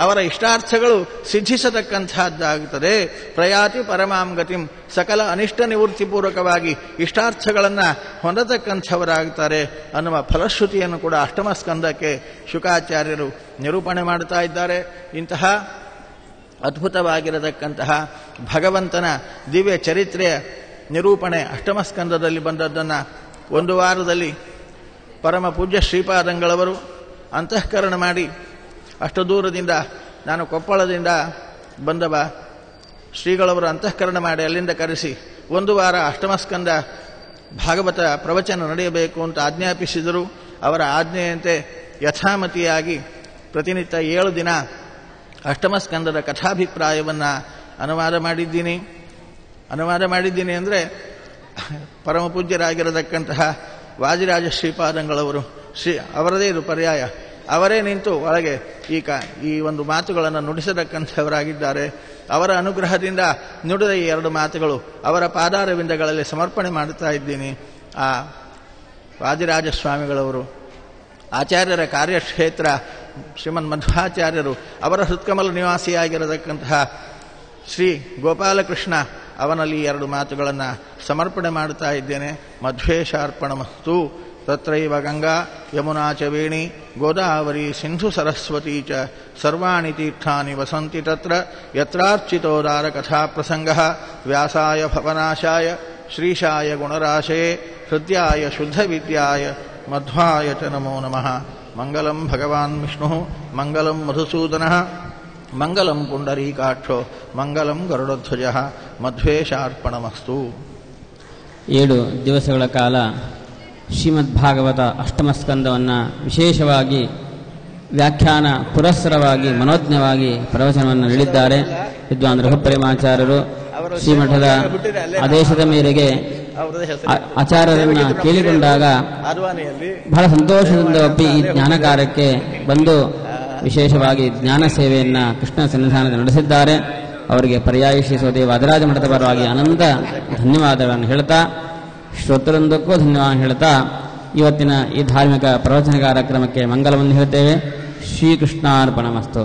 ಅವರ ಇಷ್ಟಾರ್ಥಗಳು ಸಿದ್ಧಿಸತಕ್ಕಂಥದ್ದಾಗುತ್ತದೆ. ಪ್ರಯಾತಿ ಪರಮಾಂ ಗತಿಂ, ಸಕಲ ಅನಿಷ್ಟ ನಿವೃತ್ತಿಪೂರ್ವಕವಾಗಿ ಇಷ್ಟಾರ್ಥಗಳನ್ನು ಹೊಂದತಕ್ಕಂಥವರಾಗ್ತಾರೆ ಅನ್ನುವ ಫಲಶ್ರುತಿಯನ್ನು ಕೂಡ ಅಷ್ಟಮಸ್ಕಂದಕ್ಕೆ ಶುಕಾಚಾರ್ಯರು ನಿರೂಪಣೆ ಮಾಡ್ತಾ ಇದ್ದಾರೆ. ಇಂತಹ ಅದ್ಭುತವಾಗಿರತಕ್ಕಂತಹ ಭಗವಂತನ ದಿವ್ಯ ಚರಿತ್ರೆಯ ನಿರೂಪಣೆ ಅಷ್ಟಮಸ್ಕಂದದಲ್ಲಿ ಬಂದದ್ದನ್ನು ಒಂದು ವಾರದಲ್ಲಿ ಪರಮ ಪೂಜ್ಯ ಶ್ರೀಪಾದಂಗಳವರು ಅಂತಃಕರಣ ಮಾಡಿ, ಅಷ್ಟು ದೂರದಿಂದ ನಾನು ಕೊಪ್ಪಳದಿಂದ ಬಂದವ, ಶ್ರೀಗಳವರು ಅಂತಃಕರಣ ಮಾಡಿ ಅಲ್ಲಿಂದ ಕರೆಸಿ ಒಂದು ವಾರ ಅಷ್ಟಮಸ್ಕಂದ ಭಾಗವತ ಪ್ರವಚನ ನಡೆಯಬೇಕು ಅಂತ ಆಜ್ಞಾಪಿಸಿದರು. ಅವರ ಆಜ್ಞೆಯಂತೆ ಯಥಾಮತಿಯಾಗಿ ಪ್ರತಿನಿತ್ಯ 7 ದಿನ ಅಷ್ಟಮಸ್ಕಂದದ ಕಥಾಭಿಪ್ರಾಯವನ್ನು ಅನುವಾದ ಮಾಡಿದ್ದೀನಿ ಅಂದರೆ ಪರಮ ಪೂಜ್ಯರಾಗಿರತಕ್ಕಂತಹ ವಾದಿರಾಜ ಶ್ರೀಪಾದಂಗಳವರು ಅವರದೇ ಇದು ಪರ್ಯಾಯ, ಅವರೇ ನಿಂತು ಒಳಗೆ ಈ ಒಂದು ಮಾತುಗಳನ್ನು ನುಡಿಸತಕ್ಕಂಥವರಾಗಿದ್ದಾರೆ. ಅವರ ಅನುಗ್ರಹದಿಂದ ನುಡಿದ ಈ 2 ಮಾತುಗಳು ಅವರ ಪಾದಾರವಿಂದಗಳಲ್ಲಿ ಸಮರ್ಪಣೆ ಮಾಡುತ್ತಾ ಇದ್ದೀನಿ. ಆ ವಾದಿರಾಜ ಸ್ವಾಮಿಗಳವರು ಆಚಾರ್ಯರ ಕಾರ್ಯಕ್ಷೇತ್ರ ಶ್ರೀಮನ್ ಮಧ್ವಾಚಾರ್ಯರು, ಅವರ ಹೃತ್ಕಮಲ ನಿವಾಸಿಯಾಗಿರತಕ್ಕಂತಹ ಶ್ರೀ ಗೋಪಾಲಕೃಷ್ಣ ಅವನಲ್ಲಿ 2 ಮಾತುಗಳನ್ನು ಸಮರ್ಪಣೆ ಮಾಡುತ್ತಾ ಇದ್ದೇನೆ. ಮಧ್ವೇಶಾರ್ಪಣಮಸ್ತು. ತತ್ರೈವ ಗಂಗಾ ಯಮುನಾ ಚ ವೇಣಿ ಗೋದಾವರಿ ಸಿಂಧು ಸರಸ್ವತೀ ಚ ಸರ್ವಾಣಿ ತೀರ್ಥಾನಿ ವಸಂತಿ ತತ್ರ ಯತ್ರಾರ್ಚಿತೋದಾರ ಕಥಾ ಪ್ರಸಂಗಃ ವ್ಯಾಸಾಯ ಭವನಾಶಾಯ ಶ್ರೀಶಾಯ ಗುಣರಾಶೇ ಹೃದ್ಯಾಯ ಶುದ್ಧ ವಿದ್ಯಾಯ ಮಧ್ವಾಯ ಚ ನಮೋ ನಮಃ. ಮಂಗಲಂ ಭಗವಾನ್ ವಿಷ್ಣುಃ ಮಂಗಲಂ ಮಧುಸೂದನಃ ಮಂಗಲಂ ಪುಂಡರೀಕಾಕ್ಷೋ ಮಂಗಲಂ ಗರುಡಧ್ವಜಃ. ಮಧ್ವೇಶಾರ್ಪಣಮಸ್ತು. 7 ದಿವಸಗಳ ಕಾಲ ಶ್ರೀಮದ್ಭಾಗವತ ಅಷ್ಟಮಸ್ಕಂದವನ್ನು ವಿಶೇಷವಾಗಿ ವ್ಯಾಖ್ಯಾನ ಪುರಸ್ಸರವಾಗಿ ಮನೋಜ್ಞವಾಗಿ ಪ್ರವಚನವನ್ನು ನೀಡಿದ್ದಾರೆ ವಿದ್ವಾನ್ ರಘುಪ್ರೇಮಾಚಾರ್ಯರು. ಶ್ರೀಮಠದ ಆದೇಶದ ಮೇರೆಗೆ ಆಚಾರ್ಯರನ್ನು ಕೇಳಿಕೊಂಡಾಗ ಬಹಳ ಸಂತೋಷದಿಂದ ಒಪ್ಪಿ ಈ ಜ್ಞಾನ ಕಾರ್ಯಕ್ಕೆ ಬಂದು ವಿಶೇಷವಾಗಿ ಜ್ಞಾನ ಸೇವೆಯನ್ನು ಕೃಷ್ಣ ಸನ್ನಿಧಾನದಲ್ಲಿ ನಡೆಸಿದ್ದಾರೆ. ಅವರಿಗೆ ಪರ್ಯಾಯ ಶ್ರೀ ಸೋದೆ ವಾದರಾಜ ಮಠದ ಪರವಾಗಿ ಅನಂತ ಧನ್ಯವಾದಗಳನ್ನು ಹೇಳ್ತಾ, ಶ್ರೋತೃಂದಕ್ಕೂ ಧನ್ಯವಾದ ಹೇಳ್ತಾ ಇವತ್ತಿನ ಈ ಧಾರ್ಮಿಕ ಪ್ರವಚನ ಕಾರ್ಯಕ್ರಮಕ್ಕೆ ಮಂಗಲವನ್ನು ಹೇಳ್ತೇವೆ. ಶ್ರೀಕೃಷ್ಣಾರ್ಪಣಮಸ್ತು.